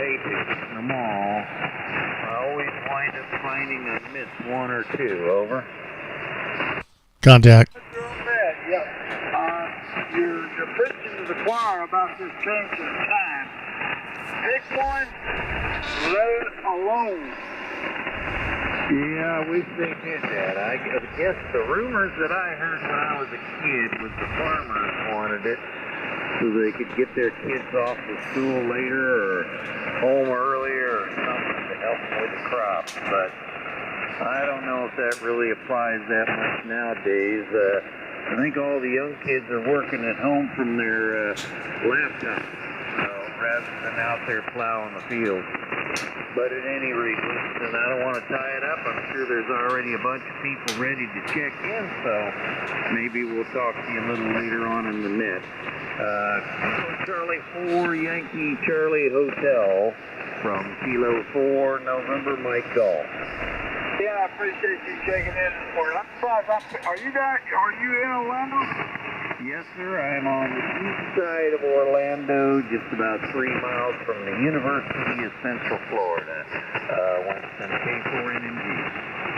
pay tickets in the mall, I always wind up finding I miss one or two. Over. Contact. Yep. You're preaching to the choir about this change of time. Pick one, let it alone. Yeah, I wish they did that. I guess the rumors that I heard when I was a kid was the farmers wanted it so they could get their kids off to school later or home earlier or something to help them with the crops. But I don't know if that really applies that much nowadays. I think all the young kids are working at home from their laptops rather than out there plowing the field. But at any rate, listen, I don't want to tie it up. I'm sure there's already a bunch of people ready to check in, so maybe we'll talk to you a little later on in the net. Charlie 4, Yankee Charlie Hotel from Kilo 4, November, Mike Golf. Yeah, I appreciate you checking in this morning. I'm surprised. Are you in Orlando? Yes, sir. I'm on the east side of Orlando, just about 3 miles from the University of Central Florida. Winston K4NMG.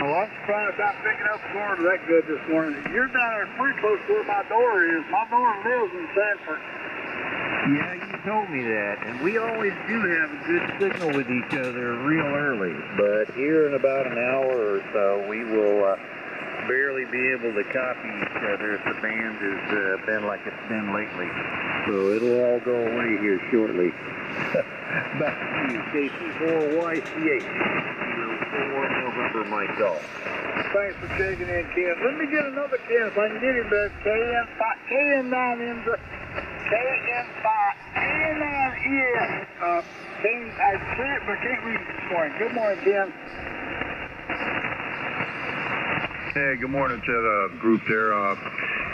Well, I'm surprised I'm picking up Florida that good this morning. You're down there pretty close to where my door is. My door lives in Sanford. Yeah, you told me that, and we always do have a good signal with each other real early. But here in about an hour or so, we will barely be able to copy each other if the band has been like it's been lately. So it'll all go away here shortly. Back to you, KC4YCH, Kilo 4, November, Mike Golf. Thanks for checking in, Ken. Let me get another Ken if I can get him back. KN9M. KN9ES. I can't, but can't read it this morning. Good morning, Ken. Hey, good morning to the group there.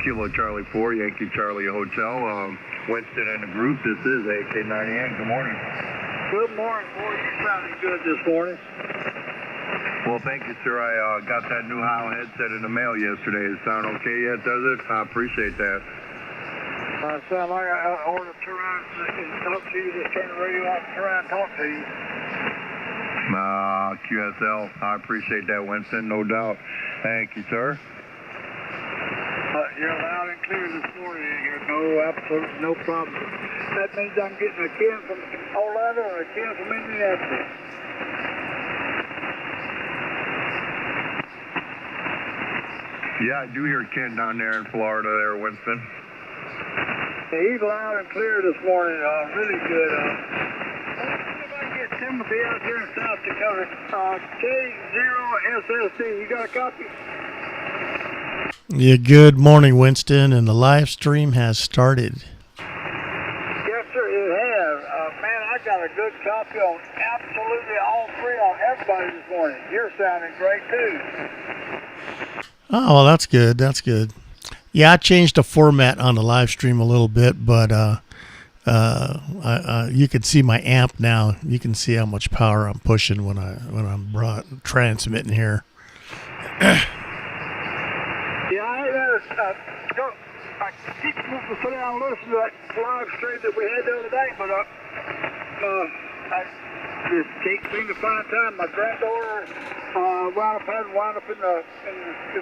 Kilo Charlie 4, Yankee Charlie Hotel. Winston and the group. This is AK98. Good morning. Good morning, boy. You sounding good this morning. Well, thank you, sir. I got that new Heil headset in the mail yesterday. Does it sound okay yet, does it? I appreciate that. Sound like I ought to turn around and talk to you. Just turn the radio off and turn around and talk to you. QSL. I appreciate that, Winston. No doubt. Thank you, sir. You're loud and clear this morning. Absolutely no problem. That means I'm getting a Ken from Orlando or a Ken from Indianapolis. Yeah, I do hear Ken down there in Florida there, Winston. Yeah, he's loud and clear this morning. Really good. Let's see if I can get Timothy out here in South Dakota. K0SSD. You got a copy? Yeah, good morning, Winston, and the live stream has started. Yes, sir, it has. Man, I got a good copy on absolutely all three on everybody this morning. You're sounding great, too. Oh, well, that's good. That's good. Yeah, I changed the format on the live stream a little bit, but you can see my amp now. You can see how much power I'm pushing when I'm transmitting here. I keep wanting to sit down and listen to that live stream that we had the other day, but I just can't seem to find time. My granddaughter wound up in the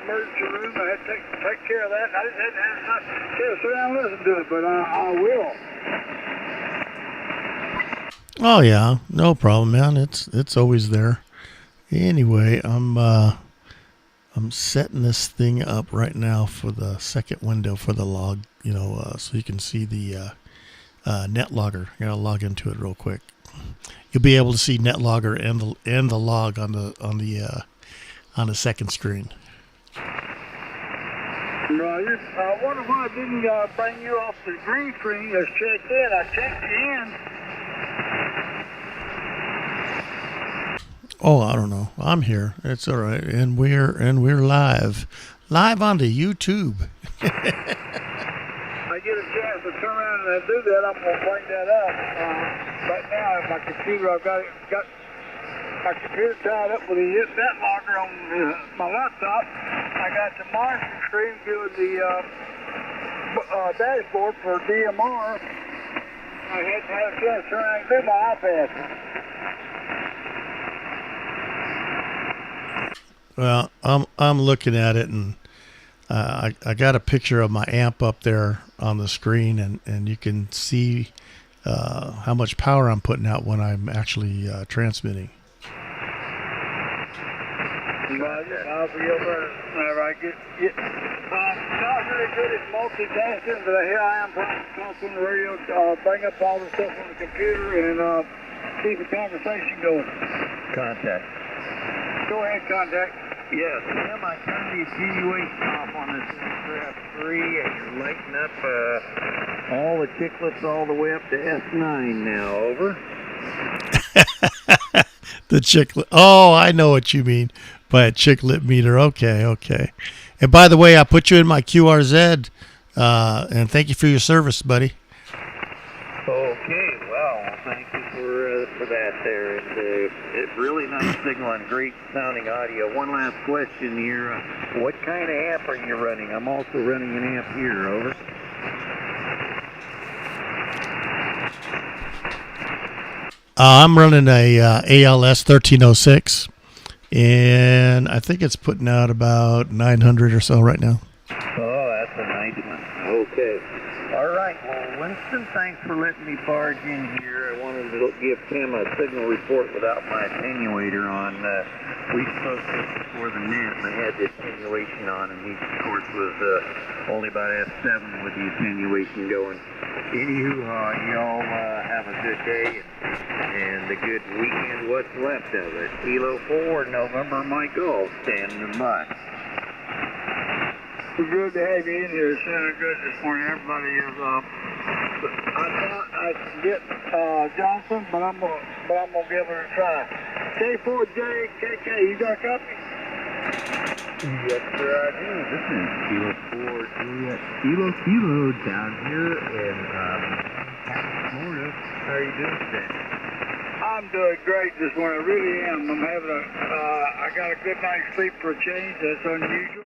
emergency room. I had to take care of that. I just hadn't had time to sit down and listen to it, but I will. Oh yeah, no problem, man. It's always there. Anyway, I'm setting this thing up right now for the second window for the log, so you can see the net logger. I gotta log into it real quick. You'll be able to see net logger and the log on the second screen. Roger. I wonder why I didn't bring you off the green screen. Let's check in. I checked you in. Oh, I don't know. I'm here. It's all right, and we're live on the YouTube. I get a chance to turn around and do that, I'm gonna bring that up. Right now, my computer, I've got my computer tied up with the net logger on my laptop. I got the monitor screen doing the dashboard for DMR. I hadn't had a chance to turn around and do my iPad. Well, I'm looking at it, and I got a picture of my amp up there on the screen, and you can see how much power I'm putting out when I'm actually transmitting. I'll be over whenever I get not really good at multitasking, but here I am trying to talk on the radio, bring up all the stuff on the computer, and keep the conversation going. Contact. Go ahead, contact. Yes, Tim, I turned the attenuation off on this Strap 3, and you're lighting up all the chiclets all the way up to S9 now. Over. The chiclet. Oh, I know what you mean by a chiclet meter. Okay. And by the way, I put you in my QRZ, and thank you for your service, buddy. Okay, well, thank you for that there. It's really nice signal and great sounding audio. One last question here. What kind of amp are you running? I'm also running an amp here, over. I'm running a ALS 1306, and I think it's putting out about 900 or so right now. Oh, that's a nice one. Okay. All right. Well, Winston, thanks for letting me barge in here. I wanted to give Tim a signal report without my attenuator on. We spoke just before the net, and I had the attenuation on, and he, of course, was only about S7 with the attenuation going. Anywho, y'all have a good day and a good weekend. What's left of it? Kilo 4, November, Mike Golf, standing by. It's good to have you in here. It's sounding good this morning. Everybody is I thought I could get Johnson, but I'm gonna give it a try. K4JKK, you got a copy? Yes, sir, I do. This is Kilo 4 Juliet Kilo down here in Florida. How are you doing today? I'm doing great this morning. I really am. I'm having I got a good night's sleep for a change. That's unusual.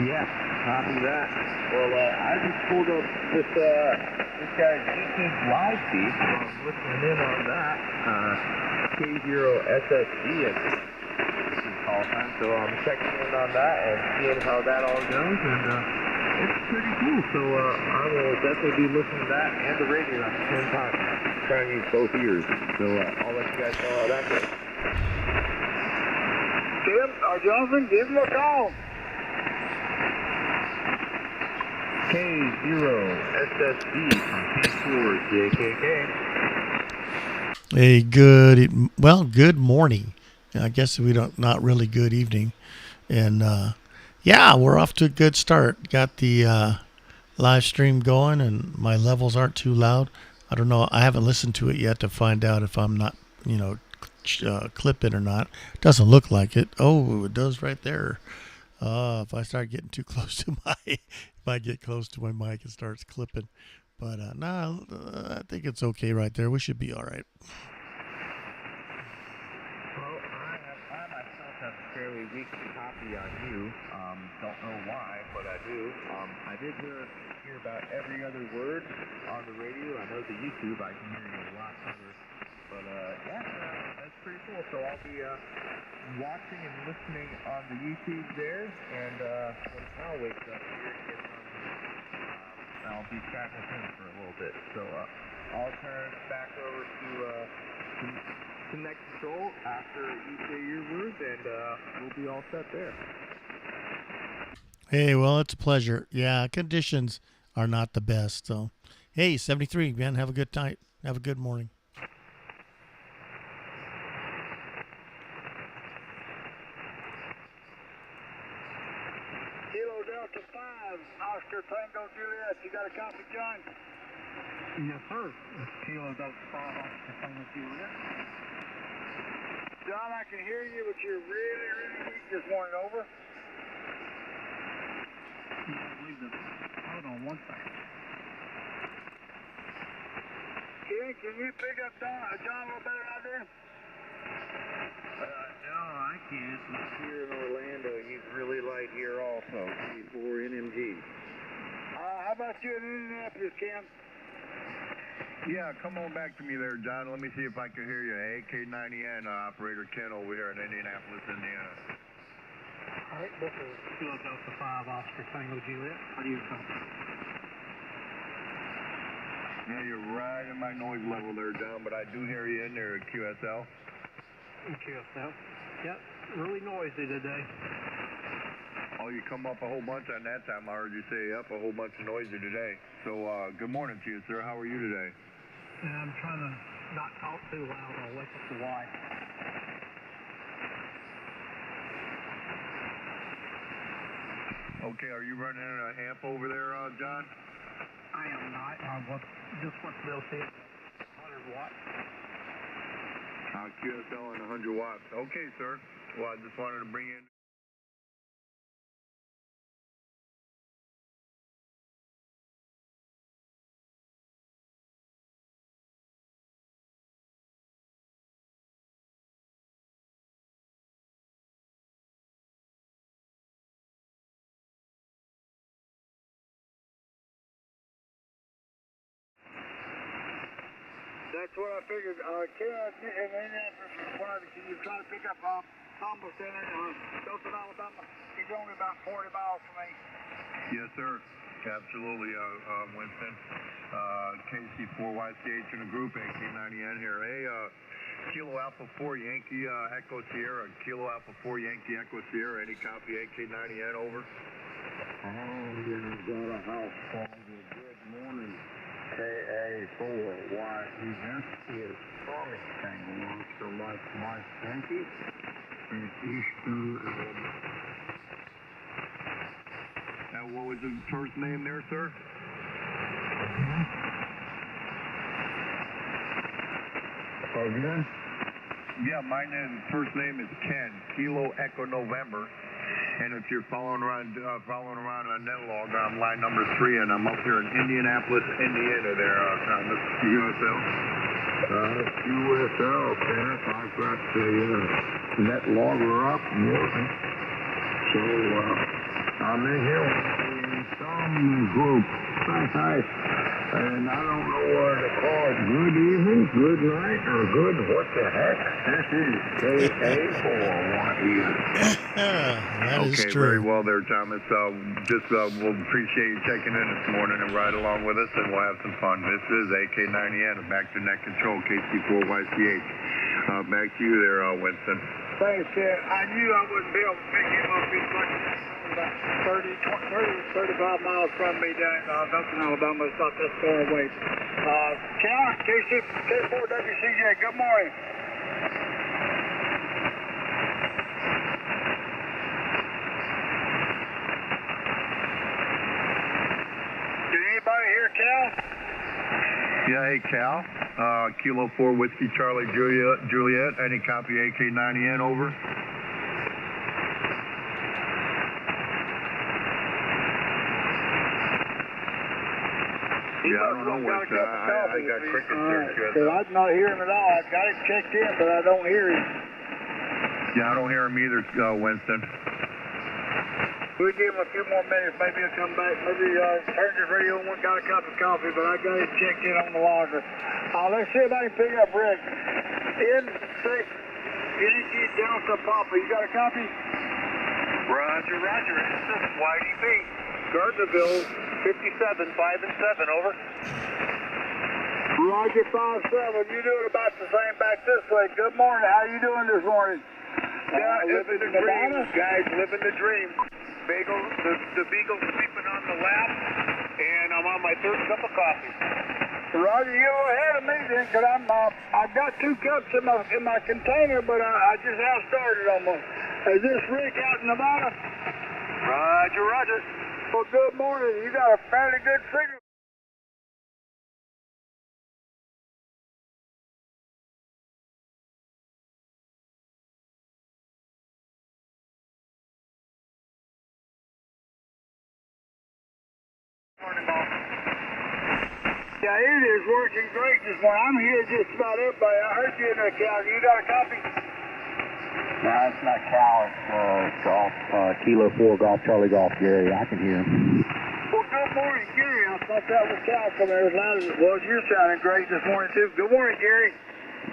Yeah, copy that. Well, I just pulled up this guy's YouTube live feed, so I'm listening in on that. K0SSG is call sign, so I'm checking in on that and seeing how that all goes, and it's pretty cool. So I will definitely be listening to that and the radio at the same time. Trying to use both ears, so I'll let you guys know how that goes. Tim or Johnson, give him a call. K0SSB from K4JKK. Hey, good morning. I guess we don't, not really good evening. And yeah, we're off to a good start. Got the live stream going, and my levels aren't too loud. I don't know. I haven't listened to it yet to find out if I'm not, clipping or not. Doesn't look like it. Oh, it does right there. If I start getting too close to if I get close to my mic, it starts clipping. But no, I think it's okay right there. We should be all right. Well, I myself have a fairly weak copy on you. Don't know why, but I do. I did hear about every other word on the radio. I know the YouTube, I can hear you a lot better. But yeah, that's pretty cool. So I'll be watching and listening on the YouTube there, and when Al wakes up here, I'll be chatting with him for a little bit. So I'll turn it back over to Next Control after you say your words, and we'll be all set there. Hey, well, it's a pleasure. Yeah, conditions are not the best. So, hey, 73, man, have a good night. Have a good morning. Delta 5, Oscar Tango Juliet. You got a copy, John? Yes, sir. Kilo Delta 5, Oscar Tango Juliet. John, I can hear you, but you're really, really weak this morning. Over. Hold on one second. Can you pick up John a little better out there? kid. Here in Orlando, he's really light here also. For NMG. How about you in Indianapolis, Cam? Yeah, come on back to me there, John. Let me see if I can hear you. AK90N, operator Ken over here in Indianapolis, Indiana. All right, this is Kilo Delta 5 Oscar Tango Juliet. How do you come? Yeah, you're right in my noise level there, John, but I do hear you in there at QSL. QSL. Yep, really noisy today. Oh, you come up a whole bunch on that time. I heard you say up a whole bunch of noisy today. So, good morning to you, sir. How are you today? And I'm trying to not talk too loud. I'll wake up the wife. Okay, are you running an amp over there, John? I am not. Just what's built in. 100 watts. QSL and 100 watts. Okay, sir. Well, I just wanted to bring in... That's what I figured. Ken in Indianapolis responded. Can you try to pick up Thomas in Dothan, Alabama? He's only about 40 miles from me. Yes, sir. Absolutely, Winston. KC4YCH in a group, AK90N here. Hey, Kilo Alpha 4 Yankee Echo Sierra, Kilo Alpha 4 Yankee Echo Sierra. Any copy AK90N over? Oh, yeah, got a house phone. Good morning. KA4YEN is Tommy Tango Monster Mike Yankee in Eastern Alabama. Now, what was his first name there, sir? Again? Yeah, my first name is Ken, Kilo Echo November. And if you're following around on NetLog, I'm line number 3, and I'm up here in Indianapolis, Indiana there, Thomas. QSL? QSL, Kenneth. I've got the net logger up and working. So, I'm in here with the Insomnia group. Hi. And I don't know what to call it. Good evening, good night, or good what the heck. This is KA4YEN. That is Okay, true. very well there, Thomas. We'll appreciate you checking in this morning and ride along with us, and we'll have some fun. This is AK90N, back to net control, KC4YCH. Back to you there, Winston. Thanks, Ken. I knew I wouldn't be able to pick him up. He's like about 35 miles from me down in Dothan, Alabama. It's not this far away. Ken, K4WCJ, good morning. Did anybody hear Cal? Yeah, hey, Cal. Kilo 4 Whiskey Charlie Juliet. Any copy AK90N over? Yeah, I don't know what. I got crickets there. I'm not hearing him at all. I've got him checked in, but I don't hear him. Yeah, I don't hear him either, Winston. We'll give him a few more minutes. Maybe he'll come back. Maybe turned his radio on, got a cup of coffee, but I got him checked in on the logger. Let's see if I can pick up Rick. N6 Yankee Delta Papa. You got a copy? Roger. This is YDP. Gardnerville. 57, 5 and 7, over. Roger 5-7. You doing about the same back this way. Good morning. How you doing this morning? Living the dream, guys. Living the dream. Bagel, the beagle's sleeping on the lap, and I'm on my third cup of coffee. Roger, you're ahead of me then, because I've got 2 cups in my container, but I just have started almost. Is this Rick out in Nevada? Roger. Well, good morning. You got a fairly good signal. Morning, boss. Yeah, it is working great this morning. I'm here just about everybody. I heard you in there, Cal. You got a copy? No, it's not Cal, it's Golf, Kilo 4, Golf, Charlie Golf, Gary. I can hear him. Well, good morning, Gary. I thought that was Cal coming there as loud as it was. You're sounding great this morning, too. Good morning, Gary.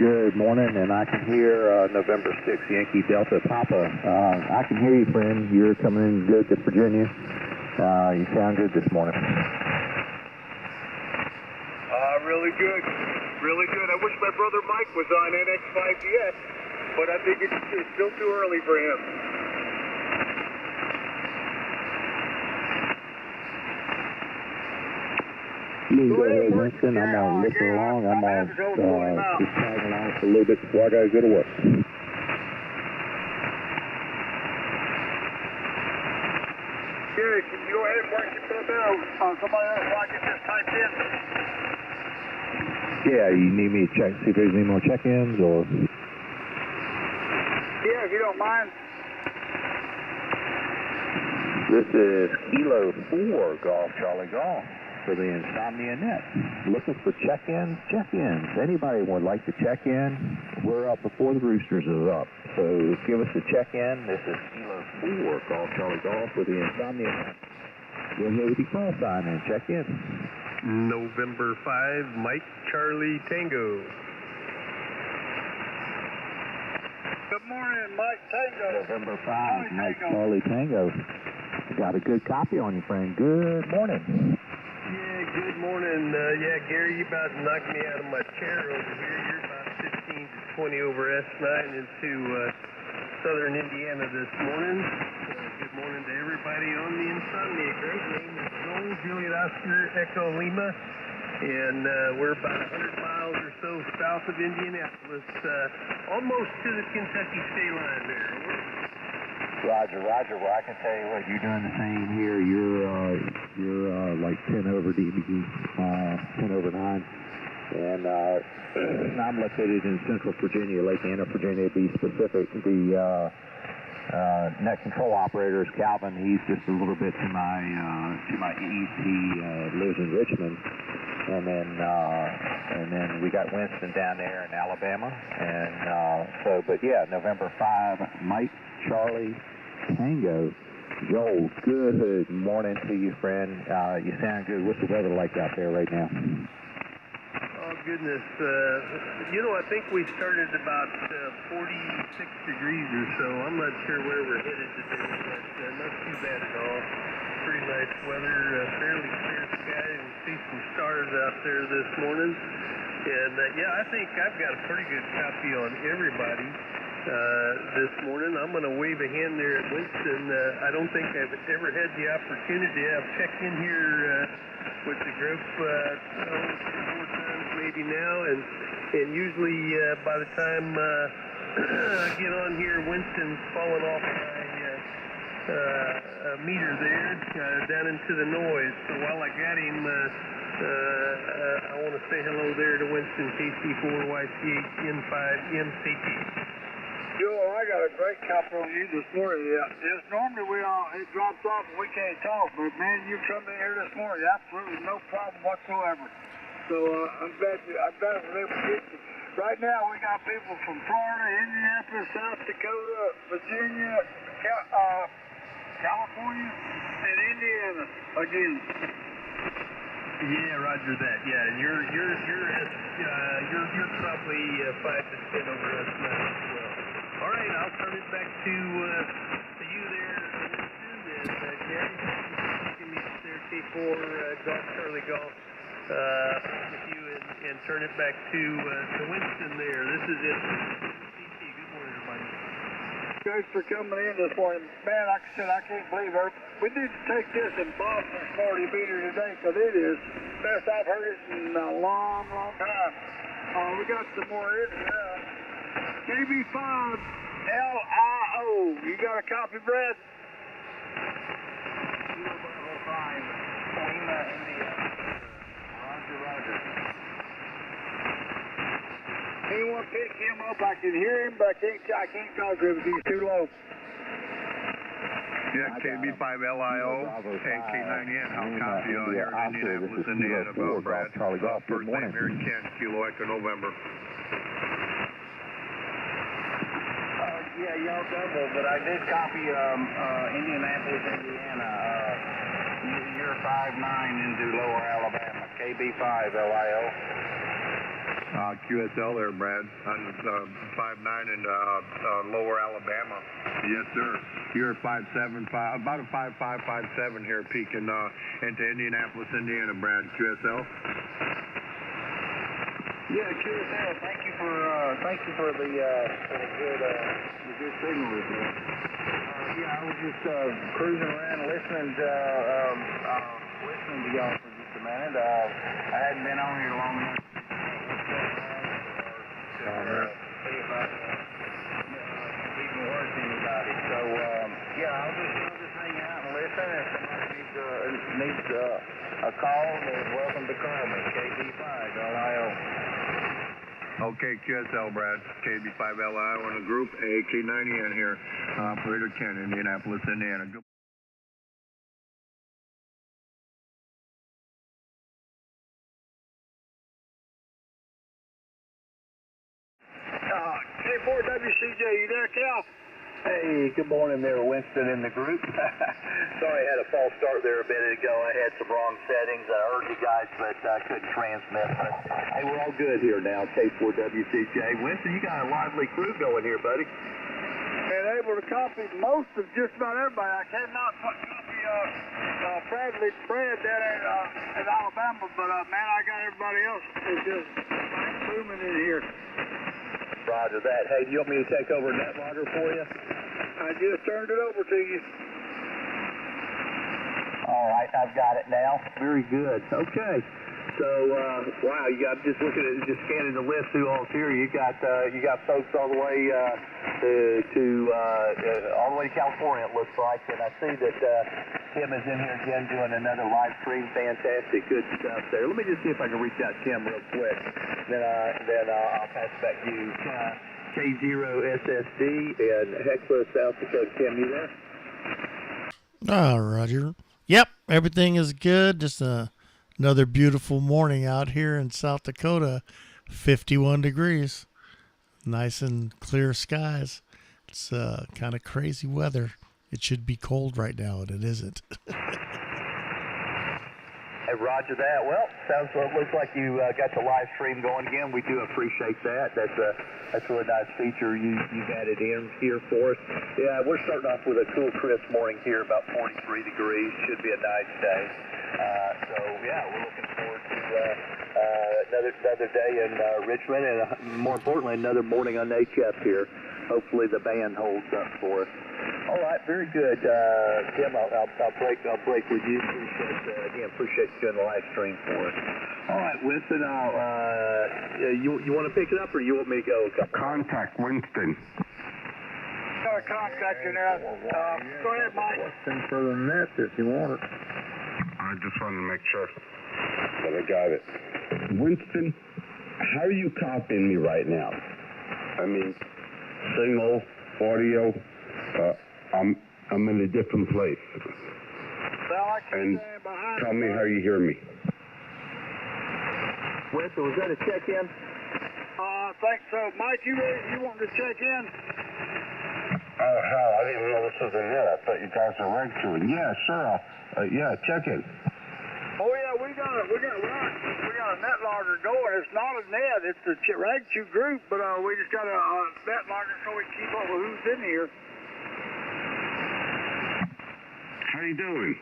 Good morning, and I can hear November 6th, Yankee Delta Papa. I can hear you, friend. You're coming in good to Virginia. You sound good this morning. Really good. Really good. I wish my brother Mike was on NX5 yet, but I think it's still too early for him. You can go ahead, Winston. I'm going to listen along. I'm going to just tag along for a little bit before I got to go to work. Gary, can you go ahead and work your phone out? Somebody else so I can just type in. Yeah, you need me to check, see if there's any more check-ins, or? Yeah, if you don't mind. This is Kilo 4, Golf, Charlie Golf, for the Insomnia Net. Looking for check-ins, check-ins. Anybody would like to check in, we're up before the Roosters is up. So give us a check-in. This is Kilo 4, Golf, Charlie Golf, for the Insomnia Net. Go ahead with your call sign and check in. November 5, Mike Charlie Tango. Good morning, Mike Tango. November 5, Mike Charlie Tango. Got a good copy on you, friend. Good morning. Yeah, good morning. Yeah, Gary, you about knocked me out of my chair over here. You're about 15 to 20 over S9 into southern Indiana this morning. Good morning to everybody on the Insomnia. Great name is Joel, Juliet Oscar, Echo Lima. And we're about 100 miles or so south of Indianapolis, almost to the Kentucky state line there. Roger, Roger. Well, I can tell you what, you're doing the same here. You're like 10 over DBG, 10 over 9. And I'm located in Central Virginia, Lake Anna, Virginia, to be specific. The net control operator is Calvin. He's just a little bit to my east. He lives in Richmond. And then we got Winston down there in Alabama. And but yeah, November 5, Mike Charlie Tango. Joel, good morning to you, friend. You sound good. What's the weather like out there right now? Oh, goodness. I think we started about 46 degrees or so. I'm not sure where we're headed today, but not too bad at all. Pretty nice weather, fairly clear sky, and see some stars out there this morning. And, I think I've got a pretty good copy on everybody this morning. I'm going to wave a hand there at Winston. I don't think I've ever had the opportunity. I've checked in here with the group 3 or 4 times maybe now, and usually by the time I get on here, Winston's falling off my meter there down into the noise. So while I got him, I want to say hello there to Winston, KC4YC8N5MCT. Joel, I got a great copy on you this morning. It's normally it drops off and we can't talk, but man, you come in here this morning, absolutely no problem whatsoever. So I'm glad I was able to get you. Right now, we got people from Florida, Indianapolis, South Dakota, Virginia, California, and Indiana again. Yeah, roger that. Yeah, and you're probably 5 to 10 over us now as well. All right, I'll turn it back to you there, Winston, and Gary, give me there, K4 Golf, Charlie Golf, with you, and turn it back to Winston there. This is it. Good morning, everybody. Thanks for coming in this morning. Man, like I said, I can't believe it. We need to take this in Boston 40 meter today, because it is the best I've heard it in a long, long time. We got some more in here. KB5 LIO. You got a copy, Brad? Bravo 5, Lima, India. Roger. Anyone pick him up? I can hear him, but I can't talk to him because he's too low. Yeah, KB5LIO and K9N. I'll copy on here in Indianapolis, Indiana. Brad. First name here, Ken, Kilo Echo November. Yeah, Yeah, y'all doubled, but I did copy Indianapolis, Indiana. You're 5-9 into Lower Alabama, KB5 LIO. QSL there, Brad, on 5-9 in Lower Alabama. Yes, sir. You're 5-7, about a 5-5, 5-7 here, peaking into Indianapolis, Indiana, Brad. QSL. Yeah, QSL. Thank you for the good signal with me. Yeah, I was just cruising around listening to y'all for just a minute. I hadn't been on here long enough. See if I even work anybody. So yeah, I'll just hang out and listen. If somebody needs a call, they're welcome to call me. KB5 LIO. Okay, QSL, Brad. KB5LI on the group, AK90N here. Operator Ken, Indianapolis, Indiana. Good. K4WCJ, you there, Cal? Hey, good morning there, Winston in the group. Sorry I had a false start there a minute ago. I had some wrong settings. I heard you guys, but I couldn't transmit. But hey, we're all good here now, K4WCJ. Winston, you got a lively crew going here, buddy. And able to copy most of just about everybody. I cannot copy Fred down in Alabama, but man, I got everybody else. It's just booming in here. Roger that. Hey, do you want me to take over NetLogger for you? I just turned it over to you. All right, I've got it now. Very good. Okay. So, wow, I'm just looking at just scanning the list through all here. You got folks all the way all the way to California, it looks like, and I see that Tim is in here again doing another live stream. Fantastic, good stuff there. Let me just see if I can reach out to Tim real quick. Then I'll pass it back to you. K0SSD in Heckler, South Dakota. Tim, you there? Roger. Yep, everything is good. Just another beautiful morning out here in South Dakota. 51 degrees. Nice and clear skies. It's kind of crazy weather. It should be cold right now, and it isn't. Hey, roger that. Well, looks like you got the live stream going again. We do appreciate that. That's a really nice feature you've added in here for us. Yeah, we're starting off with a cool, crisp morning here, about 43 degrees. Should be a nice day. So yeah, we're looking forward to another day in Richmond, and more importantly, another morning on HF here. Hopefully the band holds up for us. All right, very good. Tim, I'll break with you. Appreciate you doing the live stream for us. All right, Winston, you want to pick it up, or you want me to go? Contact Winston. Got a contact in there. Go ahead, Mike. Winston for the net if you want it. I just wanted to make sure that I got it. Winston, how are you copying me right now? I mean, signal, audio, I'm in a different place. Well, I can And stand behind tell me how you hear me. Winston, was that a check-in? I think so. Mike, you want to check in? Oh, hell, I didn't even know this was in here. I thought you guys were right to it. Yeah, sure. Yeah, check in. Oh yeah, we got a net logger going. It's not a net, it's a rag chew group, but we just got a net logger so we keep up with who's in here. How you doing?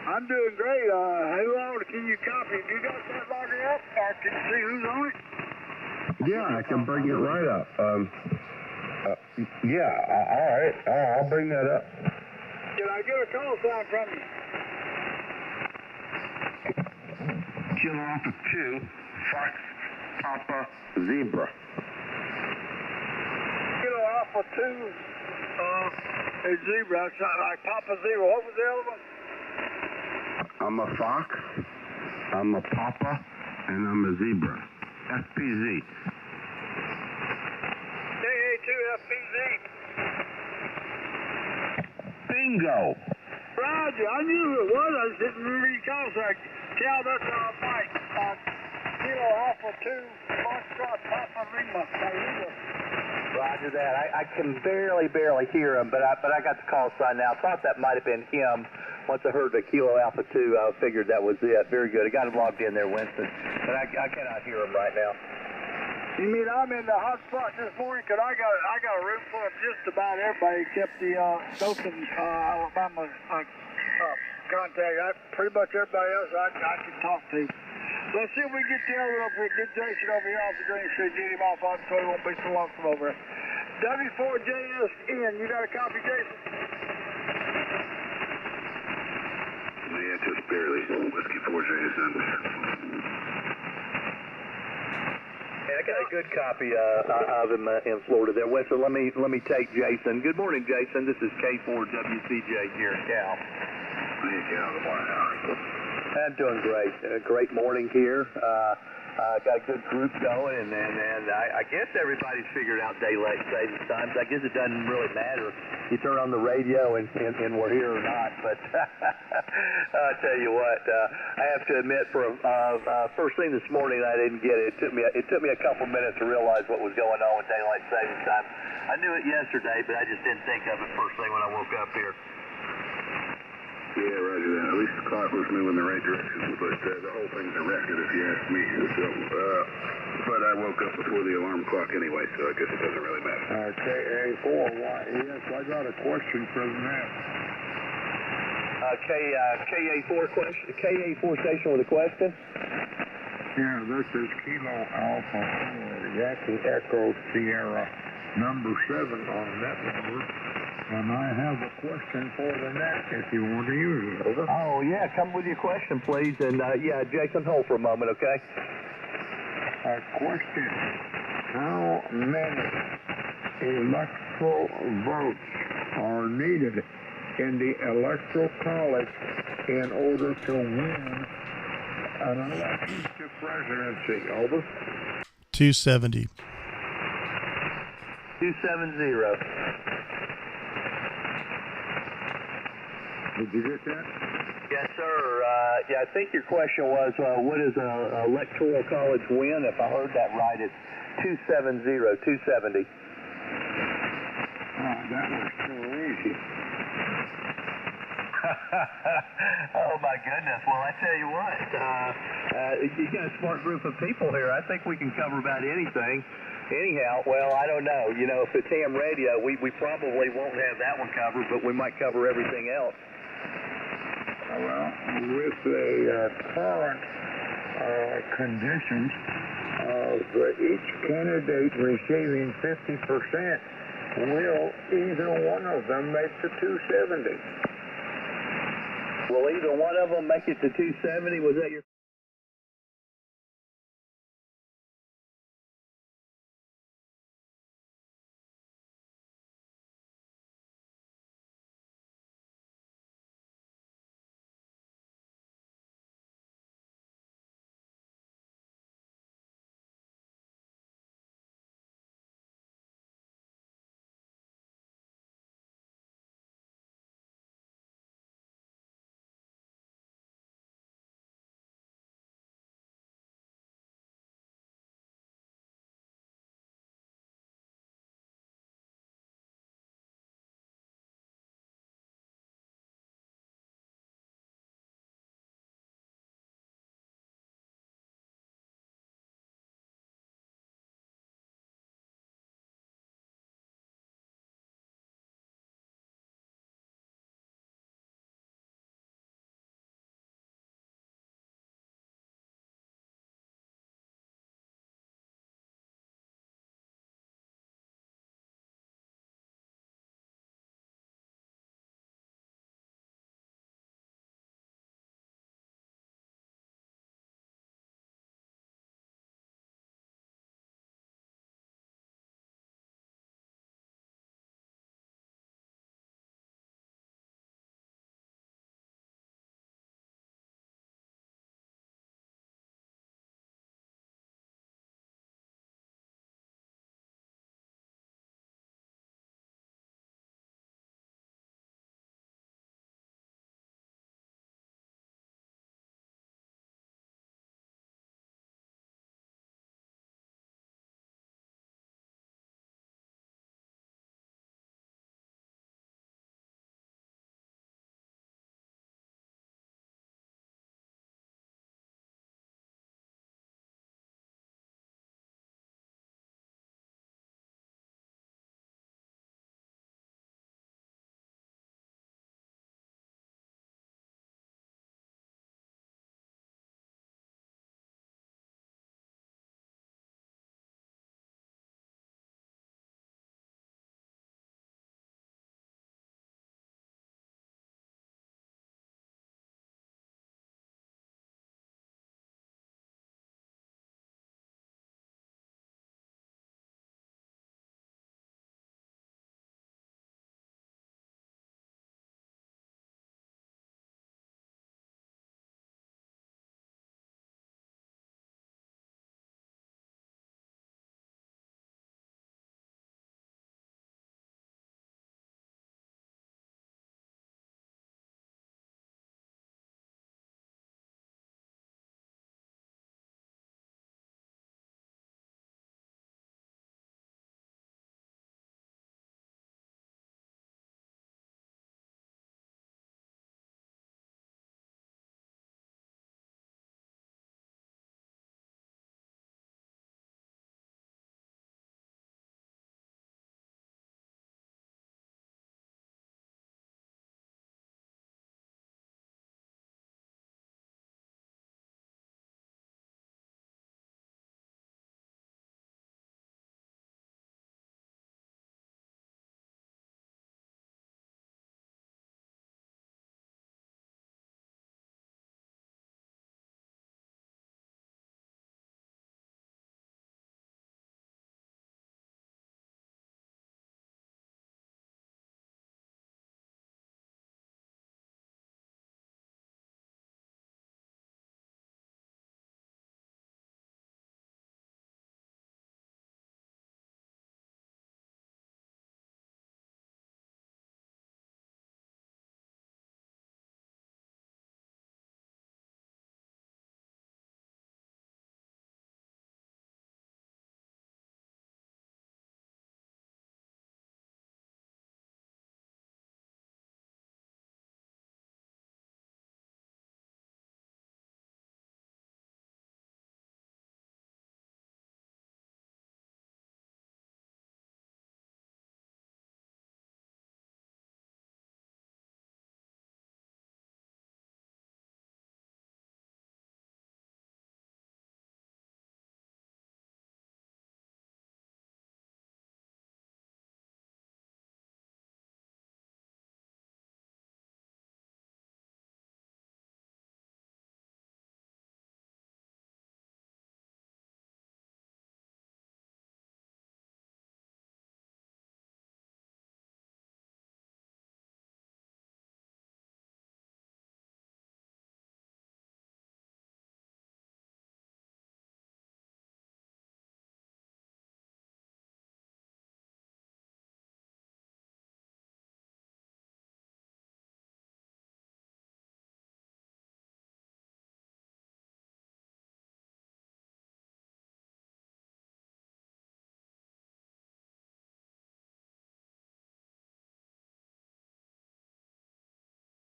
I'm doing great. Who all can you copy? You got that logger up? Can you see who's on it? Yeah, I can bring it right up. Yeah, all right. I'll bring that up. Can I get a call sign from you? Kilo Alpha 2, Fox Papa Zebra. Kilo Alpha 2, is Zebra. That's like Papa Zebra. What was the other one? I'm a fox, I'm a papa, and I'm a zebra. FPZ. KA2FPZ. Bingo! Roger, I knew who it was. I just didn't remember your call sign. Cal, that's Mike. Kilo Alpha 2, Foxtrot Papa Lima. Roger that. I can barely hear him, but I got the call sign now. Thought that might have been him. Once I heard the Kilo Alpha 2, I figured that was it. Very good. I got him logged in there, Winston, but I cannot hear him right now. You mean I'm in the hot spot this morning? Cause I got a room full of just about everybody except the Dothan, Alabama contact. Pretty much everybody else I can talk to. Let's see if we can get the other up here. Get Jason over here off the Green Street. Get him off on so he won't be so long from over here. W4JSN, you got a copy, Jason? Yeah, just barely. Whiskey 4JSN. I got a good copy of him in Florida there. Winston, let me take Jason. Good morning, Jason. This is K4WCJ here in Cal. Hey, Cal, good morning. How are you? I'm doing great. Great morning here. Got a good group going, and I guess everybody's figured out daylight savings times. I guess it doesn't really matter. You turn on the radio and we're here or not. But I'll tell you what, I have to admit, for first thing this morning, I didn't get it. It took me a couple minutes to realize what was going on with daylight savings time. I knew it yesterday, but I just didn't think of it first thing when I woke up here. Yeah, roger that. At least the clock was moving in the right direction, but the whole thing's a record if you ask me. So, but I woke up before the alarm clock anyway, so I guess it doesn't really matter. KA4, yes, I got a question for the man. KA4 question. KA4 station with a question. Yeah, this is Kilo Alpha 4, Yankee Echo Sierra, number 7 on that number. And I have a question for the net if you want to use it. Over. Oh, yeah, come with your question, please. And, yeah, Jason, hold for a moment, okay? A question. How many electoral votes are needed in the electoral college in order to win an election to presidency? Over. 270. 270. Did you get that? Yes, sir. Yeah, I think your question was, what is an electoral college win? If I heard that right, it's 270, 270. That was too easy. Oh, my goodness. Well, I tell you what, you got a smart group of people here. I think we can cover about anything. Anyhow, well, I don't know. You know, if it's ham radio, we probably won't have that one covered, but we might cover everything else. Well, with the current conditions of each candidate receiving 50%, will either one of them make the 270? Will either one of them make it to 270? Was that your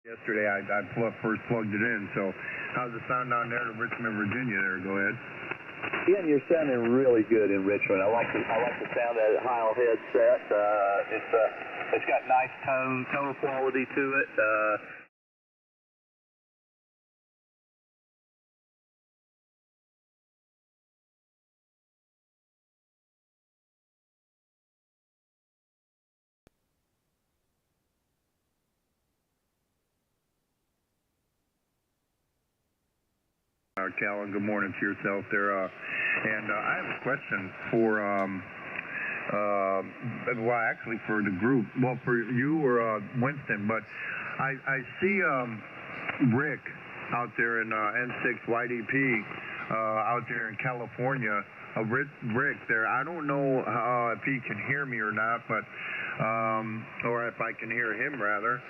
Yesterday I first plugged it in, so how's it sound down there to Richmond, Virginia there? Go ahead. Ian, you're sounding really good in Richmond. I like the sound of that Heil headset. It's got nice tone quality to it. Cal, good morning to yourself there. And I have a question for, well, actually for the group. Well, for you or Winston, but I see Rick out there in N6 YDP out there in California. Rick there. I don't know if he can hear me or not, but or if I can hear him rather.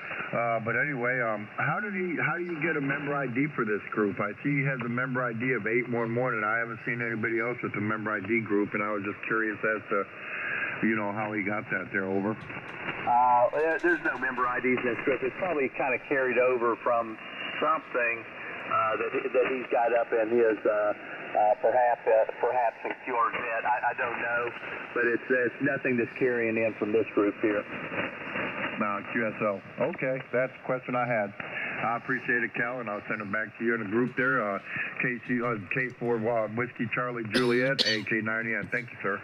But anyway, how do you get a member ID for this group? I see he has a member ID of 811, and I haven't seen anybody else with a member ID group, and I was just curious as to, you know, how he got that there. Over. There's no member IDs in this group. It's probably kind of carried over from something that he's got up in his perhaps secure net. I don't know, but it's nothing that's carrying in from this group here. QSO. Okay, that's the question I had. I appreciate it, Cal, and I'll send it back to you in the group there. K4 Whiskey Charlie Juliet, AK90, and thank you, sir.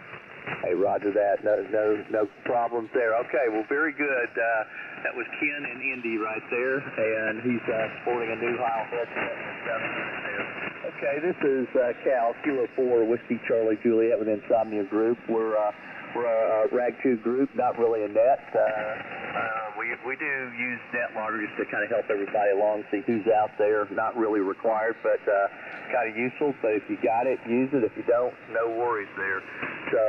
Hey, roger that. No problems there. Okay, well, very good. That was Ken and Indy right there, and he's sporting a new Heil headset. Okay, this is Cal, Kilo 4, Whiskey Charlie Juliet with Insomnia Group. We're a Rag 2 group, not really a net. We do use net loggers to kind of help everybody along, see who's out there. Not really required, but kind of useful. But if you got it, use it. If you don't, no worries there. So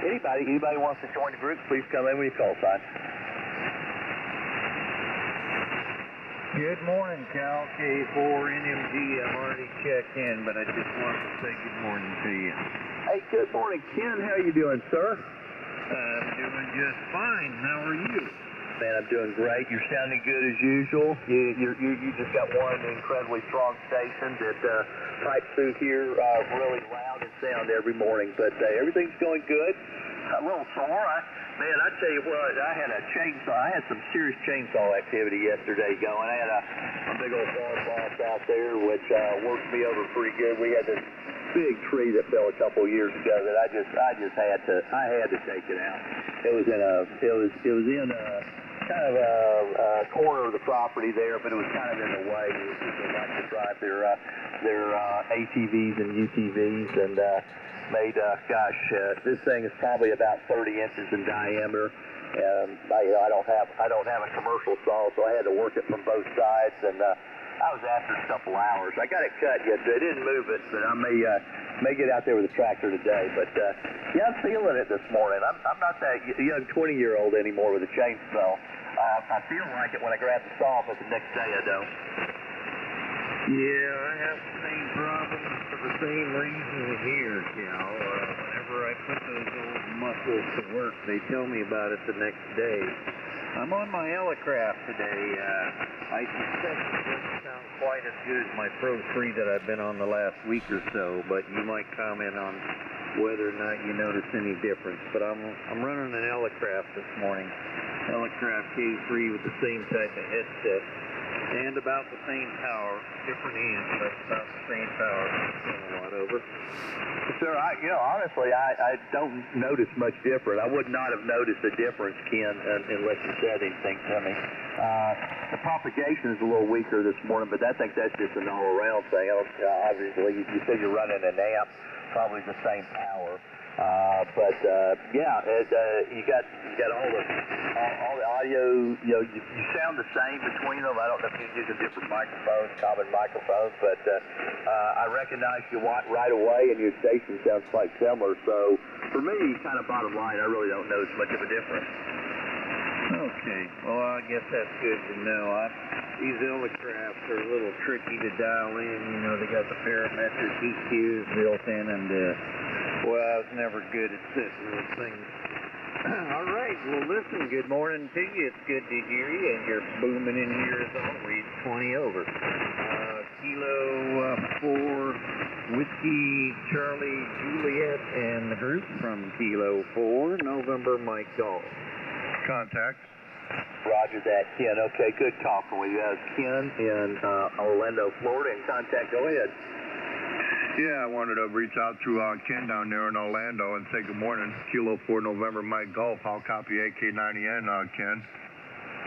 anybody wants to join the group, please come in with your call sign. Good morning, Cal. K4NMG. I'm already checked in, but I just wanted to say good morning to you. Hey, good morning, Ken. How are you doing, sir? I'm doing just fine. How are you? Man, I'm doing great. You're sounding good as usual. You just got one incredibly strong station that pipes through here really loud and sound every morning. But everything's going good. A little sore. Man, I tell you what, I had a chainsaw. I had some serious chainsaw activity yesterday going. I had a big old farm boss out there, which worked me over pretty good. We had this big tree that fell a couple years ago that I had to take it out. It was in a kind of a corner of the property there, but it was kind of in the way. People like to drive their ATVs and UTVs, and made this thing is probably about 30 inches in diameter. And I don't have a commercial saw, so I had to work it from both sides, and I was after a couple hours. I got it cut yesterday. I didn't move it, but I may get out there with a tractor today. But yeah, I'm feeling it this morning. I'm not that young 20-year-old anymore with a chainsaw. I feel like it when I grab the saw, but the next day I don't. Yeah, I have the same problem for the same reason here, Cal. Whenever I put those old muscles to work, they tell me about it the next day. I'm on my Elecraft today. I suspect it doesn't sound quite as good as my Pro 3 that I've been on the last week or so, but you might comment on whether or not you notice any difference. But I'm running an Elecraft this morning. Elecraft K3 with the same type of headset. And about the same power, different amp, but about the same power. A lot over. Sir, honestly, I don't notice much different. I would not have noticed a difference, Ken, unless you said anything to me. The propagation is a little weaker this morning, but I think that's just an all-around thing. Obviously, you said you're running an amp, probably the same power. But yeah, you got all the audio. You sound the same between them. I don't know if you're using different microphones, common microphones, but I recognize you right away, and your station sounds quite similar. So for me, kind of bottom line, I really don't notice much of a difference. Okay, well, I guess that's good to know. These Elecrafts are a little tricky to dial in. They got the parametric EQs built in, and well, I was never good at setting those things All right. Well, listen, good morning to you. It's good to hear you, and you're booming in here as always, 20 over. Kilo 4, Whiskey, Charlie, Juliet, and the group from Kilo 4, November, Mike Golf. Contact. Roger that, Ken. Okay, good talking with you. Ken in Orlando, Florida, in contact. Go ahead. Yeah, I wanted to reach out to Ken down there in Orlando and say good morning. Kilo 4 November, Mike Golf. I'll copy AK90N, Ken.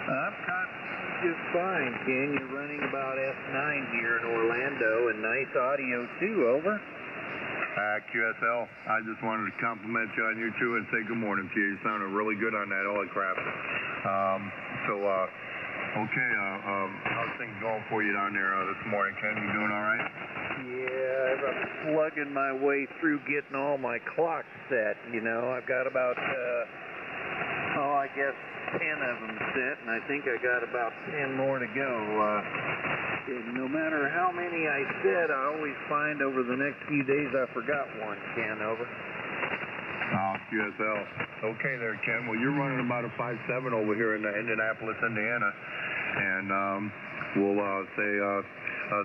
I'm copying just fine, Ken. You're running about S9 here in Orlando, and nice audio too, over. QSL, I just wanted to compliment you on you too and say good morning to you. You sounded really good on that oil crap. Okay, how's things going for you down there this morning, Ken? You doing all right? Yeah, I'm slugging my way through getting all my clocks set. You know, I've got about, I guess 10 of them set, and I think I got about 10 more to go. No matter how many I set, I always find over the next few days I forgot one, Ken, over. QSL. Okay there, Ken. Well, you're running about a 5.7 over here in Indianapolis, Indiana. And we'll say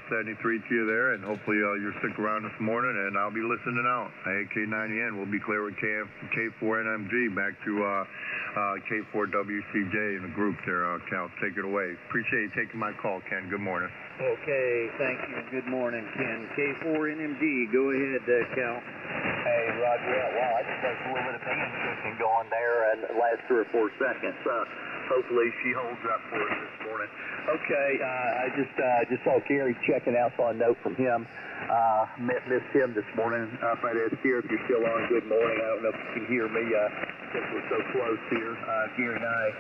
73 to you there, and hopefully you'll stick around this morning, and I'll be listening out. AK90N will be clear with K4NMG back to K4WCJ in the group there, Cal. Take it away. Appreciate you taking my call, Ken. Good morning. Okay, thank you. Good morning, Ken. K4NMG, go ahead, Cal. Hey, Roger. Wow, I think there's a little bit of pain cushion going there in the last 3 or 4 seconds. Hopefully she holds up for us this morning. Okay, I just saw Gary checking out, saw a note from him. Missed him this morning. If I'd ask here if you're still on, good morning. I don't know if you can hear me since we're so close here. Gary and I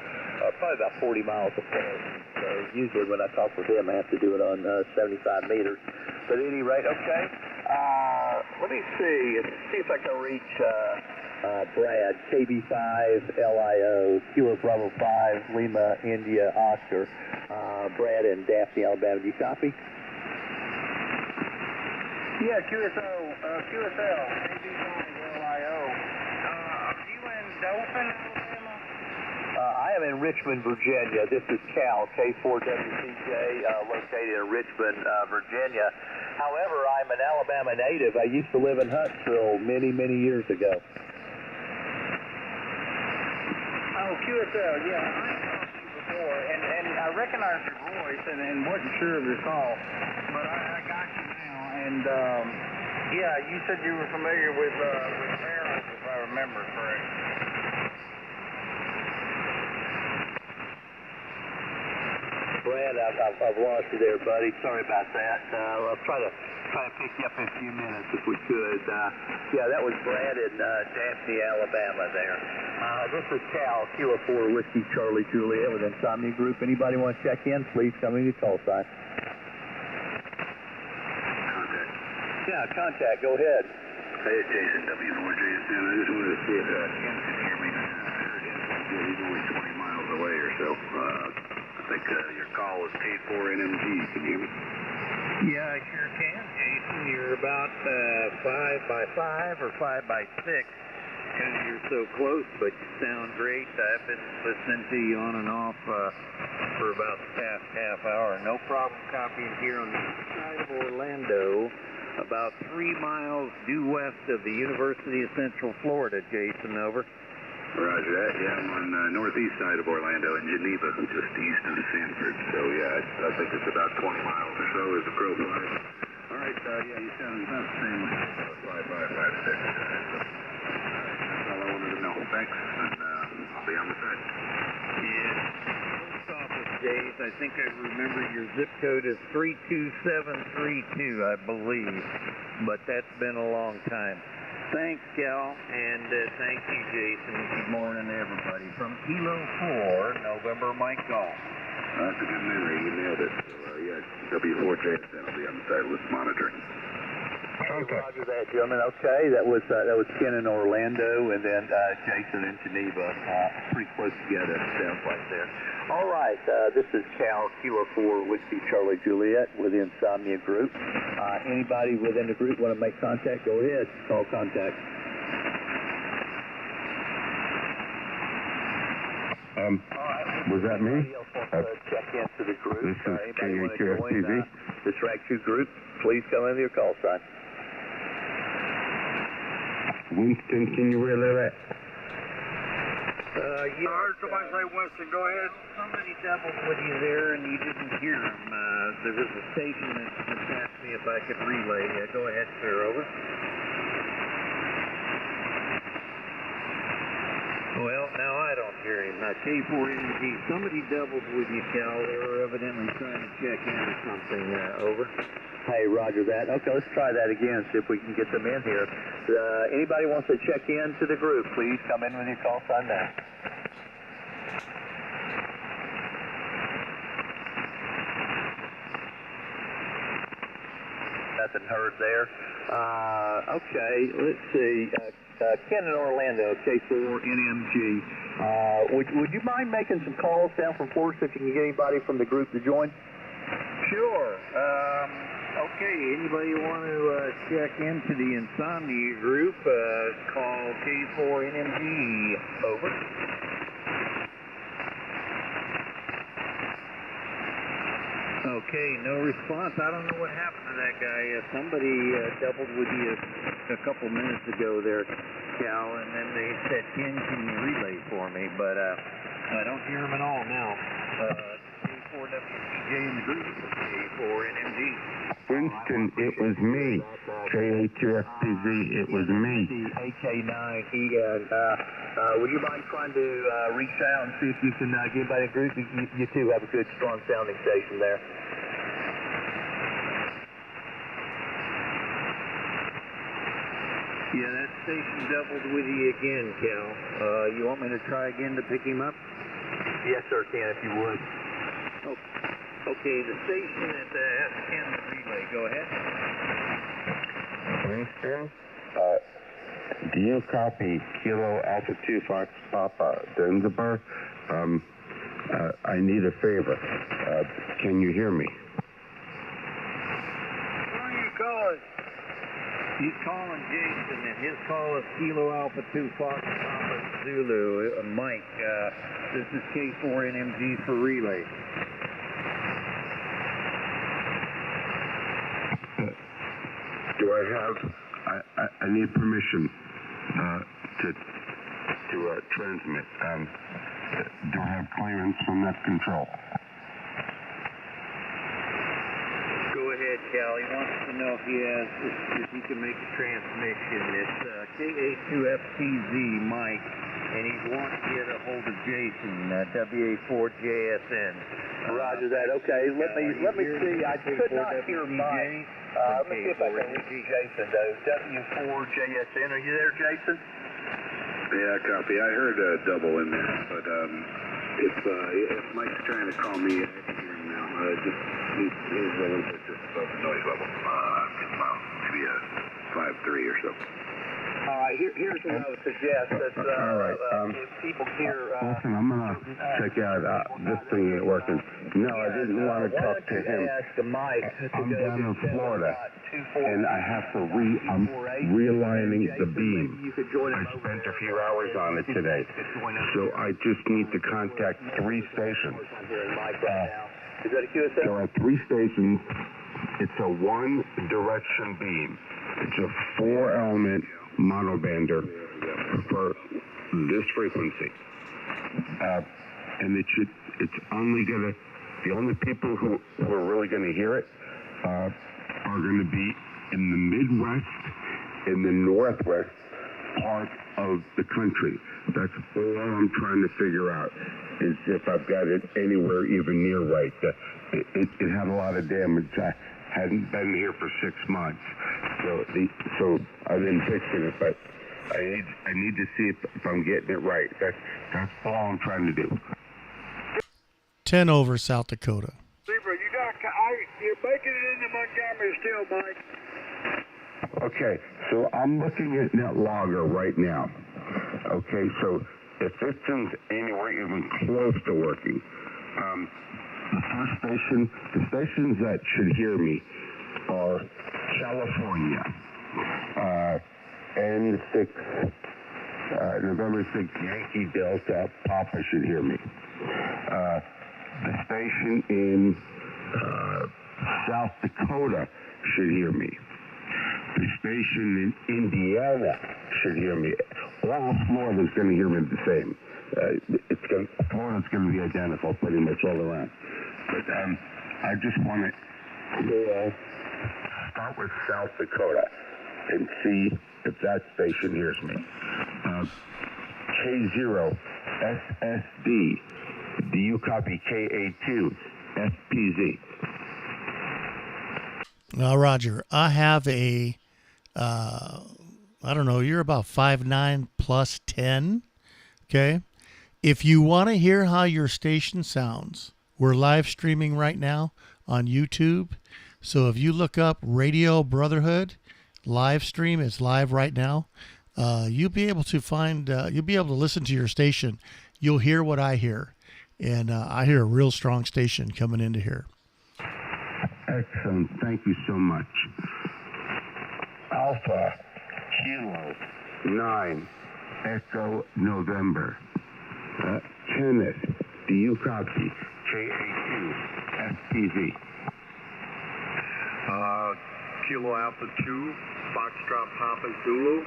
are probably about 40 miles apart. So usually when I talk with him, I have to do it on 75 meters. But at any rate, okay. Let me see if I can reach Brad, KB5 LIO, Kilo Bravo 5, Lima, India, Oscar. Brad in Daphne, Alabama. Do you copy? Yeah, QSL, KB5 LIO. Are you in Dothan, Alabama? I am in Richmond, Virginia. This is Cal, K4WCJ, located in Richmond, Virginia. However, I'm an Alabama native. I used to live in Huntsville many, many years ago. Oh, QSL, yeah. I talked to you before, and I recognized your voice and wasn't sure of your call, but I got you now. And, yeah, you said you were familiar with Maryland, if I remember correctly. Brad, I've lost you there, buddy. Sorry about that. I'll try to pick you up in a few minutes if we could. Yeah, that was Brad in Daphne, Alabama there. This is Cal, Kilo 4 Whiskey Charlie Juliet with Insomnia Group. Anybody want to check in, please come in your call sign. Contact. Yeah, contact. Go ahead. Hey, it's Jason, W4JSN. I just wanted to see if Ken can hear me. He's only 20 miles away or so. I think your call was paid for NMG. Can you hear me? Yeah, I sure can, Jason. You're about 5x5 or 5x6 because you're so close, but you sound great. I've been listening to you on and off for about the past half hour. No problem copying here on the east side of Orlando, about 3 miles due west of the University of Central Florida, Jason, over. Roger that. Yeah, I'm on the northeast side of Orlando in Geneva, just east of Sanford. So, yeah, I think it's about 20 miles or so as the crow flies. All right, yeah, you sound about the same way. 5 by 5, 6. That's all I wanted to know. Thanks, and I'll be on the side. Yeah. Post office days, I think I remember your zip code is 32732, I believe. But that's been a long time. Thanks, Cal, and thank you, Jason. Good morning, everybody. From Kilo 4, November, Mike Golf. That's a good memory. You nailed it. So, yeah, W4JSN will be on the side list monitoring. Okay. Roger that, gentlemen. Okay, that was Ken in Orlando, and then Jason in Geneva. Pretty close together, it sounds like there. All right, this is Cal, Kilo 4 Whiskey Charlie Juliet with the Insomnia Group. Anybody within the group want to make contact? Go ahead. Call contact. Was that me? Check into the group. This is Anybody want to join KHFTV. this Rack 2 group, please come into your call sign. Winston, can you relay that? I heard somebody say, Winston, go ahead. Somebody doubled with you there and you didn't hear him. There was a station that asked me if I could relay. Go ahead, sir, over. Well, now I don't hear him. K4NG, somebody doubled with you, Cal. They were evidently trying to check into something. Over. Hey, roger that. Okay, let's try that again, see if we can get them in here. Anybody wants to check in to the group, please come in with your call sign now. Nothing heard there. Okay, let's see. Ken in Orlando, K4NMG. Would you mind making some calls down from Florida if you can get anybody from the group to join? Sure. Okay, anybody want to check into the Insomnia group, call K4NMG. Over. Okay, no response. I don't know what happened to that guy. Somebody doubled with you a couple minutes ago there, Cal, and then they said, Ken, can you relay for me? But I don't hear him at all now. K4WTJ in the group, K4NMG. Winston, it was me. KHFTV, it was me. AK9, would you mind trying to reach out and see if you can get anybody in the group? You too have a good, strong sounding station there. Yeah, that station doubled with you again, Cal. You want me to try again to pick him up? Yes, sir, Ken, if you would. Okay, the station at has Ken the relay. Go ahead. Winston, do you copy Kilo Alpha 2 Fox Papa Denzibar? I need a favor. Can you hear me? Who are you calling? He's calling Jason, and his call is Kilo Alpha 2 Fox Papa Zulu. Mike, this is K4NMG for relay. Do I have? I need permission to transmit. Do I have clearance from that control? Go ahead, Cal. He wants to know if he can make a transmission. It's KA2FTZ, Mike, and he wants to get a hold of Jason, WA4JSN. Roger that. Okay, let me see. I could not hear Mike. Let me see if I can reach Jason, though. W4JSN. Are you there, Jason? Yeah, copy. I heard a double in there, but if Mike's trying to call me, I can hear him now. He's a little bit just above the noise level. Maybe a 5.3 or so. All right, here's what I would suggest. All right. If people hear... listen, I'm going to check out. This thing ain't working. No, I didn't want to talk to him. I'm down in Florida, and I have to I'm realigning the beam. I spent a few hours on it today, so I just need to contact 3 stations. There are 3 stations. It's a 1-direction beam. It's a 4-element monobander for this frequency, and it's only gonna, the only people who are really gonna hear it are gonna be in the Midwest, in the Northwest part of the country. That's all I'm trying to figure out, is if I've got it anywhere even near right. It had a lot of damage. I hadn't been here for 6 months, so I've been fixing it, but I need to see if I'm getting it right. That's all I'm trying to do. 10 over South Dakota. Zebra, you're making it into Montgomery still, Mike. Okay, so I'm looking at NetLogger right now. Okay, so if this thing's anywhere even close to working, the stations that should hear me are California, N6, November 6th, Yankee Delta, Papa should hear me. The station in South Dakota should hear me. The station in Indiana should hear me. All of Florida's going to hear me the same. Florida's going to be identical pretty much all around. But I just want to start with South Dakota and see if that station hears me. K0 SSD. Do you copy KA2 FPZ? Now, Roger, I have a, I don't know, you're about 5'9" plus 10, okay? If you want to hear how your station sounds, we're live streaming right now on YouTube. So if you look up Radio Brotherhood, live stream is live right now. You'll be able to find, you'll be able to listen to your station. You'll hear what I hear. And I hear a real strong station coming into here. Excellent. Thank you so much. Alpha Kilo 9 Echo November. Kenneth, do you copy? KA2 FPV. Kilo Alpha 2, Foxtrot Papa Zulu.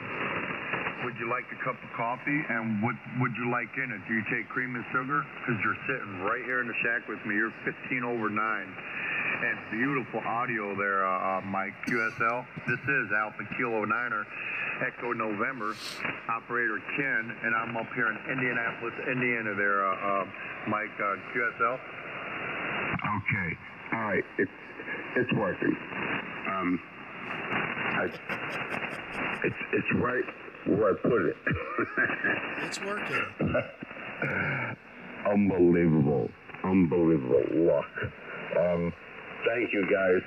Would you like a cup of coffee? And what would you like in it? Do you take cream and sugar? Because you're sitting right here in the shack with me. You're 15 over 9. And beautiful audio there, Mike, QSL. This is Alpha Kilo 9er, Echo November, Operator Ken, and I'm up here in Indianapolis, Indiana there, Mike, QSL. Okay. All right. It's working. It's right where I put it. It's working. Unbelievable luck. Thank you guys.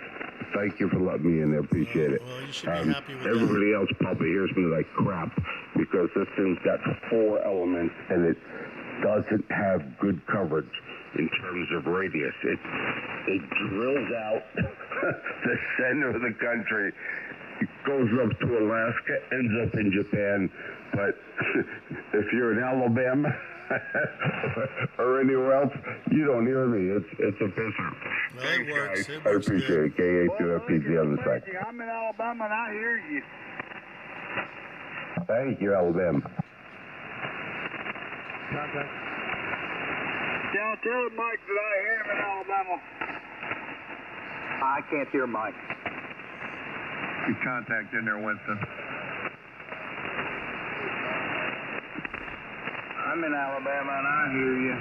Thank you for letting me in. I appreciate it. Well, you should be happy with everybody else probably hears me like crap because this thing's got 4 elements and it doesn't have good coverage in terms of radius. It drills out the center of the country. It goes up to Alaska, ends up in Japan. But if you're in Alabama or anywhere else, you don't hear me. It's official. Well, it works. Guys. It I works appreciate it. KA2 FPG on the side. I'm in Alabama and I hear you. Thank you, Alabama. Contact. Tell Mike that I hear him in Alabama. I can't hear Mike. Good contact in there, Winston. I'm in Alabama and I hear you.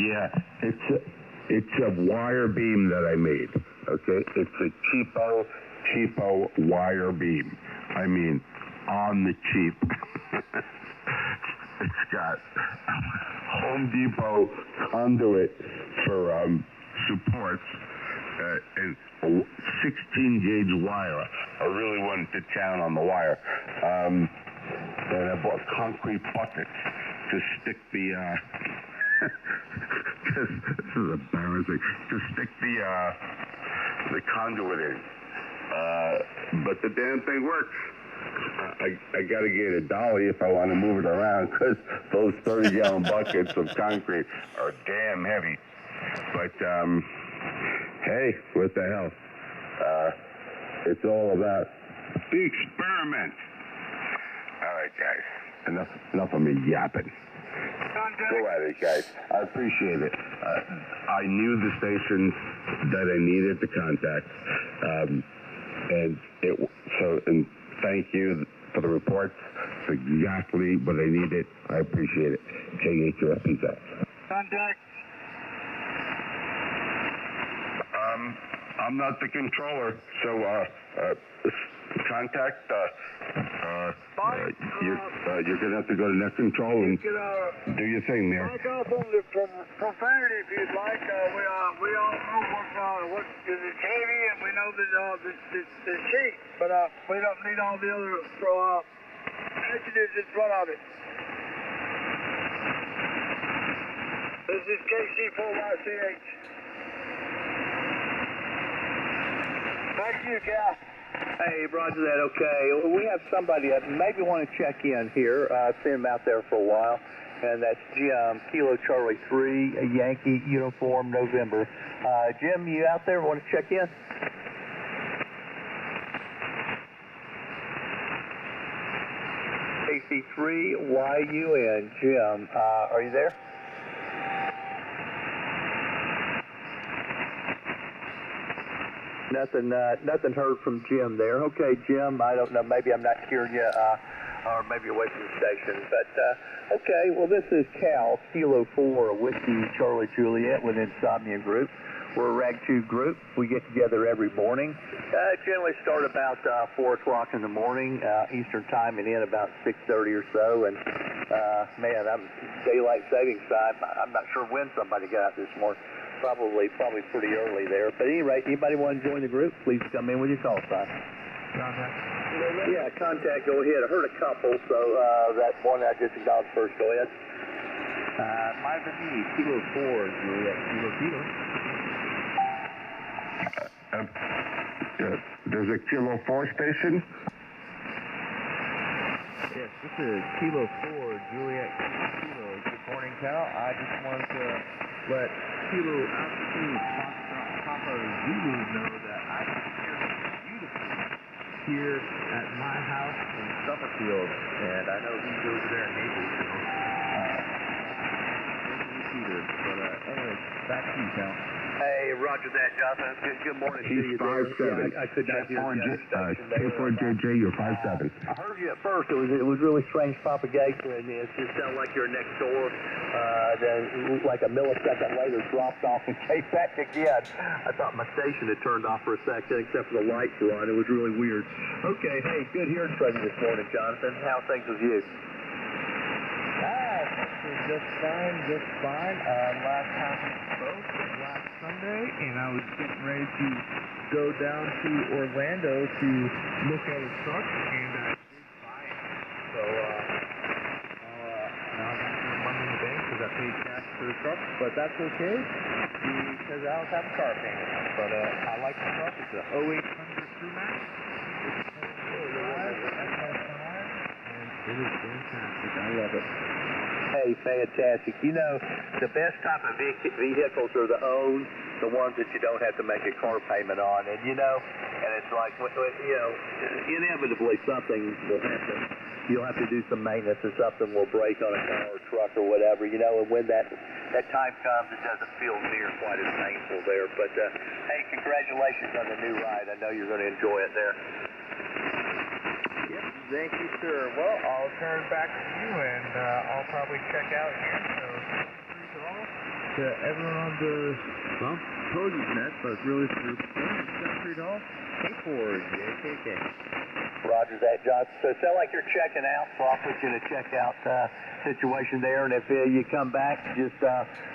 Yeah, it's a wire beam that I made. Okay, it's a cheapo wire beam. I mean, on the cheap. It's got Home Depot conduit for supports and 16 gauge wire. I really went to town on the wire. And I bought concrete buckets to stick the this is embarrassing. To stick the conduit in. But the damn thing works. I got to get a dolly if I want to move it around because those 30-gallon buckets of concrete are damn heavy. But hey, what the hell? It's all about the experiment. All right, guys. Enough of me yapping. Go at it, guys. I appreciate it. I knew the stations that I needed to contact, and thank you for the reports. It's exactly what I needed. I appreciate it. KHF, peace out. Contact. I'm not the controller, so contact. You're gonna have to go to net control and do your thing there. Mike off on the profanity if you'd like. We all know what is it's heavy, and we know that it's cheap, but we don't need all the other adjectives in front of it. This is KC4YCH. Thank you, Cal. Hey, roger that, okay. We have somebody that maybe want to check in here. I've seen him out there for a while, and that's Jim, Kilo Charlie 3, a Yankee uniform, November. Jim, you out there want to check in? AC3YUN, Jim, are you there? Nothing heard from Jim there. Okay, Jim, I don't know, maybe I'm not hearing you, or maybe away from the station. But, okay, well, this is Cal, Kilo 4, Whiskey Charlie Juliet with Insomnia Group. We're a Rag 2 group. We get together every morning. Generally start about 4 o'clock in the morning, Eastern time, and end about 6:30 or so. And, man, I'm daylight savings time. I'm not sure when somebody got out this morning. Probably pretty early there. But at any rate, anybody want to join the group, please come in with your call sign. Contact. Yeah, contact, go ahead. I heard a couple, so that one I just acknowledged first, go ahead. My Virginia, Kilo 4, Juliet, Kilo. There's a Kilo 4 station? Yes, this is Kilo 4, Juliet, Kilo. Good morning, Cal. I just wanted to let Kilo Altitude Papa Zulu know that I can hear him beautifully here at my house in Summerfield, and I know he's over there in Naples, so but anyway, back to you, Cal. Hey, roger that, Jonathan. Good morning to you. He's 5'7". I could not hear you. K4JJ, you're 5'7". I heard you at first. It was really strange propagation, and it just sounded like you're next door. Then, like a millisecond later, dropped off and came back again. I thought my station had turned off for a second, except for the lights were on. It was really weird. Okay, hey, good hearing from you this morning, Jonathan. How are things with you? Just fine. Last time we spoke was last Sunday, and I was getting ready to go down to Orlando to look at a truck, and I did buy it. So, now I got some money in the bank because I paid cash for the truck, but that's okay because I don't have a car payment. But I like the truck. It's a 0800 Sumac. It is fantastic. I love it. Hey, fantastic. You know, the best type of vehicles are the ones that you don't have to make a car payment on. And, you know, and it's like, you know, inevitably something will happen. You'll have to do some maintenance or something will break on a car or truck or whatever, you know, and when that time comes, it doesn't feel near quite as painful there. But, hey, congratulations on the new ride. I know you're going to enjoy it there. Thank you, sir. Well, I'll turn it back to you, and I'll probably check out here. So, to everyone on the, well, Cody's net, but really for $3 K4, JKK. Roger that, John. So it sounds like you're checking out, so I'll put you in a checkout situation there, and if you come back, just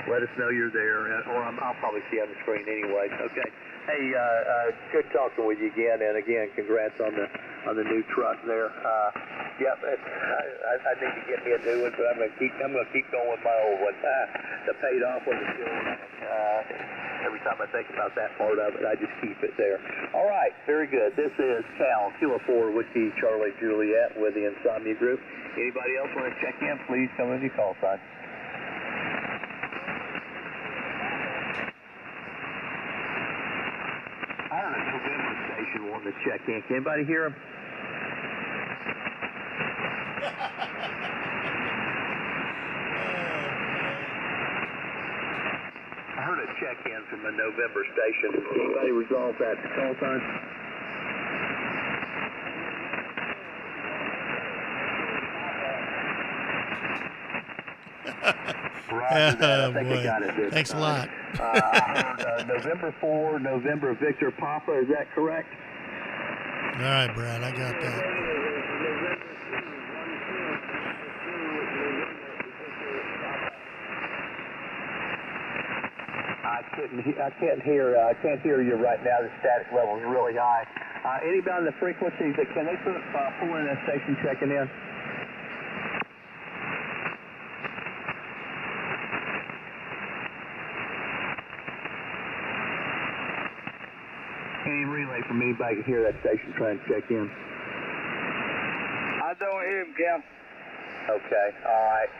let us know you're there, or I'll probably see you on the screen anyway. Okay. Hey, good talking with you again, and again, congrats on the new truck there. Yep, I need to get me a new one, but I'm gonna keep going with my old one. The paid off one is still every time I think about that part of it, I just keep it there. All right, very good. This is Cal, Kilo 4, Whiskey Charlie Juliet with the Insomnia Group. Anybody else want to check in? Please come with your call sign. I heard a November station wanting to check in. Can anybody hear him? I heard a check-in from the November station. Can anybody resolve that call sign? Roger that. I think I got it this Thanks time. a lot. I heard November 4, November Victor Papa. Is that correct? All right, Brad, I got that. I can't hear you right now. The static level is really high. Anybody on the frequencies that can they pull in that station checking in? Any relay from anybody can hear that station trying to check in? I don't hear him, Cal. Okay, all right.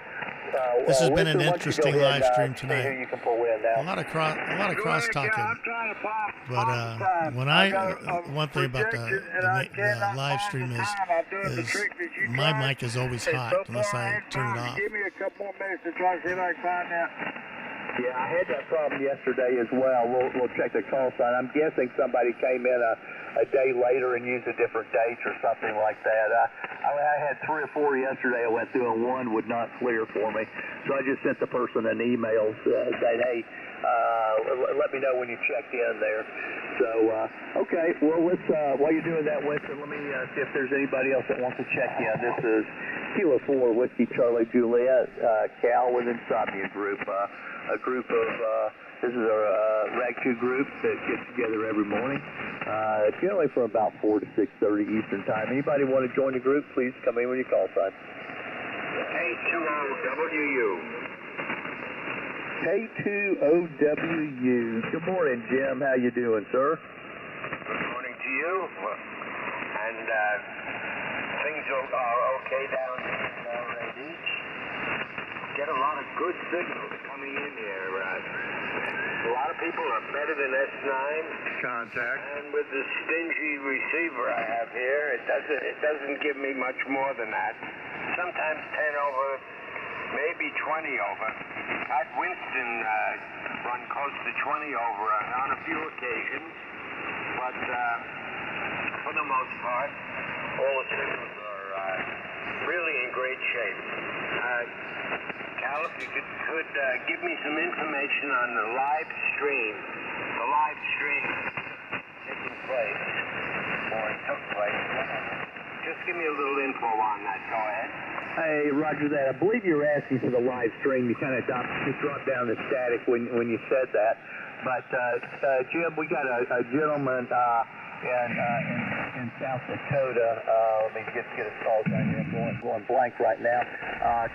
This has been an Winston, why don't you interesting go ahead, live stream see who tonight. you can pull in now. A lot of cross talking. I'm trying to pop. But when one thing about the live stream is my mic is always hot unless I turn it off. Give me a couple more minutes to try to see if I can find out. Yeah, I had that problem yesterday as well. We'll check the call sign. I'm guessing somebody came in a day later and used a different date or something like that. I had 3 or 4 yesterday I went through and one would not clear for me. So I just sent the person an email saying, hey, let me know when you checked in there. So, okay, well, let's, while you're doing that, Winston, let me see if there's anybody else that wants to check in. This is Kilo 4, Whiskey Charlie Juliet, Cal with Insomnia Group. A group of, this is a Rag 2 group that gets together every morning, generally from about 4 to 6:30 Eastern Time. Anybody want to join the group, please come in when you call sign. K2OWU. K2OWU. Good morning, Jim. How you doing, sir? Good morning to you. And things are okay down in Red Beach. Get a lot of good signals coming in here. A lot of people are better than S9. Contact. And with the stingy receiver I have here, it doesn't give me much more than that. Sometimes 10 over, maybe 20 over. At Winston run close to 20 over on a few occasions, but for the most part, all the signals are really in great shape. Cal, if you could give me some information on the live stream taking place, or it took place. Just give me a little info on that. Go ahead. Hey, Roger that. I believe you were asking for the live stream. You kind of just dropped down the static when you said that. But, Jim, we got a gentleman in South Dakota. Let me get his call sign here. I'm going blank right now.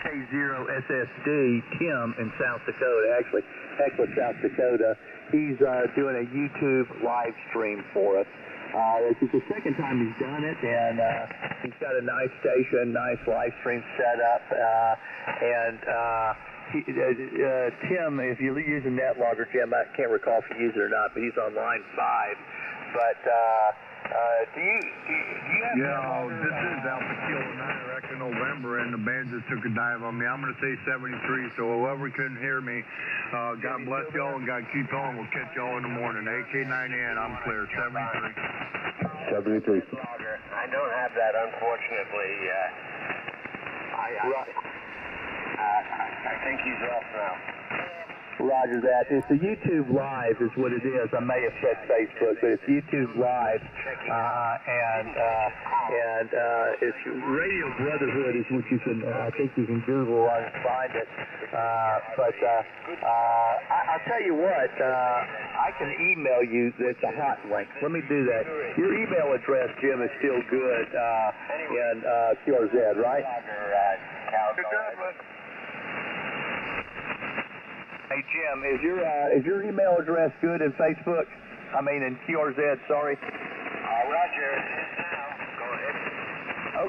K0SSD, Tim in South Dakota, actually, Heckler, South Dakota. He's doing a YouTube live stream for us. This is the second time he's done it, and he's got a nice station, nice live stream setup, Tim, if you're using NetLogger, Jim, I can't recall if you use it or not, but he's on line 5. But do you have NetLogger? This is Alpha Kilo 9 Echo November, and the band just took a dive on me. I'm going to say 73, so whoever couldn't hear me, God bless y'all and God keep on. We'll catch y'all in the morning. AK9N, I'm clear, 73. 73. I don't have that, unfortunately. I think he's off now. Roger that. It's a YouTube Live is what it is. I may have said Facebook, but it's YouTube Live. It's Radio Brotherhood is what you can, I think you can Google and find it. I'll tell you what, I can email you. It's a hot link. Let me do that. Your email address, Jim, is still good in QRZ, right? Hey, Jim, is your email address good in Facebook? I mean, in QRZ, sorry. Roger, it is now. Go ahead.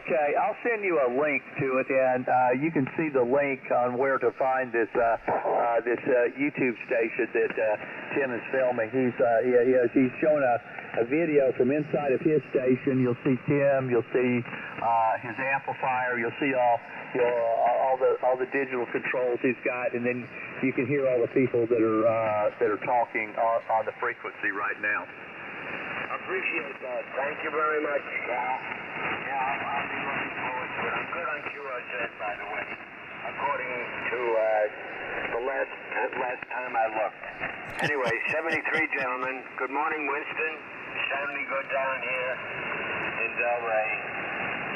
Okay, I'll send you a link to it, and you can see the link on where to find this YouTube station that Tim is filming. He's showing a video from inside of his station. You'll see Tim. You'll see his amplifier. You'll see all the digital controls he's got, and then you can hear all the people that are talking on the frequency right now. Appreciate that. Thank you very much. I'll be looking forward to it. I'm good on QRZ, by the way, according to the last time I looked. Anyway, 73, gentlemen. Good morning, Winston. Sounding good down here in Delray.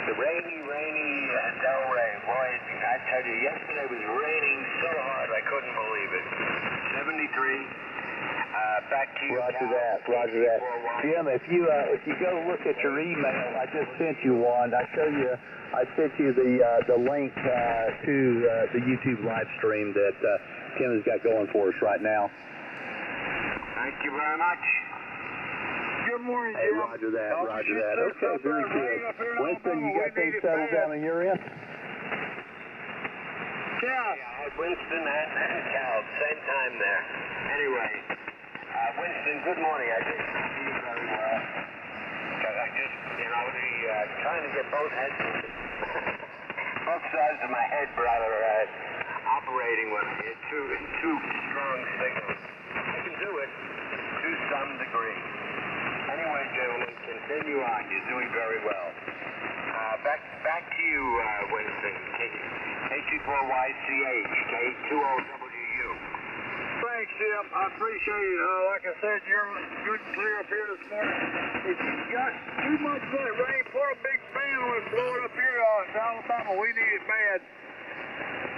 The rainy Delray. Boy, I tell you, yesterday was raining so hard I couldn't believe it. 73. Back to you. Roger that. Jim, if you go look at your email, I just sent you one. I sent you the link to the YouTube live stream that Tim has got going for us right now. Thank you very much. Good morning, Hey, Jim. roger that, I'll roger get that. you Okay, set very up good. right up here in Winston, you Alabama. got We things need it settled bad. down on your end? Yeah. Winston and Cal, same time there. Anyway, Winston, good morning. I didn't see you very well. I just, trying to get both heads, both sides of my head, brother, operating when I hit two strong signals. I can do it to some degree. Anyway, gentlemen, continue on. You're doing very well. Back to you, Winston. KC4YCH, K20WU. Thanks, Jim. I appreciate it. Like I said, you're good and clear up here this morning. If you got too much of that rain, put a big fan on it, blow it up here in Alabama. We need it bad.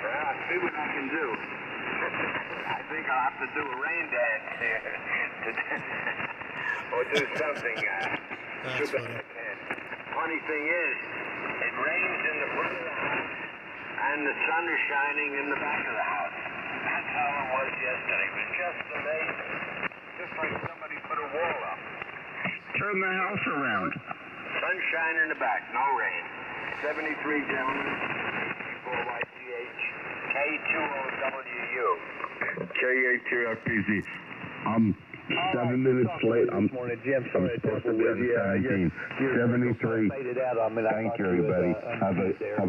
Well, I'll see what I can do. I think I'll have to do a rain dance here. Or do something. That's funny. I can. Funny thing is, it rains in the front of the house, and the sun is shining in the back of the house. That's how it was yesterday. It was just amazing. Just like somebody put a wall up. Turn the house around. Sunshine in the back, no rain. 73, gentlemen. KC4YCH, K20WU. K82FPZ. I'm 7 minutes late. I'm This morning, Jim, sorry to supposed to trouble be with on you. 17. 73. Faded out on me. I Thank thought you, everybody. Have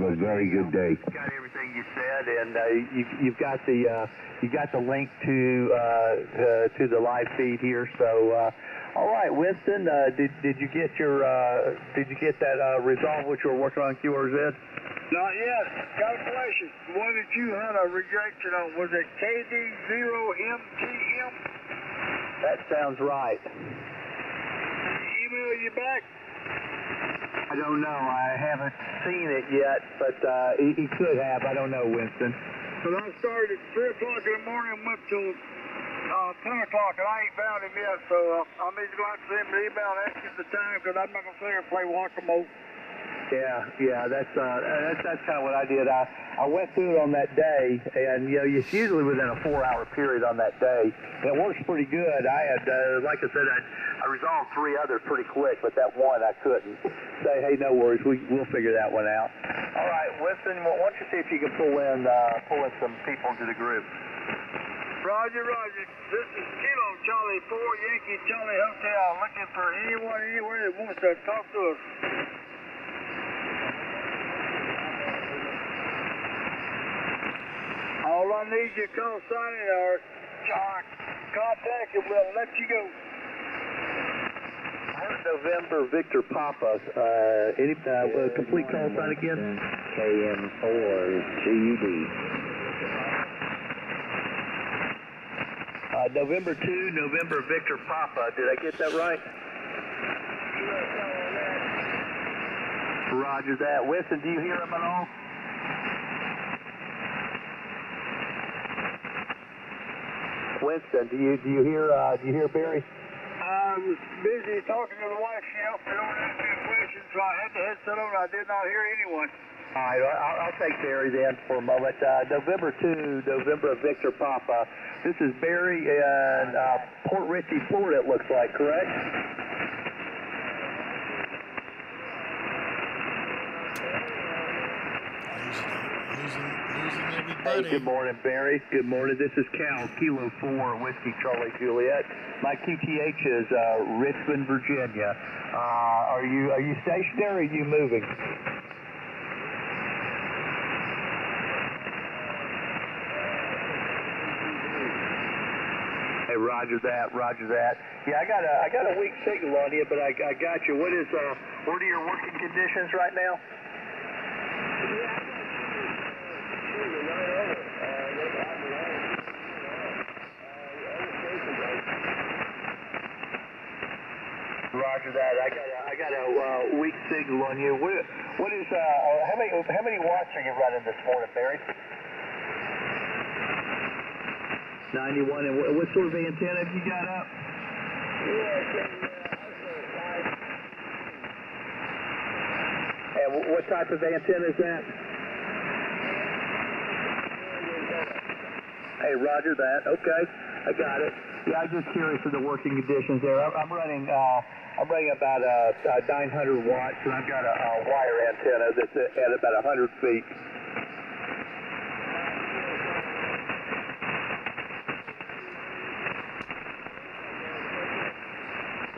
a very good day. Got everything you said, and you've got the link to the live feed here. So, all right, Winston, did you get that resolve which you were working on QRZ? Not yet. Calculation. The one that you had a rejection on, was it KD0MTM? That sounds right. Email you back? I don't know. I haven't seen it yet, but he could have. I don't know, Winston. Because I started at 3 o'clock in the morning and went till 10 o'clock, and I ain't found him yet, so I'll need to go out to send him an email and ask him the time, because I'm not going to sit here and play whack-a-mole. Yeah, that's kind of what I did. I went through it on that day, and it's usually within a 4-hour period on that day. And it works pretty good. I had, like I said, I resolved 3 others pretty quick, but that one I couldn't. Say, hey, no worries, we'll figure that one out. All right, Winston, why don't you see if you can pull in some people into the group? Roger, Roger. This is Kilo Charlie 4 Yankee Charlie Hotel, looking for anyone anywhere that wants to talk to us. All I need you to call signing or contact and we'll let you go. November Victor Papa. Any complete call sign again? KM4 GUD. November 2, November Victor Papa. Did I get that right? Roger that. Winston, do you hear him at all? Winston, do you hear Barry? I was busy talking to the wife. She helped me over answering questions, so I had the headset on. I did not hear anyone. All right, I'll take Barry then for a moment. November 2, November Victor Papa. This is Barry in Port Richey, Florida, it looks like, correct? Losing everybody. Hey, good morning, Barry. Good morning. This is Cal, Kilo 4, Whiskey Charlie Juliet. My QTH is Richmond, Virginia. Are you stationary or are you moving? Hey, roger that, roger that. Yeah, I got a weak signal on you, but I got you. What are your working conditions right now? Roger that. I got a weak signal on you. What is how many watts are you running this morning, Barry? 91. And what sort of antenna have you got up? And what type of antenna is that? Hey, roger that. Okay. I got it. Yeah, I'm just curious of the working conditions there. I'm running about 900 watts, and I've got a wire antenna that's at about 100 feet.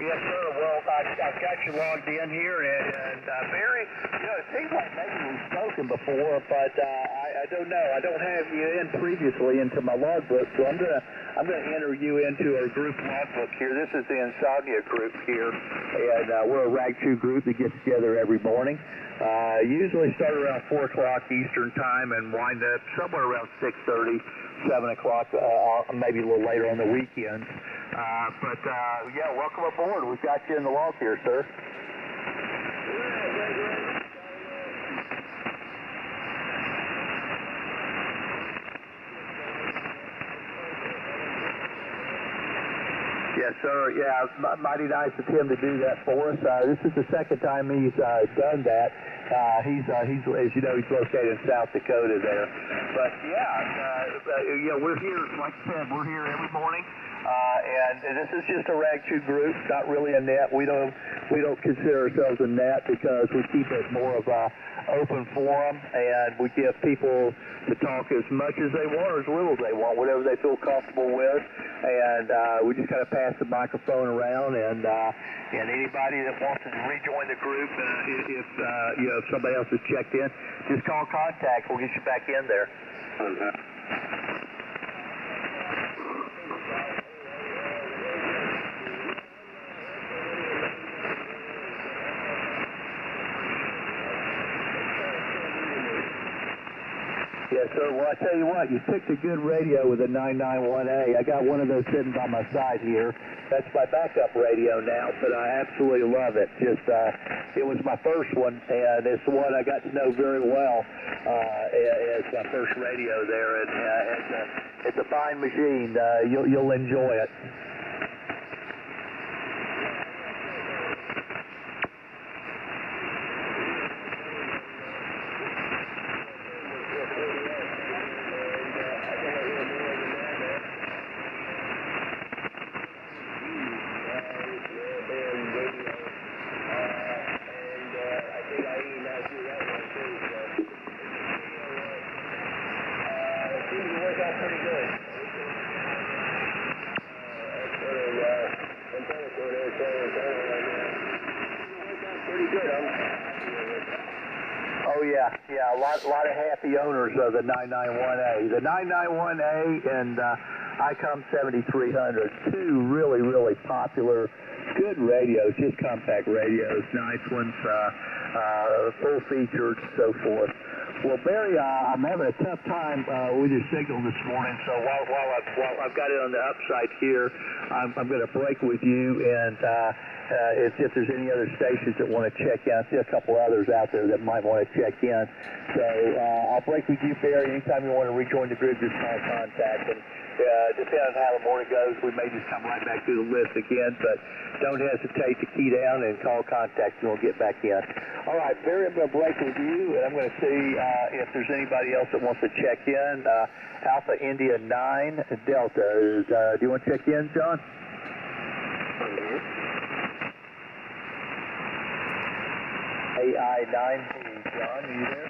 Yes, sir. Well, I've got you logged in here, and Barry, it seems like maybe we've spoken before, but I don't know. I don't have you in previously into my logbook, so I'm gonna enter you into our group logbook here. This is the Insomnia group here, and we're a Rag 2 group that gets together every morning. Usually start around 4 o'clock Eastern time and wind up somewhere around 6:30, 7 o'clock, maybe a little later on the weekends. Yeah, welcome aboard. We've got you in the log here, sir. Yes, sir. Yeah, mighty nice of him to do that for us. This is the second time he's done that. He's as you know, he's located in South Dakota there. But yeah, we're here. Like I said, we're here every morning. And this is just a Rag 2 group, not really a net. We don't consider ourselves a net because we keep it more of a open forum, and we give people to talk as much as they want or as little as they want, whatever they feel comfortable with. And we just kind of pass the microphone around, and anybody that wants to rejoin the group, if somebody else has checked in, just call contact. We'll get you back in there. Yes, sir. Well, I tell you what, you picked a good radio with a 991A. I got one of those sitting by my side here. That's my backup radio now, but I absolutely love it. It was my first one, and it's the one I got to know very well as my first radio there. And it's a fine machine. You'll enjoy it. Oh yeah, a lot of happy owners of the 991A. The 991A and ICOM 7300, two really popular, good radios, just compact radios, nice ones, full featured, so forth. Well, Barry, I'm having a tough time with your signal this morning, so while I've got it on the upside here, I'm going to break with you, and if there's any other stations that want to check in, I see a couple others out there that might want to check in. So I'll break with you, Barry. Anytime you want to rejoin the group, just call contact. And depending on how the morning goes, we may just come right back through the list again, but don't hesitate to key down and call contact, and we'll get back in. All right, Barry, I'm going to break with you, and I'm going to see if there's anybody else that wants to check in. Alpha India 9 Delta. Do you want to check in, John? AI9D. John, are you there?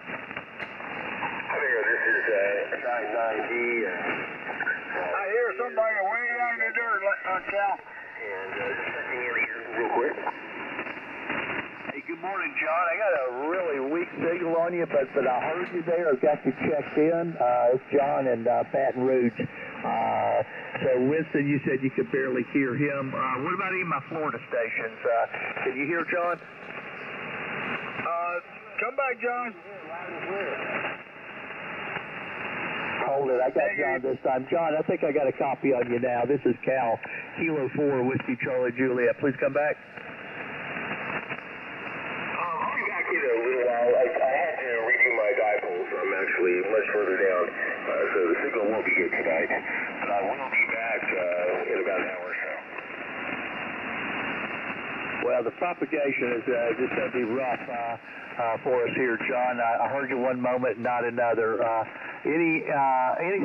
Hi there, this is AI9D. I hear somebody way down in the dirt, Cal. And just checking in here real quick. Hey, good morning, John. I got a really weak signal on you, but I heard you there. I've got you checked in. It's John in Baton Rouge. So Winston, you said you could barely hear him. What about any of my Florida stations? Can you hear John? Come back, John. Hold it. I got John this time. John, I think I got a copy on you now. This is Cal, Kilo 4, Whiskey Charlie Juliet. Please come back. I'll be back in a little while. I had to redo my dipoles. I'm actually much further down, so the signal won't be good tonight. But I will be back in about an hour or so. Well, the propagation is just going to be rough for us here, John. I heard you one moment, not another. Any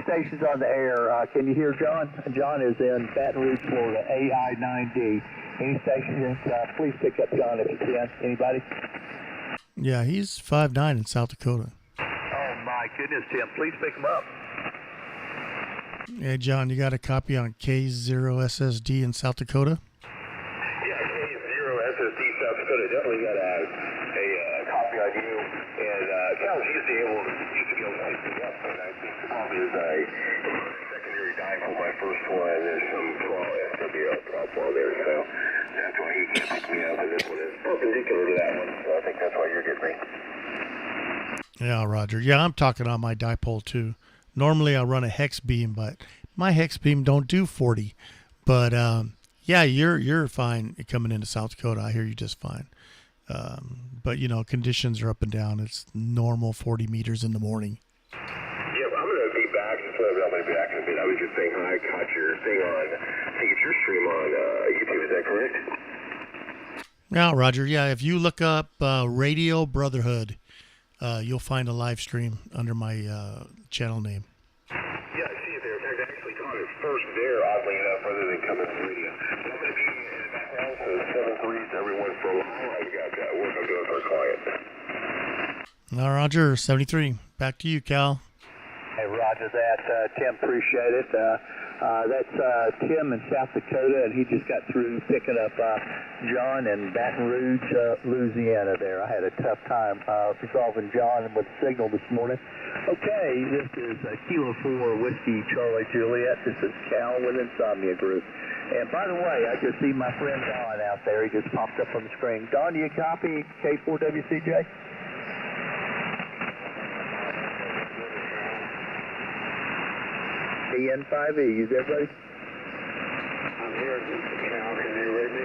stations on the air? Can you hear John? John is in Baton Rouge, Florida, AI9D. Any stations? Please pick up John if you can. Anybody? Yeah, he's 5'9" in South Dakota. Oh my goodness, Tim! Please pick him up. Hey, John, you got a copy on K0SSD in South Dakota? Yeah, K0SSD South Dakota. Definitely got a copy on you. And Cal used to be able to light me up, but I think the problem is I secondary dipole my first one. There's some SWO problem there, so that's why he can't pick me up. And this one is perpendicular to that one, so I think that's why you're getting me. Yeah, Roger. Yeah, I'm talking on my dipole too. Normally I run a hex beam, but my hex beam don't do 40. But yeah, you're fine coming into South Dakota. I hear you just fine. But you know, conditions are up and down. It's normal 40 meters in the morning. Yeah, I'm gonna be back. I'm gonna be back in a bit. I was just saying hi. I caught your thing on. I think it's your stream on YouTube. Is that correct? Yeah, Roger. Yeah, if you look up Radio Brotherhood, you'll find a live stream under my channel name. Yeah, I see it there. In fact, I actually caught it first there, oddly enough, rather than coming to the radio. So I'm going to be in the background, so 7-3 to everyone for a while. I've got work I'm doing for a client. Now, Roger, 73. Back to you, Cal. Hey, Roger that. Tim, appreciate it. That's Tim in South Dakota, and he just got through picking up John in Baton Rouge, Louisiana there. I had a tough time resolving John with signal this morning. Okay, this is Kilo 4 Whiskey Charlie Juliet. This is Cal with Insomnia Group. And by the way, I just see my friend Don out there. He just popped up on the screen. Don, do you copy K4WCJ? N5E, you there, buddy? I'm here. Cal, can you read me?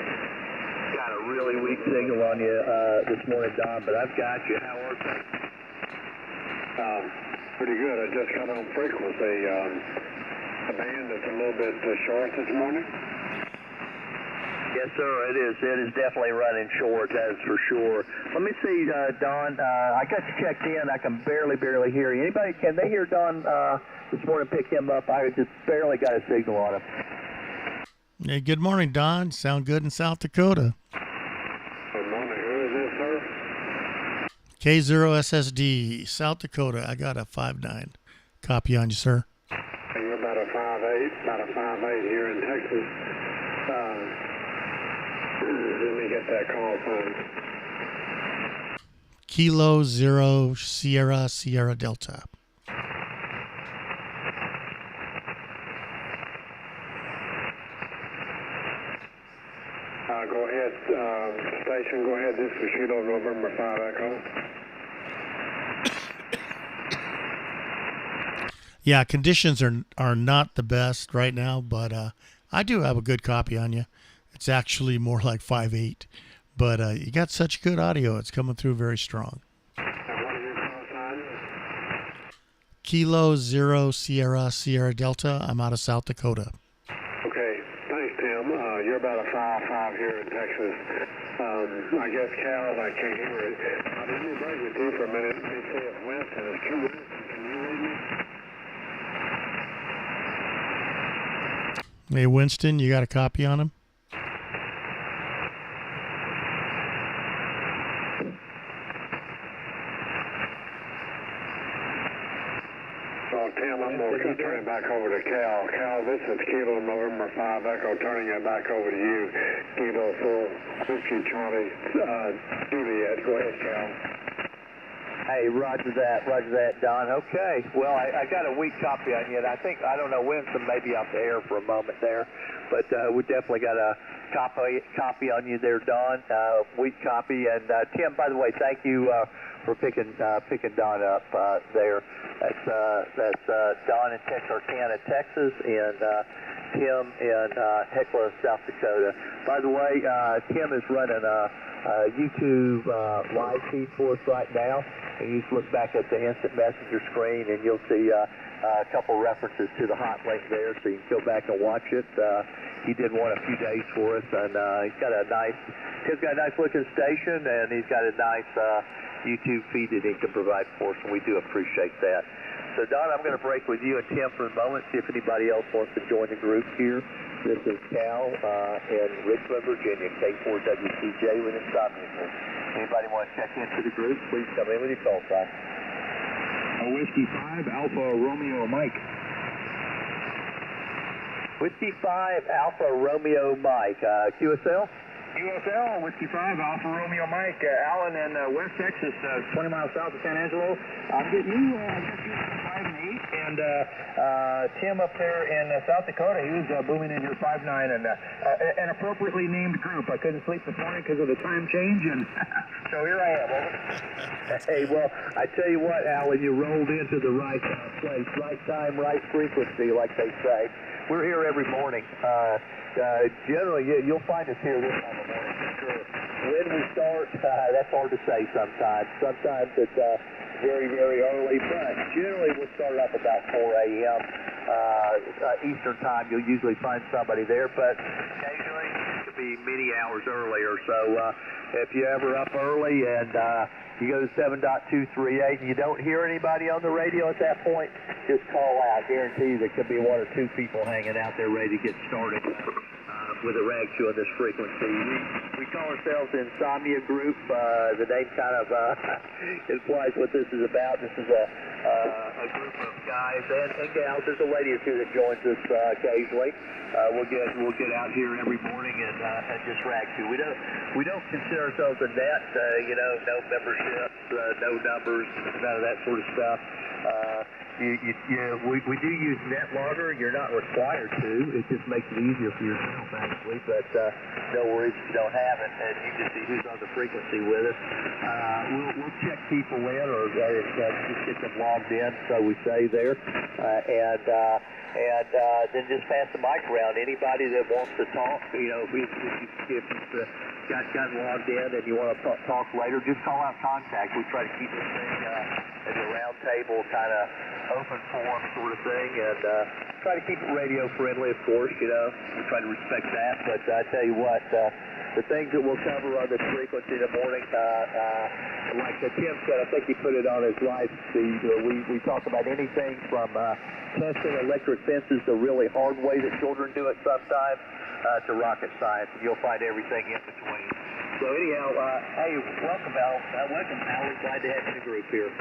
Got a really weak signal on you this morning, Don, but I've got you. How are things? Pretty good. I just got on frequency. A band that's a little bit short this morning. Yes, sir, it is. It is definitely running short, that is for sure. Let me see, Don. I got you checked in. I can barely hear you. Anybody, can they hear Don this morning, pick him up? I just barely got a signal on him. Hey, good morning, Don. Sound good in South Dakota. Good morning. Who is this, sir? K0SSD, South Dakota. I got a 5'9" copy on you, sir. You're about a 5'8", here in Texas. Let me get that call phone. Kilo 0 Sierra Delta. Go ahead, station, go ahead. This is Kilo November 5 Echo. Yeah, conditions are not the best right now, but I do have a good copy on you. It's actually more like 5'8", but you got such good audio. It's coming through very strong. And what is your call sign? Kilo 0 Sierra Delta. I'm out of South Dakota. Okay, thanks, Tim. You're about a 5'5" here in Texas. I guess, Cal, I can't hear it. Let me break with you for a minute. Let me say it's Winston. It's Q Winston. Can you read me? Hey, Winston, you got a copy on him? Tim, I'm going to turn it back over to Cal. Cal, this is Kilo November 5 Echo, turning it back over to you. Kilo 4 Whiskey Charlie Juliet. Go ahead, Cal. Hey, roger that, Don. Okay, well, I got a weak copy on you, and I don't know, Winston may be off the air for a moment there, but we definitely got a copy on you there, Don. Weak copy, and Tim, by the way, thank you for picking Don up there. That's Don in Texarkana, Texas, and Tim in Hecla, South Dakota. By the way, Tim is running a YouTube live feed for us right now. And you just look back at the instant messenger screen, and you'll see a couple references to the hot link there, so you can go back and watch it. He did one a few days for us, and he's got a nice looking station, and he's got a nice YouTube feed that he can provide for us, and we do appreciate that. So, Don, I'm going to break with you and Tim for a moment, see if anybody else wants to join the group here. This is Cal in Richmond, Virginia, K4WCJ with Insomnia. Anybody want to check into the group, please come in with your call sign. Whiskey 5, Alpha Romeo Mike. Whiskey 5, Alpha Romeo Mike. QSL? QSL, Whiskey 5, Alpha Romeo Mike, Alan in West Texas, 20 miles south of San Angelo. I'm getting you, 5 and 8, and Tim up there in South Dakota, he was booming in your 5-9, and an appropriately named group. I couldn't sleep this morning because of the time change, and so here I am. Over. Hey, well, I tell you what, Alan, you rolled into the right place, right time, right frequency, like they say. We're here every morning. Generally, you'll find us here this time of morning for sure. When we start, that's hard to say sometimes. Sometimes it's very, very early, but generally we'll start up about 4 a.m. Eastern time. You'll usually find somebody there, but occasionally it could be many hours earlier. So if you're ever up early and you go to 7.238 and you don't hear anybody on the radio at that point, just call out. Guarantee you there could be 1 or 2 people hanging out there ready to get started with a rag show on this frequency. We call ourselves the Insomnia Group. The name kind of implies what this is about. This is a group of guys and gals. There's a lady or two that joins us occasionally. We'll get out here every morning and just rag show. We don't consider ourselves a net. No memberships, no numbers, none of that sort of stuff. We do use NetLogger. You're not required to. It just makes it easier for yourself, actually. But no worries if you don't have it, and you can see who's on the frequency with us. We'll check people in, or just get them logged in, so we say there, and then just pass the mic around. Anybody that wants to talk, if you've gotten logged in and you want to talk later, just call out contact. We try to keep this thing as a round table kind of open forum sort of thing, and try to keep it radio friendly, of course. We try to respect that. But I tell you what, the things that we'll cover on this frequency in the morning, like Tim said, I think he put it on his live feed. We talk about anything from testing electric fences the really hard way that children do it sometimes, to rocket science, and you'll find everything in between. So anyhow, hey, welcome, Al. Welcome, Al. We're glad to have you in the group here.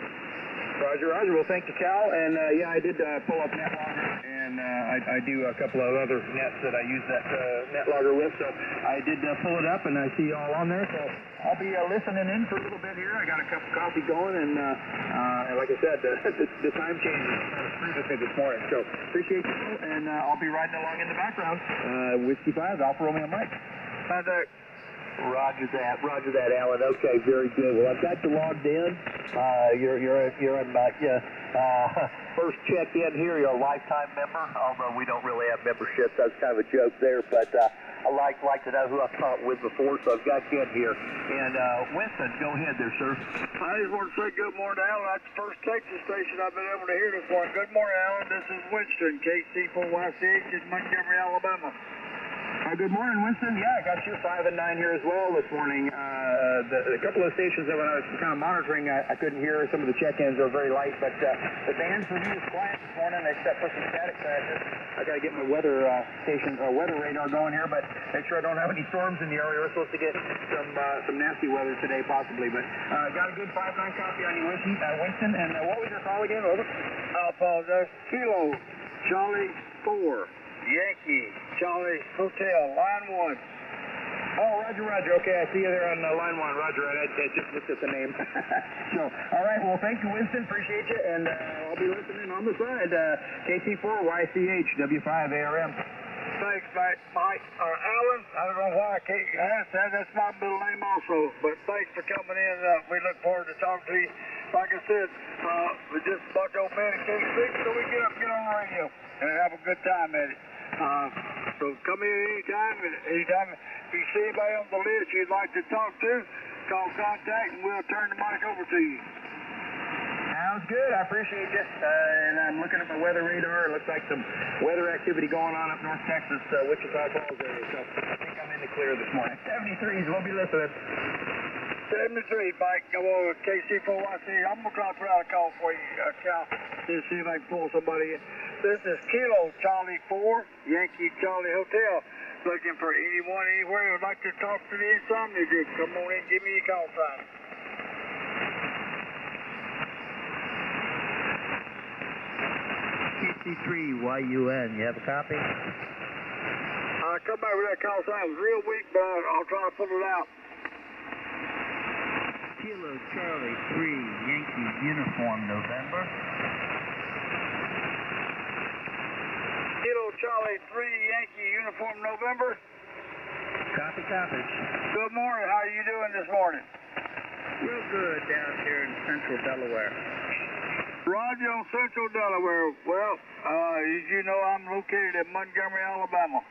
Roger. Well, thank you, Cal. And I did pull up NetLogger, and I do a couple of other nets that I use that NetLogger with. So I did pull it up, and I see you all on there. So I'll be listening in for a little bit here. I got a cup of coffee going, and like I said, the time change is kind of screwed with me this morning. So appreciate you, and I'll be riding along in the background. Whiskey 5, Alpha Romeo Mike. Contact. Roger that, Alan. Okay, very good. Well, I've got you logged in. You're in first check in here. You're a lifetime member, although we don't really have memberships. That's kind of a joke there, but I like to know who I've talked with before, so I've got you in here. And Winston, go ahead there, sir. I just want to say good morning, Alan. That's the first Texas station I've been able to hear this morning. Good morning, Alan. This is Winston, KC4YCH in Montgomery, Alabama. Good morning, Winston. Yeah, I got you 5 and 9 here as well this morning. A couple of stations that when I was kind of monitoring, I couldn't hear. Some of the check-ins are very light, but the band for me is quiet this morning, except for some static crashes. I got to get my weather weather radar going here, but make sure I don't have any storms in the area. We're supposed to get some nasty weather today, possibly. But got a good 5-9 copy on you, Winston. And what was your call again? Over. I apologize. Kilo Charlie 4. Yankee, Charlie, Hotel, line 1. Oh, Roger. Okay, I see you there on line 1. Roger, I just looked at the name. So, all right, well, thank you, Winston. Appreciate you, and I'll be listening on the side. KC4YCH, W5ARM. Thanks, Mike. Alan, I don't know why I can't ask that. That's my middle name also, but thanks for coming in. We look forward to talking to you. Like I said, we're just a bunch of old men in K6, so we get on the radio and have a good time at it. So come in anytime. If you see anybody on the list you'd like to talk to, call contact and we'll turn the mic over to you. Sounds good. I appreciate you. And I'm looking at my weather radar. It looks like some weather activity going on up North Texas, Wichita Falls area. So I think I'm in the clear this morning. 73s, we'll be listening. 73, Mike. Come on, KC4YC. I'm going to try to put out a call for you, Cal, to see if I can pull somebody in. This is Kilo Charlie 4, Yankee Charlie Hotel. Looking for anyone, anywhere who would like to talk to the Insomnia group. Come on in, give me a call sign. KC3YUN, you have a copy? Come back with that call sign. It was real weak, but I'll try to pull it out. Kilo Charlie 3, Yankee Uniform, November. Kilo Charlie 3, Yankee Uniform, November. Copy, copy. Good morning. How are you doing this morning? Real good down here in central Delaware. Roger on central Delaware. Well, as you know, I'm located in Montgomery, Alabama.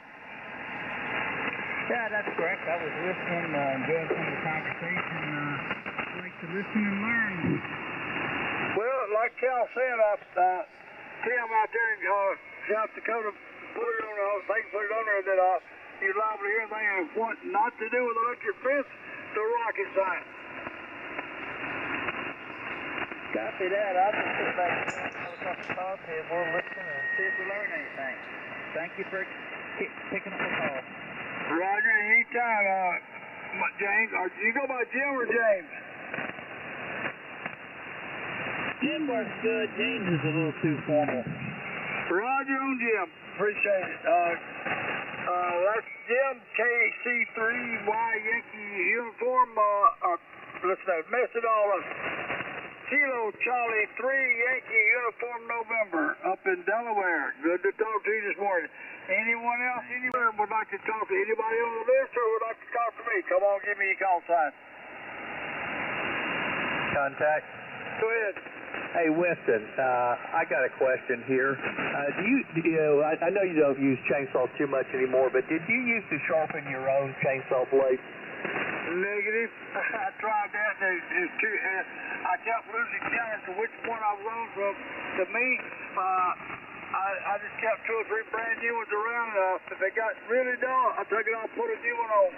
Yeah, that's correct. I was listening, enjoying some of the conversation. I like to listen and learn. Well, like Cal said, Tim out there in South Dakota put it on there that you're liable to hear anything want not to do with electric fence, the rocket science. Copy that. I'll just sit back and have a cup of coffee and we'll listen and see if we learn anything. Thank you for picking up the call. Roger, anytime, James. Do you go by Jim or James? Jim works good. James is a little too formal. Roger on Jim. Appreciate it. That's Jim, KC3Y Yankee Uniform. Listen, mess it all up. Kilo Charlie 3 Yankee Uniform, November, up in Delaware. Good to talk to you this morning. Anyone else anywhere would like to talk to anybody on the list or would like to talk to me? Come on, give me a call sign. Contact. Go ahead. Hey, Winston, I got a question here. I know you don't use chainsaws too much anymore, but did you used to sharpen your own chainsaw blades? Negative. I tried that. I kept losing count to which one I was on. So to me, I just kept 2 or 3 brand new ones around. If they got really dull, I took it off, put a new one on.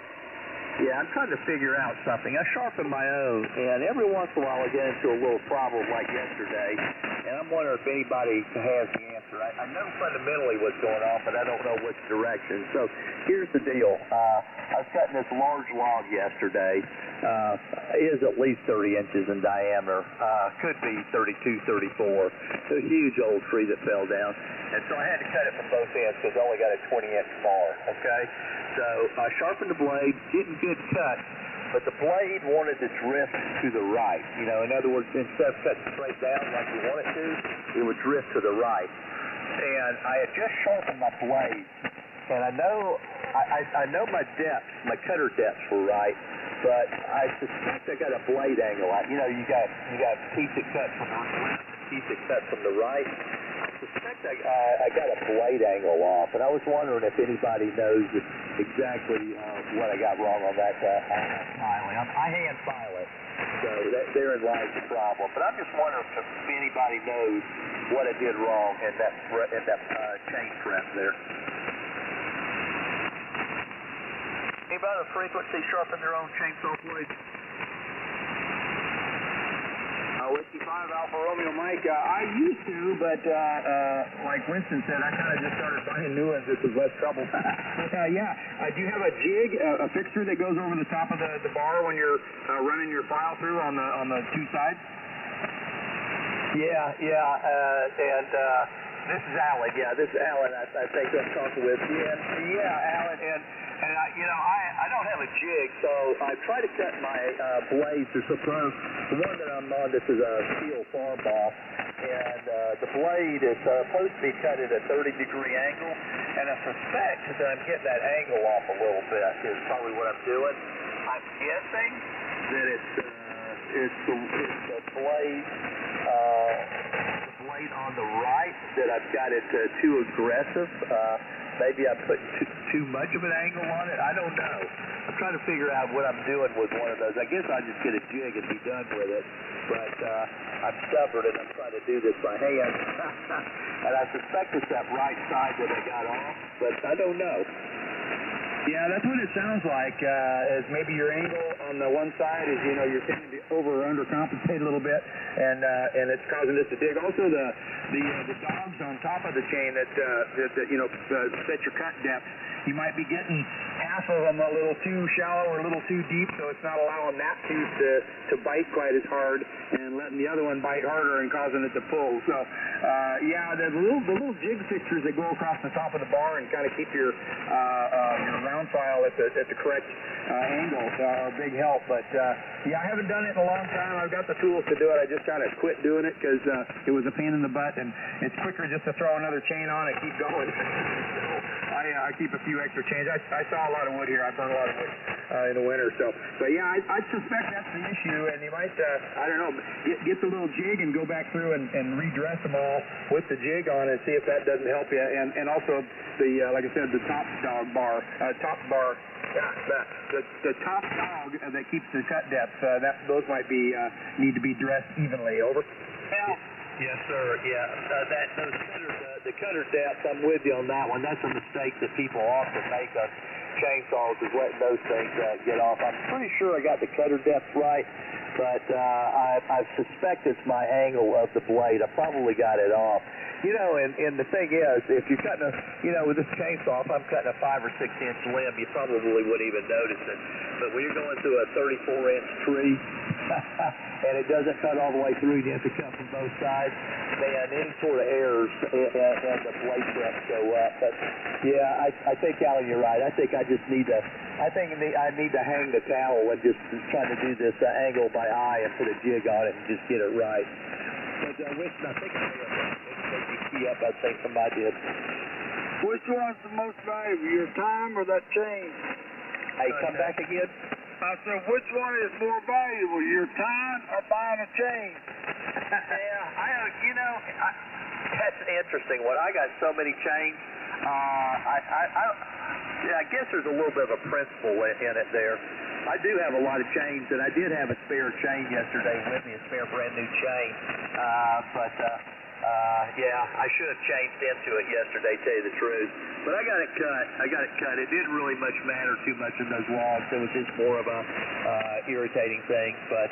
Yeah, I'm trying to figure out something. I sharpen my own, and every once in a while I get into a little problem like yesterday, and I'm wondering if anybody has the answer. I know fundamentally what's going on, but I don't know which direction. So here's the deal. I was cutting this large log yesterday. It is at least 30 inches in diameter. Could be 32, 34. It's a huge old tree that fell down. And so I had to cut it from both ends because I only got a 20-inch bar, okay? So I sharpened the blade, getting good cut, but the blade wanted to drift to the right. You know, in other words, instead of cutting straight down like you want it to, it would drift to the right. And I had just sharpened my blade, and I know my depths, my cutter depths were right, but I suspect I got a blade angle. You know, you got teeth that cut from the left, teeth that cut from the right. I suspect I got a blade angle off, and I was wondering if anybody knows exactly what I got wrong on that filing. I hand file it, so therein lies the problem. But I'm just wondering if anybody knows what I did wrong in that chain prep there. Anybody on frequency sharpen their own chainsaw blades? 55 Alpha Romeo Mike. I used to, but like Winston said, I kind of just started buying new ones. This was less trouble. Yeah. Do you have a jig, a fixture that goes over the top of the bar when you're running your file through on the 2 sides? Yeah. And this is Alan. Yeah, this is Alan. I think I'm talking with. Yeah, Alan. And I don't have a jig, so I try to cut my blades. The one that I'm on, this is a steel farm ball, and the blade is supposed to be cut at a 30-degree angle, and I suspect that I'm getting that angle off a little bit is probably what I'm doing. I'm guessing that it's the blade on the right that I've got it too aggressive. maybe I'm putting too much of an angle on it. I don't know. I'm trying to figure out what I'm doing with one of those. I guess I'll just get a jig and be done with it. But I'm stubborn and I'm trying to do this by hand. And I suspect it's that right side that I got off, but I don't know. Yeah, that's what it sounds like. Is maybe your angle on the one side is, you know, you're tending to over or undercompensate a little bit, and it's causing this to dig. Also, the dogs on top of the chain that you know set your cut depth. You might be getting half of them a little too shallow or a little too deep, so it's not allowing that tooth to bite quite as hard, and letting the other one bite harder and causing it to pull. So, yeah, the little jig fixtures that go across the top of the bar and kind of keep your round file at the correct angle are a big help. But yeah, I haven't done it in a long time. I've got the tools to do it. I just kind of quit doing it because it was a pain in the butt, and it's quicker just to throw another chain on and keep going. I keep a few extra chains. I saw a lot of wood here. I burned a lot of wood in the winter. So, but yeah, I suspect that's the issue. And you might, I don't know, get the little jig and go back through and redress them all with the jig on and see if that doesn't help you. And also the like I said, the top bar. Yeah, the top dog that keeps the cut depth. Those might be need to be dressed evenly. Over. Well, yes, sir. Yeah, the cutter depth. I'm with you on that one. That's a mistake that people often make on chainsaws, is letting those things get off. I'm pretty sure I got the cutter depth right, but I suspect it's my angle of the blade. I probably got it off. You know, and the thing is, if you're cutting with this chainsaw, if I'm cutting a 5 or 6 inch limb, you probably wouldn't even notice it. But when you're going through a 34-inch tree, and it doesn't cut all the way through, you have to cut from both sides, man, any sort of errors and the blade depth go up. But yeah, I think, Alan, you're right. I think I just need to, I need to hang the towel and just try to do this angle by eye and put a jig on it and just get it right. But Winston, I think I may have key up, I think somebody did. Which one's the most valuable, your time or that chain? Hey, come back again. I said, which one is more valuable, your time or buying a chain? Yeah, that's an interesting one. I got so many chains. I guess there's a little bit of a principle in it there. I do have a lot of chains, and I did have a spare chain yesterday with me, a spare brand new chain. Yeah, I should have changed into it yesterday, tell you the truth. But I got it cut. It didn't really matter too much in those logs. It was just more of a irritating thing. But,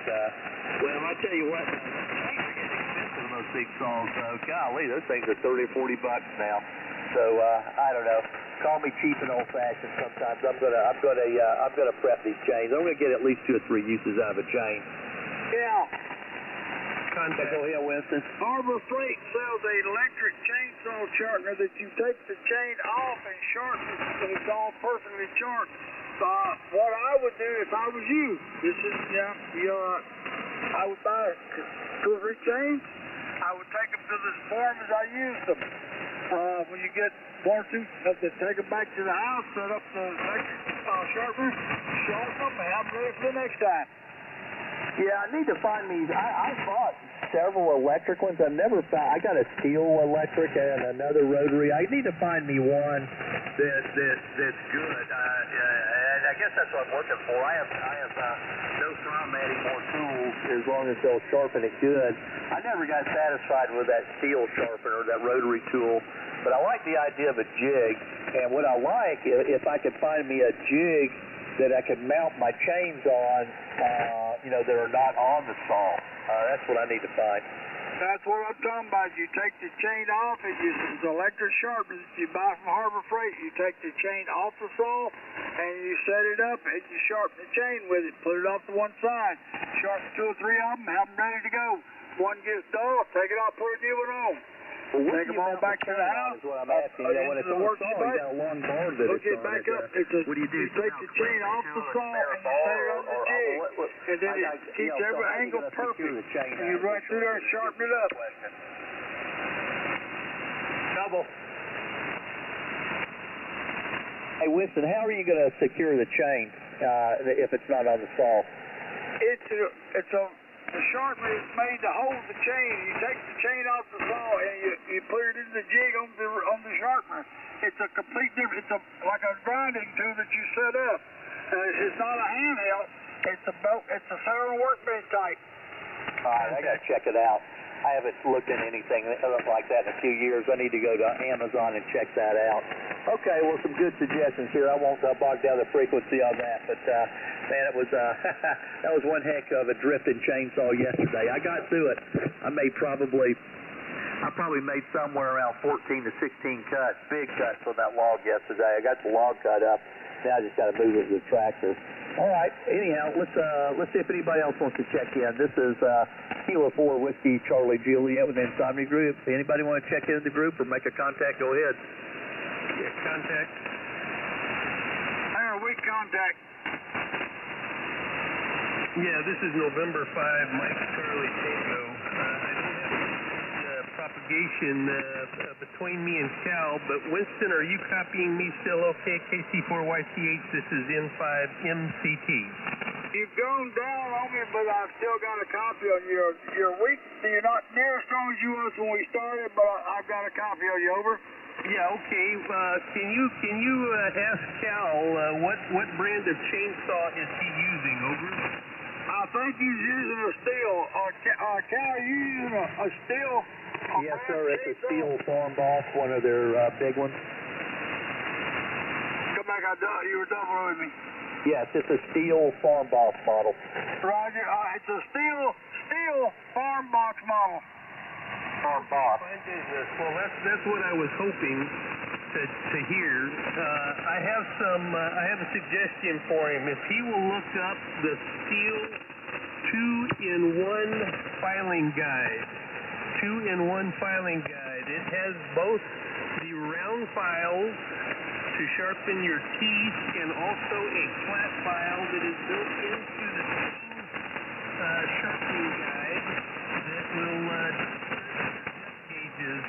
well, I tell you what, chains are getting expensive on those big saws. So, golly, those things are $30 or $40 now. So, I don't know. Call me cheap and old-fashioned sometimes. I'm gonna prep these chains. I'm gonna get at least 2 or 3 uses out of a chain. Yeah. Contact. Go ahead, Winston. Harbor Freight sells an electric chainsaw sharpener that you take the chain off and sharpen it, and it's all perfectly sharp. What I would do if I was you, I would buy 2 or 3 chains. I would take them to the farm as I used them. When you get 1 or 2, take them back to the house, set up the electric sharpener, sharpen them, and have them ready for the next time. Yeah, I need to find me. I bought several electric ones. I've never found. I got a steel electric and another rotary. I need to find me one that's good. And I guess that's what I'm looking for. I have no problem adding more tools as long as they'll sharpen it good. I never got satisfied with that steel sharpener, that rotary tool. But I like the idea of a jig. And what I like, if I could find me a jig that I could mount my chains on, that are not on the saw. That's what I need to find. That's what I'm talking about. You take the chain off, and it's electric sharpener that you buy from Harbor Freight. You take the chain off the saw, and you set it up, and you sharpen the chain with it. Put it off to one side. Sharpen 2 or 3 of them, have them ready to go. One gets dull, take it off, put a new one on. Well, take them all back to the house. Is what I'm asking. When it's on the saw, you got a long bar that hook it back up. What do you do? You take the chain off the saw and you set it on the jig. And then it keeps every angle perfect. And you run through there and sharpen it up. Double. Hey, Winston, how are you going to secure the chain if it's not on the saw? It's a the sharpener is made to hold the chain. You take the chain off the saw and you put it in the jig on the sharpener. It's a complete different. It's like a grinding tool that you set up. It's not a handheld. It's a belt. It's a Sarah workbench type. All right, I got to check it out. I haven't looked at anything like that in a few years. I need to go to Amazon and check that out. Okay, well, some good suggestions here. I won't bog down the frequency on that, but man, it was that was one heck of a drifting chainsaw yesterday. I got through it. I probably made somewhere around 14 to 16 cuts, big cuts on that log yesterday. I got the log cut up. Now I just got to move it to the tractor. All right. Anyhow, let's see if anybody else wants to check in. This is Kilo 4 Whiskey Charlie Juliet with the Insomnia Group. Anybody want to check in the group or make a contact? Go ahead. Yeah, contact. We contact. Yeah, this is November 5, Mike Charlie Tango. I don't have any propagation between me and Cal, but Winston, are you copying me still okay? KC4YCH, this is N5MCT. You've gone down on me, but I've still got a copy on you. You're weak. You're not near as strong as you was when we started, but I've got a copy on you. Over. Yeah, okay. Can you ask Cal what brand of chainsaw is he using? Over. I think he's using a steel. Cal, you using a steel? Yes, sir. It's a steel farm boss, one of their big ones. Come back. You were double with me. Yes, it's a steel farm box model. Roger. It's a steel farm box model. Farm box. Well, that's what I was hoping to hear. I have a suggestion for him. If he will look up the steel 2-in-1 filing guide. 2-in-1 filing guide. It has both the round files to sharpen your teeth and also a flat file that is built into the same sharpening guide that will gauges.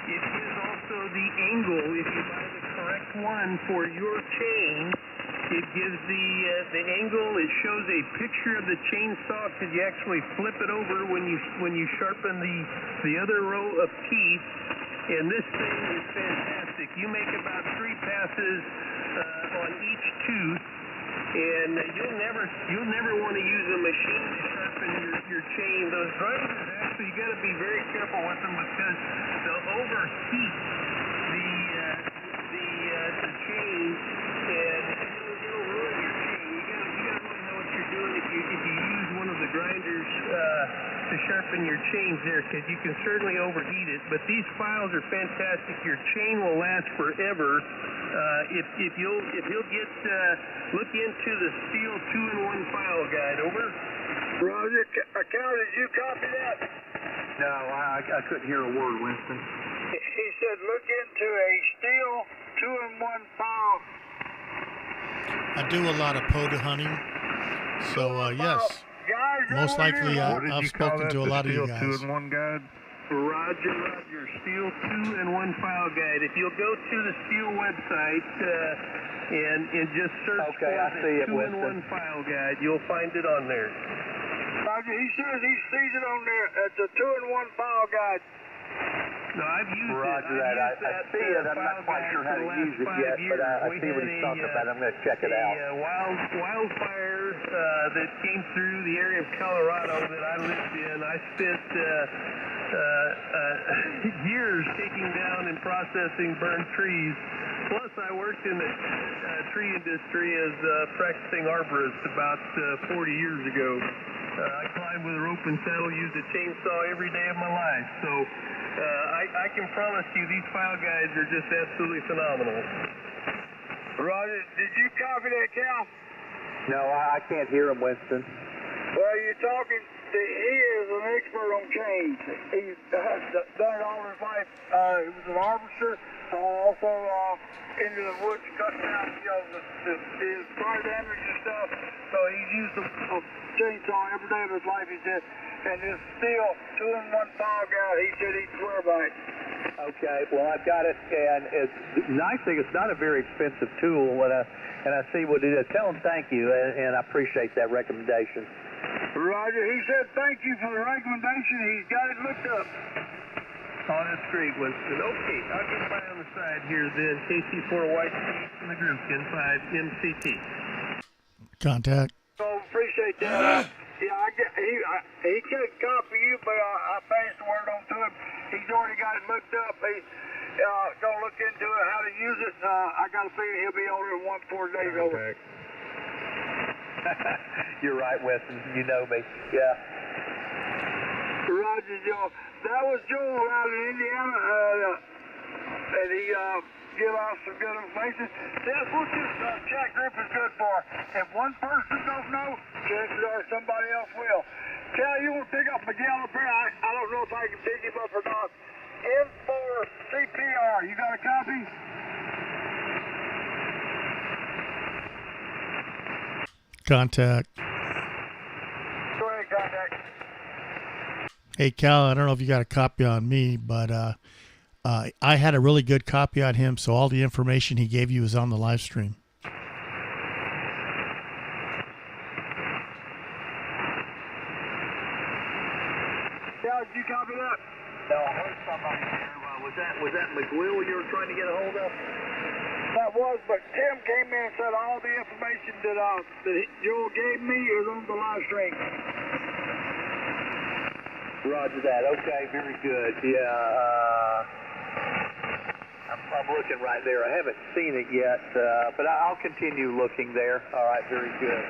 It is also the angle. If you buy the correct one for your chain, it gives the angle. It shows a picture of the chainsaw because you actually flip it over when you sharpen the other row of teeth. And this thing is fantastic. You make about 3 passes on each tooth, and you'll never want to use a machine to sharpen your chain. Those grinders, actually, you got to be very careful with them because they'll overheat the chain, and it'll ruin your chain. You got to really know what you're doing if you use one of the grinders to sharpen your chains there, because you can certainly overheat it. But these files are fantastic. Your chain will last forever. If you'll look into the steel 2-in-1 file guide. Over. Roger. Cal, did you copy that? No, I couldn't hear a word, Winston. He said look into a steel 2-in-1 file. I do a lot of POTA hunting, so yes. Most likely I've spoken to a lot of you guys. 2-in-1 guide? Roger. Steel 2-in-1 file guide. If you'll go to the Steel website and just search for the 2-in-1 file guide, you'll find it on there. Roger, he says he sees it on there. It's a 2-in-1 file guide. No, I've used Roger that. I see it. I'm not quite sure how to use it yet, but I see what he's talking about. I'm going to check it out. Wildfire that came through the area of Colorado that I lived in. I spent years taking down and processing burned trees. Plus, I worked in the tree industry as practicing arborist about 40 years ago. I climbed with a rope and saddle, used a chainsaw every day of my life. So I can promise you these file guides are just absolutely phenomenal. Roger, did you copy that, Cal? No, I can't hear him, Winston. Well, you're talking. He is an expert on chains. He's done it all his life. He was an arbiter, also into the woods, cutting down, the fire damage and stuff. So he's used a chainsaw every day of his life, he said. And this steel 2-in-1 file guide, he said he'd swear by it. Okay, well, I've got it, and the nice thing, it's not a very expensive tool, and I see what it is. Tell him thank you, and I appreciate that recommendation. Roger. He said thank you for the recommendation. He's got it looked up. Oh, that's great, Winston. Okay, I'll get by on the side here then. KC4 White in the group, 10-5 MCT. Contact. Oh, appreciate that. He can't copy you, but I passed the word on to him. He's already got it looked up. He's gonna look into it, how to use it. I got a feeling he'll be over in 1-4 days over. You're right, Winston. You know me. Yeah. Roger, Joe. That was Joel out in Indiana, and he give out some good information. That's what this chat group is good for. If one person don't know, chances are somebody else will. Cal, you want to pick up Miguel up here? I don't know if I can pick him up or not. M4 CPR, you got a copy? Contact. Go ahead, contact. Hey, Cal, I don't know if you got a copy on me, but I had a really good copy on him, so all the information he gave you is on the live stream. Cal, did you copy that? No, I heard somebody there. Was that McGill you were trying to get a hold of? That was, but Tim came in and said all the information that Joel gave me is on the live stream. Roger that. Okay, very good. Yeah, I'm looking right there. I haven't seen it yet, but I'll continue looking there. All right, very good.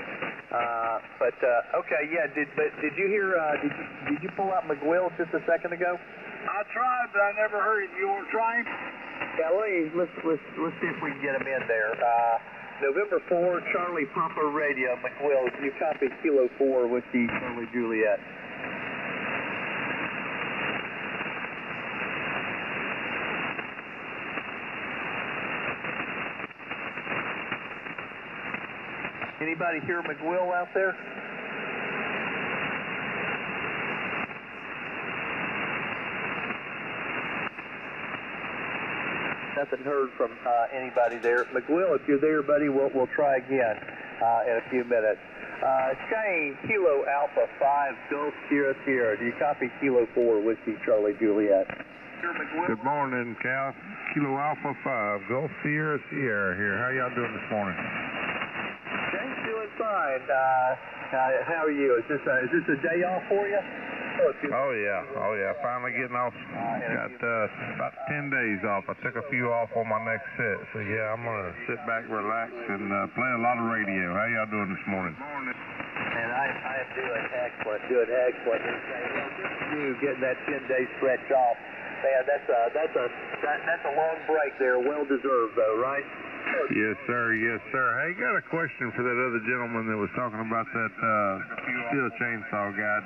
Okay, yeah. Did you hear? Did you pull out McGill just a second ago? I tried, but I never heard it. You want to try him? Yeah, let's see if we can get him in there. November 4, Charlie Papa Radio, McGill. Can you copy Kilo 4 Whiskey Charlie Juliet? Anybody hear McGill out there? Nothing heard from anybody there. McGill, if you're there, buddy, we'll try again in a few minutes. Shane, Kilo Alpha 5, Gulf Sierra Sierra. Do you copy Kilo 4 Whiskey Charlie Juliet? Good morning, Cal. Kilo Alpha 5, Gulf Sierra Sierra here. How y'all doing this morning? Shane's doing fine. How are you? Is this a day off for you? Oh yeah. Finally getting off. Got about 10 days off. I took a few off on my next set. So yeah, I'm gonna sit back, relax, and play a lot of radio. How y'all doing this morning? And I am doing excellent. You getting that 10-day stretch off. Man, that's a long break there. Well deserved though, right? Yes, sir. Hey, got a question for that other gentleman that was talking about that steel chainsaw guide.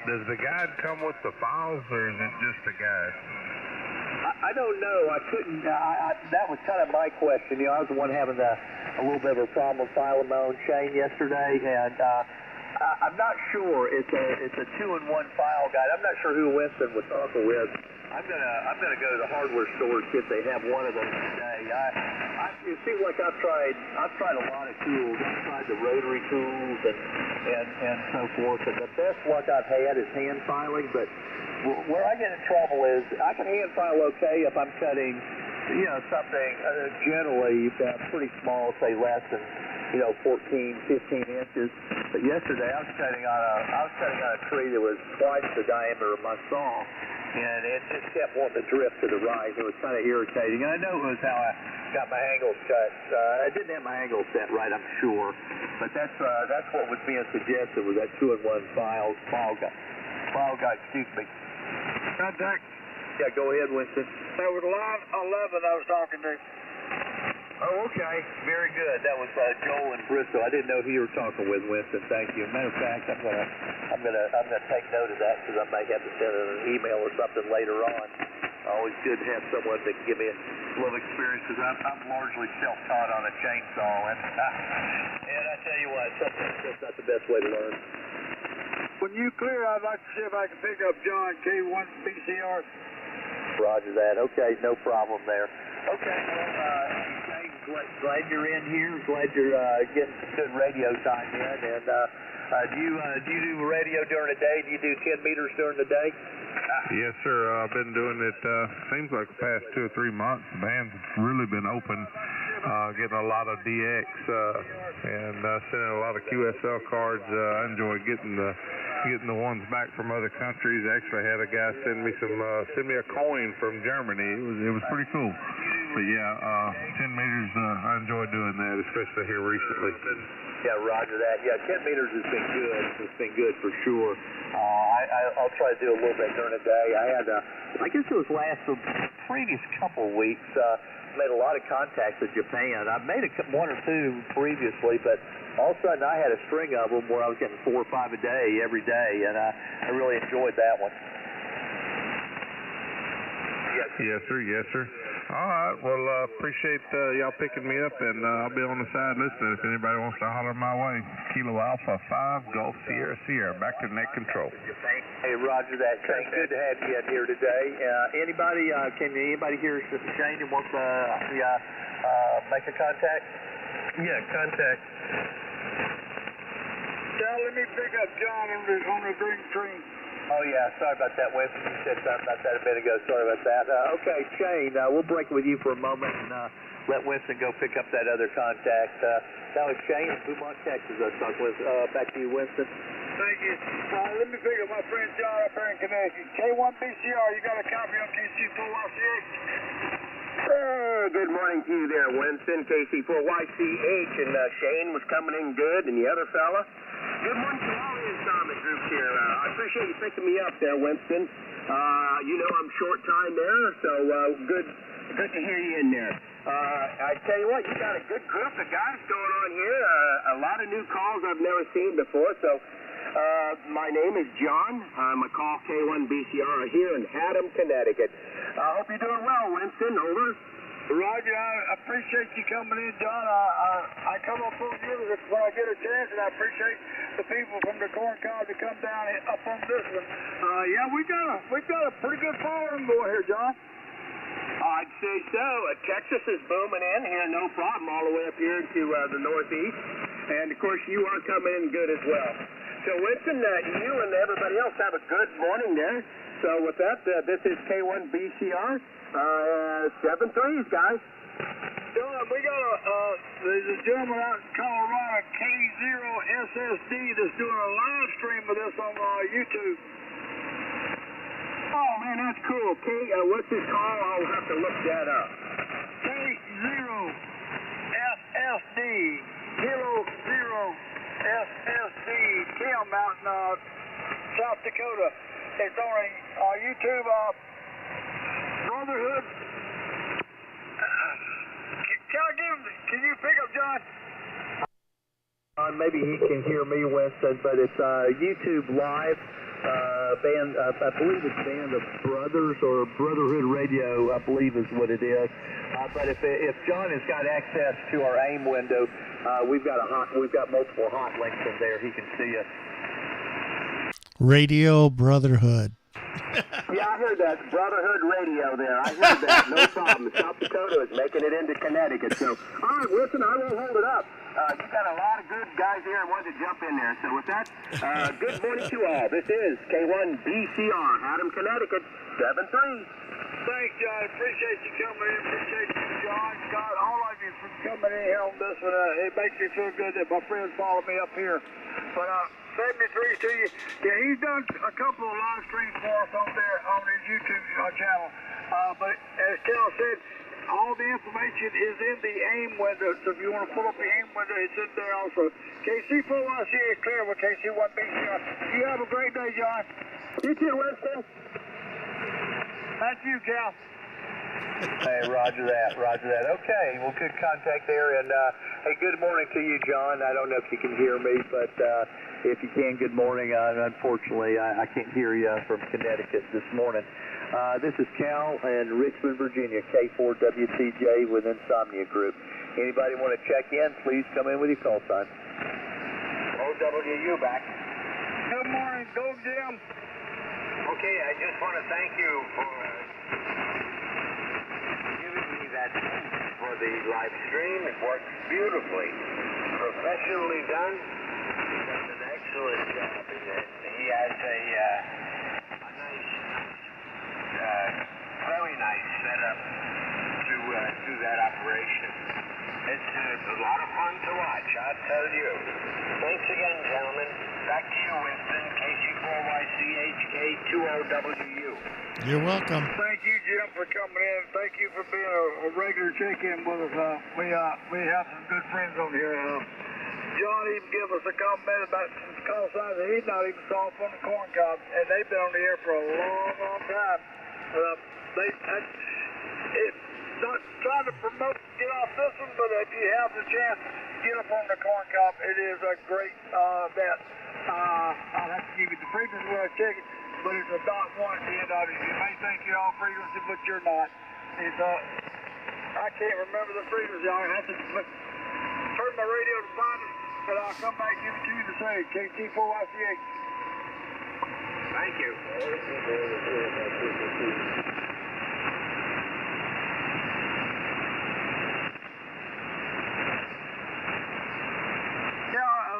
Does the guide come with the files, or is it just the guide? I don't know. I couldn't. That was kind of my question. I was the one having a little bit of a problem filing my own chain yesterday, and I'm not sure. It's a 2-in-1 file guide. I'm not sure who Winston was talking with. I'm gonna go to the hardware store and see if they have one of those today. It seems like I've tried a lot of tools. I've tried the rotary tools and so forth. And the best luck I've had is hand filing. But where I get in trouble is I can hand file okay if I'm cutting, something generally pretty small, say less than 14, 15 inches. But yesterday I was cutting on a tree that was twice the diameter of my saw. And it just kept wanting to drift to the right. It was kind of irritating. I know it was how I got my angles cut. I didn't have my angles set right, I'm sure. But that's what was being suggested was that 2-in-1 file guide. Excuse me. Contact. Yeah, go ahead, Winston. That was line 11 I was talking to. Oh, okay. Very good. That was Joel in Bristol. I didn't know who you were talking with, Winston. Thank you. Matter of fact, I'm gonna take note of that because I may have to send an email or something later on. Always good to have someone that can give me a little experience because I'm largely self-taught on a chainsaw, and I tell you what, sometimes that's not the best way to learn. When you clear, I'd like to see if I can pick up John K1 PCR. Roger that. Okay, no problem there. Okay, well, Shane's letting Glad you're in here. Glad you're getting some good radio time in. And do you do radio during the day? Do you do 10 meters during the day? Yes, sir. I've been doing it, seems like the past 2 or 3 months. The band's really been open, getting a lot of DX and sending a lot of QSL cards. I enjoy getting the ones back from other countries. Actually, I had a guy send me a coin from Germany. It was pretty cool. But yeah, 10 meters, I enjoy doing that, especially here recently. Yeah, roger that. Yeah, 10 meters has been good. It's been good for sure. I'll try to do a little bit during the day. I had, I guess it was the previous couple of weeks, made a lot of contacts with Japan. I've made one or two previously, but all of a sudden I had a string of them where I was getting 4 or 5 a day every day, and I really enjoyed that one. Yes, sir. Yes, sir. All right. Well, appreciate y'all picking me up, and I'll be on the side listening if anybody wants to holler my way. Kilo Alpha 5 Golf Sierra Sierra. Back to net control. Hey, roger that. Shane, good to have you in here today. Can anybody hear Shane and wants to make a contact? Yeah, contact. Yeah, let me pick up John on the green screen. Oh, yeah, sorry about that, Winston. You said something about that a minute ago. Sorry about that. Okay, Shane, we'll break with you for a moment and let Winston go pick up that other contact. That was Shane in Beaumont, Texas. I was talking with. Back to you, Winston. Thank you. Let me pick up my friend John up here in Connecticut. K1BCR, you got a copy on KC4YCH? Good morning to you there, Winston. KC4YCH, and Shane was coming in good, and the other fella. Good morning to all the Insomnia groups here. I appreciate you picking me up there, Winston. You know I'm short time there, so good to hear you in there. I tell you what, you got a good group of guys going on here. A lot of new calls I've never seen before. So my name is John. I'm a call K1BCR here in Haddam, Connecticut. I hope you're doing well, Winston. Over. Roger, I appreciate you coming in, John. I come up on you when I get a chance, and I appreciate the people from the Corn Cob to come down up on this one. Yeah, we've got a pretty good following going here, John. I'd say so. Texas is booming in here, no problem, all the way up here to the northeast. And, of course, you are coming in good as well. So, Winston, you and everybody else have a good morning there. So, with that, this is K1BCR. 7 threes, guys. John, we got there's a gentleman out in Colorado, K0SSD, that's doing a live stream of this on YouTube. Oh, man, that's cool. What's his call? I'll have to look that up. K0SSD, Kilo 0 SSD, Kim out in South Dakota. It's on YouTube, Brotherhood. Can you pick up John? Maybe he can hear me, Winston, but it's YouTube Live. Band, I believe it's Band of Brothers or Brotherhood Radio, I believe is what it is. But if John has got access to our AIM window, we've got multiple hot links in there. He can see us. Radio Brotherhood. Yeah, I heard that. Brotherhood Radio there. I heard that. No problem. South Dakota is making it into Connecticut. So, all right, listen, I won't hold it up. You got a lot of good guys here and wanted to jump in there. So with that, good morning to all. This is K1BCR, Haddam, Connecticut, 7-3. Thanks, John. Appreciate you coming in. Appreciate you, John, Scott, all of you for coming in here on this one. It makes me feel good that my friends follow me up here. But 73 to you. Yeah, he's done a couple of live streams for us on there on his YouTube channel. But as Cal said, all the information is in the AIM window. So if you want to pull up the AIM window, it's in there also. KC4YC is clear with KC1BCR. You have a great day, John. You too, Winston. Thank you, Cal. Hey, roger that. Okay, well, good contact there. And, hey, good morning to you, John. I don't know if you can hear me, but if you can, good morning. Unfortunately, I can't hear you from Connecticut this morning. This is Cal in Richmond, Virginia, K4WTJ with Insomnia Group. Anybody want to check in, please come in with your call sign. OWU back. Good morning. Go, Jim. Okay, I just want to thank you for giving me that for the live stream. It works beautifully. Professionally done. He does an excellent job in it. He has a nice, very nice setup to that operation. It's a lot of fun to watch, I'll tell you. Thanks again, gentlemen. Back to you, Winston. KC4YCHK20WU. You're welcome. Thank you, Jim, for coming in. Thank you for being a regular check-in with us. We have some good friends on here. John even gave us a comment about some call signs that he's not even saw from the corn cob, and they've been on the air for a long, long time. It's not trying to promote get off this one, but if you have the chance, get up on the corn cob. It is a great event. I'll have to give you the frequency when I check it, but it's a .1 at the end of it. You may think you're on frequency, but you're not. It's I can't remember the frequency. I'll have to turn my radio to find it, but I'll come back and give it to you to say KT4YCH. Thank you.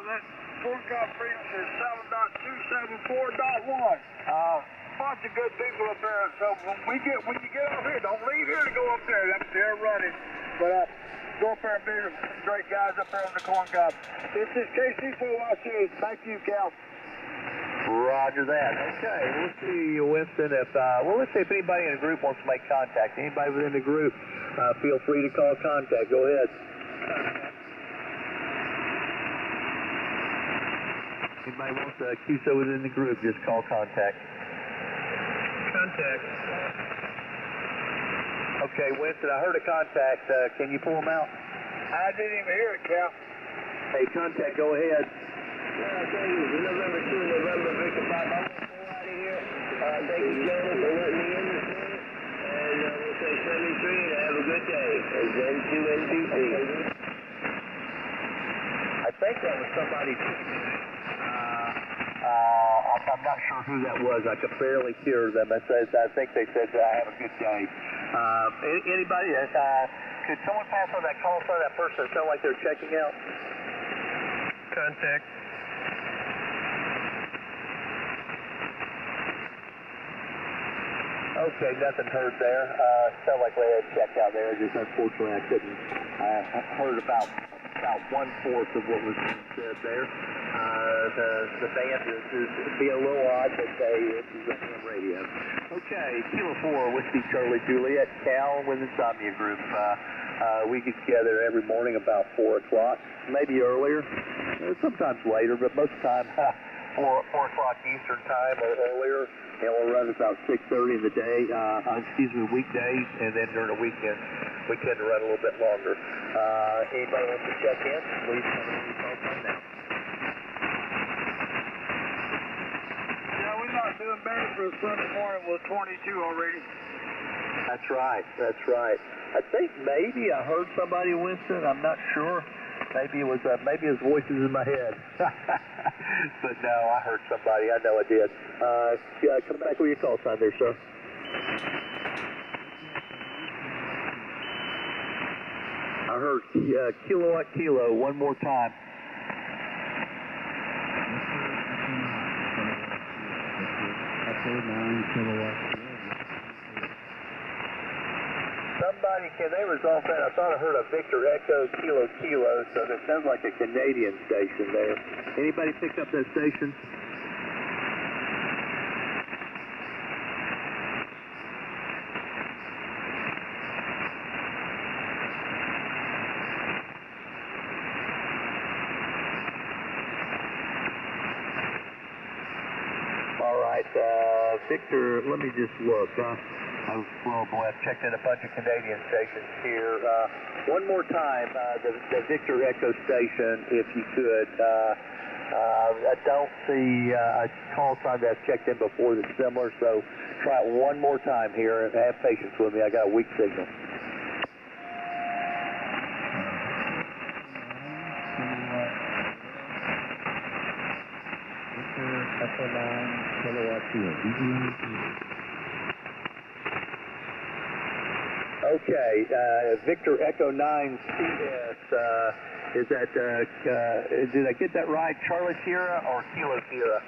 That corn cob frequency is 7.274.1. Bunch of good people up there. So when you get up here, don't leave here to go up there. They're running. But go up there and be some great guys up there on the corn cob. This is KC4YCH. Thank you, Cal. Roger that. Okay, we'll see, Winston. Let's see if anybody in the group wants to make contact. Anybody within the group, feel free to call contact. Go ahead. Anybody wants a QSO within the group, just call contact. Contact. Okay, Winston, I heard a contact. Can you pull them out? I didn't even hear it, Cal. Hey, contact, go ahead. Thank you. November 2, November Victor Papa. I'm out of here. Thank you, gentlemen, for letting me in this morning. And we'll say 73 and have a good day. It's N2NBC. I think that was somebody. I'm not sure who that was. I could barely hear them. I think they said, have a good day. Anybody? Could someone pass on that call sign? That person sound like they're checking out? Contact. Okay, nothing heard there. Sound like we had checked out there. Just unfortunately, I couldn't. I heard about 1/4 of what was said there. The band is being a little odd, but this is on radio. Okay, Kilo 4, Whiskey Charlie Juliet, Cal with Insomnia Group. We get together every morning about 4 o'clock, maybe earlier, sometimes later, but most of the time 4 o'clock Eastern time or earlier. And we'll run about 6:30 in the day, weekdays, and then during the weekend, we tend to run a little bit longer. Anybody wants to check in, please come in and call right now. Yeah, we're not doing bad for a Sunday morning with 22 already. That's right, that's right. I think maybe I heard somebody, Winston, I'm not sure. Maybe it was voices in my head. But no, I heard somebody. I know I did. Come back with your call sign there, sir. I heard kilowatt kilo one more time. Somebody, can they resolve that? I thought I heard a Victor Echo Kilo Kilo, so that sounds like a Canadian station there. Anybody pick up that station? All right, Victor, let me just look. Oh boy, I've checked in a bunch of Canadian stations here. One more time, the Victor Echo station, if you could. I don't see a call sign that I've checked in before that's similar, so try it one more time here and have patience with me. I got a weak signal. Okay, Victor Echo 9 CS, is that, did I get that right? Charlie Sierra or Kilo Sierra?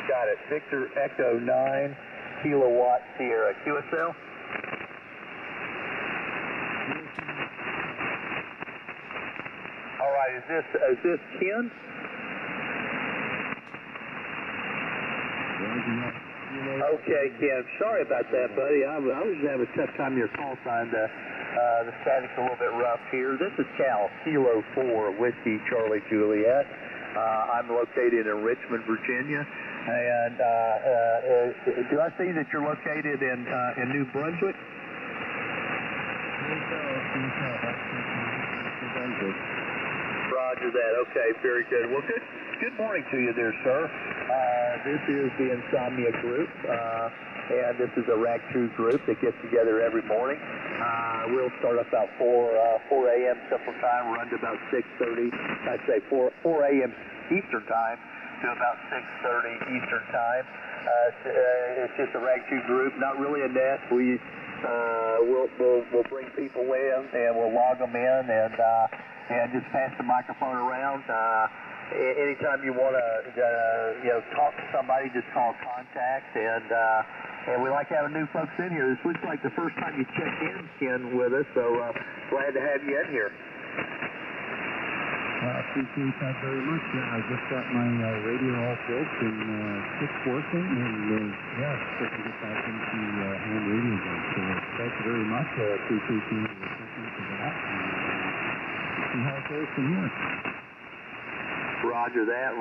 Got it. Victor Echo 9 Kilowatt Sierra. QSL? All right, is this Ken? Okay, Ken. Sorry about that, buddy. I was having a tough time your call sign. The static's a little bit rough here. This is Cal, Kilo 4, Whiskey Charlie Juliet. I'm located in Richmond, Virginia. And do I see that you're located in New Brunswick? Roger that. Okay, very good. Well, good morning to you there, sir. This is the Insomnia group, and this is a Rack 2 group that gets together every morning. We'll start about 4 a.m. Central Time, run to about 6:30. I'd say 4 a.m. Eastern Time to about 6:30 Eastern Time. It's just a Rack 2 group, not really a nest. We'll bring people in and we'll log them in and just pass the microphone around. Anytime you want to, talk to somebody, just call contact, and we like having new folks in here. This looks like the first time you checked in, Ken, with us, so glad to have you in here. I appreciate that very much. I just got my radio all fixed and it's working, and it's good to get back into ham radio again. So thank you very much. I appreciate you listening to that, and see how it goes from here. Roger that.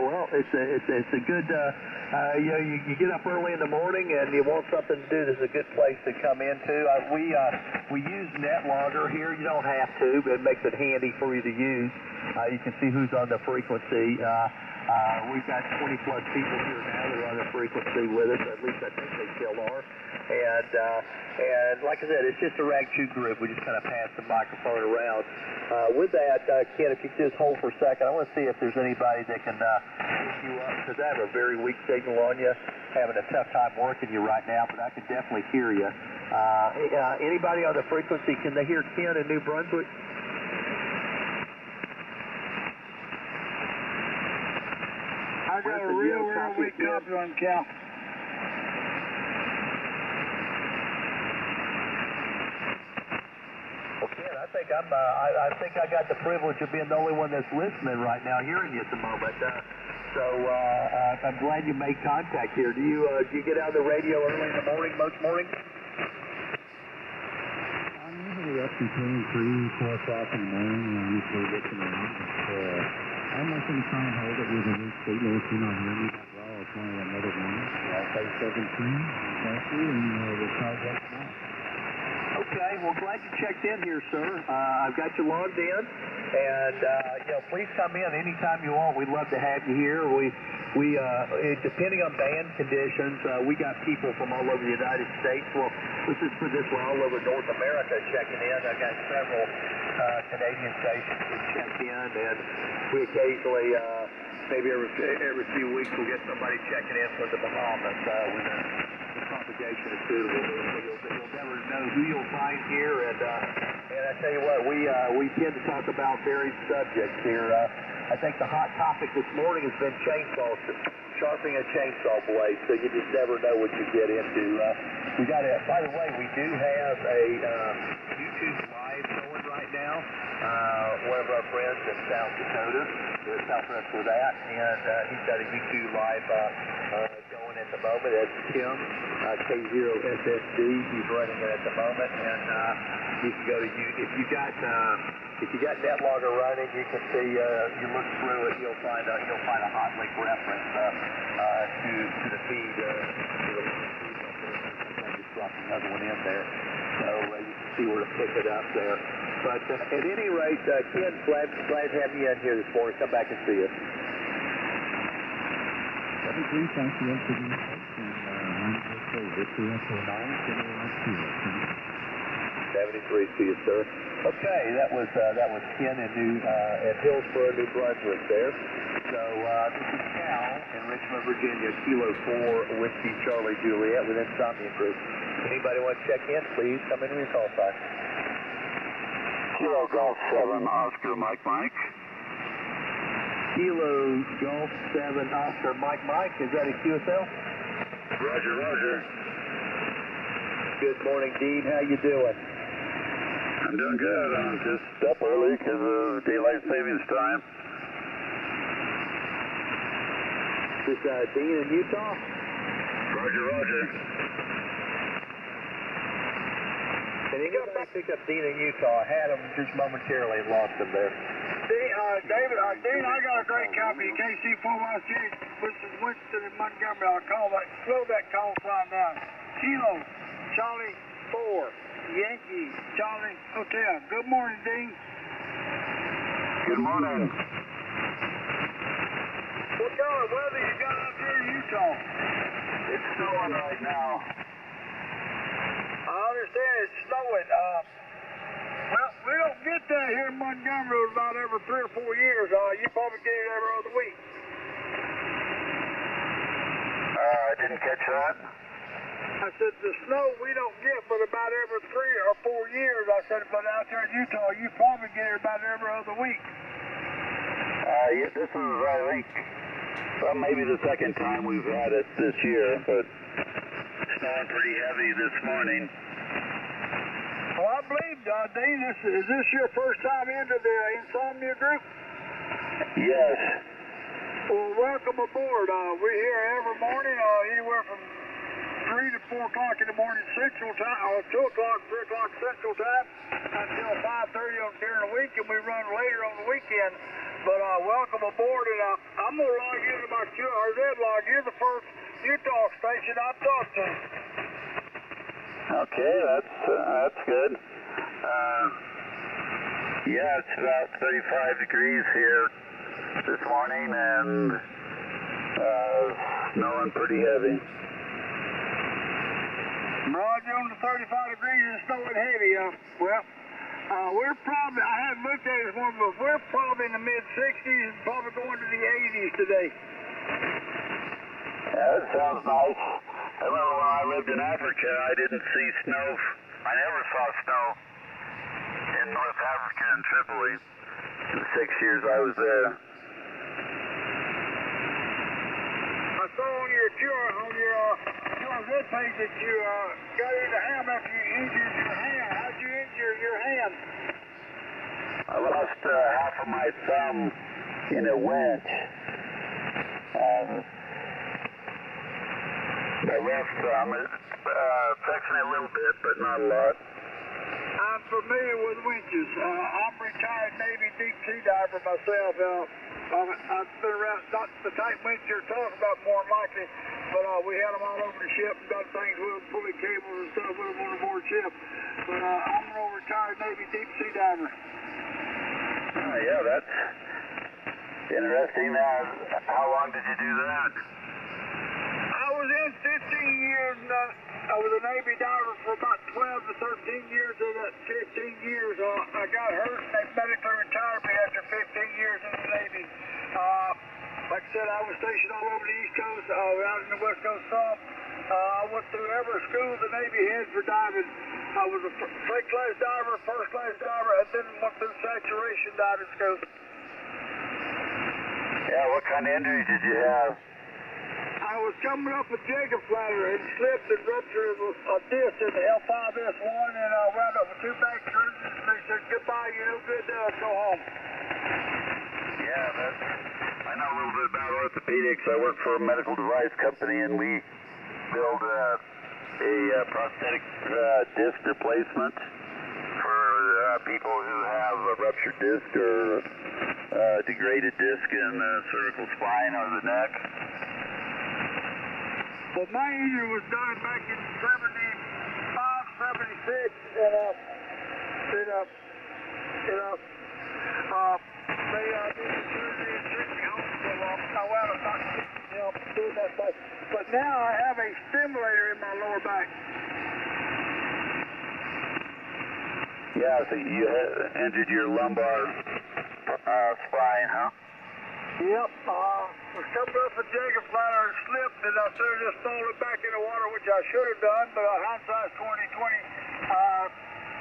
Well, it's a good, you get up early in the morning and you want something to do, this is a good place to come into. We use NetLogger here. You don't have to, but it makes it handy for you to use. You can see who's on the frequency. We've got 20 plus people here now that are on the frequency with us. At least I think they still are. And like I said, it's just a Rag 2 group. We just kind of pass the microphone around. With that, Ken, if you could just hold for a second, I want to see if there's anybody that can pick you up, because I have a very weak signal on you. Having a tough time working you right now, but I can definitely hear you. Anybody on the frequency, can they hear Ken in New Brunswick? I got a real weak copy on Cal. Well, Ken, I think I got the privilege of being the only one that's listening right now, hearing you at the moment. So I'm glad you made contact here. Do you get out of the radio early in the morning, most mornings? I'm usually up between 3, 4 o'clock in the morning, and I'm usually looking around. I'm not going to try and hold it with a weak signal if you're not hearing me that well. I'll try another one. I'll say 17. Thank you, and we'll try that now. Okay, well, glad you checked in here, sir. I've got you logged in, and please come in anytime you want. We'd love to have you here. We depending on band conditions, we got people from all over the United States. Well, let's just put this one all over North America checking in. I've got several Canadian stations that check in, and we occasionally, maybe every few weeks, we'll get somebody checking in from the Bahamas when the propagation is suitable. You'll never know who you'll find here, and I tell you what, we tend to talk about varied subjects here. I think the hot topic this morning has been chainsaws, sharpening a chainsaw blade, so you just never know what you get into. By the way, we do have a YouTube live going right now. One of our friends in South Dakota is helping us with that, and he's got a YouTube live going at the moment. That's Tim, K0SSD. He's running it at the moment, and you can go to if you got NetLogger running, you can see. You look through it, you'll find a hot link reference to the feed. I just dropped another one in there, so you can see where to pick it up there. But at any rate, Ken, glad to have you in here this morning. Come back and see us. Thank you once again, folks, and I'm going to say Victor Echo 9, 73. See you, sir. Okay, that was Ken at Hillsboro, New Brunswick there. So this is Cal in Richmond, Virginia, Kilo 4, Whiskey Charlie Juliet with Insomnia Group. Anybody want to check in, please come into your call sign. Kilo Golf 7, Oscar Mike Mike. Kilo Golf 7, Oscar Mike Mike. Is that a QSL? Roger, roger. Good morning, Dean. How you doing? I'm doing good. I'm just up early because of daylight savings time. This Dean in Utah? Roger, roger. Can anybody pick up Dean in Utah? I had him just momentarily and lost him there. David, Dean, I got a great copy of KC4YC, which is Winston and Montgomery. I'll slow that call sign down. Kilo, Charlie 4, Yankee, Charlie Hotel. Good morning, Dean. Good morning. What kind of weather you got out there in Utah? It's snowing right now. I understand it's snowing. Well, we don't get that here in Montgomery about every 3 or 4 years. You probably get it every other week. I didn't catch that. I said the snow we don't get but about every 3 or 4 years. I said, but out there in Utah, you probably get it about every other week. Yeah, this is, I think, maybe the second time we've had it this year, but snowing pretty heavy this morning. Well, I believe, Dean, is this your first time into the Insomnia Group? Yes. Well, welcome aboard. We're here every morning, anywhere from 3 to 4 o'clock in the morning Central Time, or 2 o'clock, 3 o'clock Central Time, until 5:30 during the week, and we run later on the weekend. But welcome aboard, and I'm going to log into my QRZ log. You're the first Utah station I've talked to. Okay, that's good. Yeah, it's about 35 degrees here this morning, and snowing pretty heavy. Roger, on the 35 degrees and snowing heavy. We're probably, I haven't looked at it this morning, but we're probably in the mid-60s and probably going to the 80s today. Yeah, that sounds nice. I remember when I lived in Africa, I didn't see snow. I never saw snow in North Africa and Tripoli in the 6 years I was there. I saw on your QRZ page that you got into ham after you injured your hand. How'd you injure your hand? I lost half of my thumb in a winch. My left thumb affects me a little bit, but not a lot. I'm familiar with winches. I'm a retired Navy deep sea diver myself. I've been around, not the type winch you're talking about more than likely, but we had them all over the ship and got things with them, pulling cables and stuff with them on board ship. But I'm an old retired Navy deep sea diver. Yeah, that's interesting. How long did you do that? I was in 15 years, and I was a Navy diver for about 12 to 13 years. Of that 15 years, I got hurt and they medically retired me after 15 years in the Navy. Like I said, I was stationed all over the East Coast, out in the West Coast some. I went through every school the Navy had for diving. I was a freight class diver, first class diver, and then went through saturation diving school. Yeah, what kind of injuries did you have? I was coming up a Jacob ladder and slipped and ruptured a disc in the L5S1, and I wound up with 2 back bruises, and they said, goodbye, you're no good, go home. Yeah, I know a little bit about orthopedics. I work for a medical device company, and we build a prosthetic disc replacement for people who have a ruptured disc or degraded disc in the cervical spine or the neck. Well, my injury was done back in 75, 76, and they did surgery and took me home, so I wound up not doing that much. But now I have a stimulator in my lower back. Yeah, so you injured your lumbar spine, huh? Yep, was coming up a jagged ladder and slipped, and I sort of just fallen back in the water, which I should have done, but hindsight's 2020,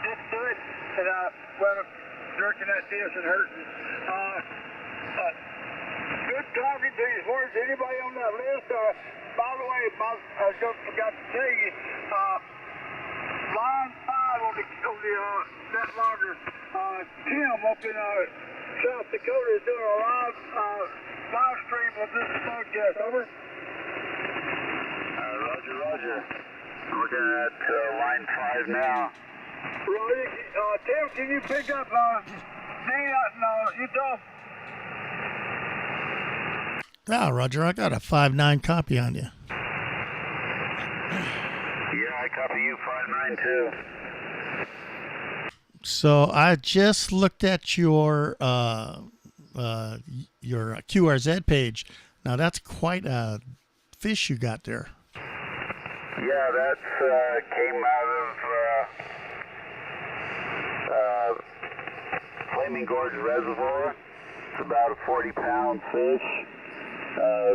didn't do it, and I wound up jerking that disc and hurting. Good talking to you as far as anybody on that list. By the way, I forgot to tell you, line 5 on the that logger, Tim up in South Dakota is doing a live stream of this podcast. Over. Roger. I'm looking at line 5 now. Roger, Tim, can you pick up Utah? Ah, Roger, I got a 5.9 copy on you. Yeah, I copy you 5.9 too. So I just looked at your QRZ page. Now that's quite a fish you got there. Yeah, that's came out of Flaming Gorge Reservoir. It's about a 40-pound fish.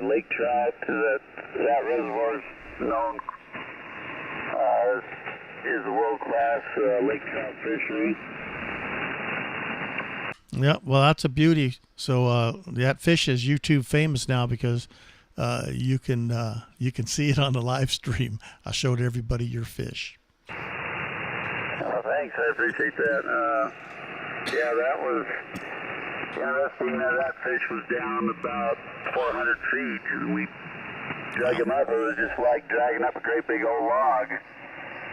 Lake trout. That reservoir is known is a world-class lake trout fishery. Yeah, well, that's a beauty. So that fish is YouTube famous now because you can see it on the live stream. I showed everybody your fish. Thanks, I appreciate that. Yeah, that was interesting. That fish was down about 400 feet, and we drug him up. It was just like dragging up a great big old log.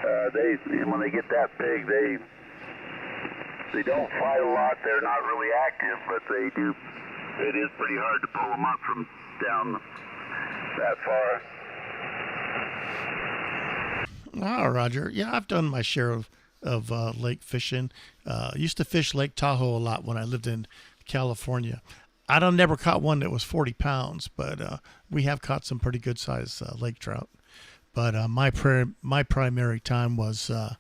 When they get that big, they don't fight a lot. They're not really active, but they do. It is pretty hard to pull them up from down that far. Oh, Roger. Yeah, I've done my share of lake fishing. I used to fish Lake Tahoe a lot when I lived in California. I never caught one that was 40 pounds, but we have caught some pretty good sized lake trout. But my primary time was when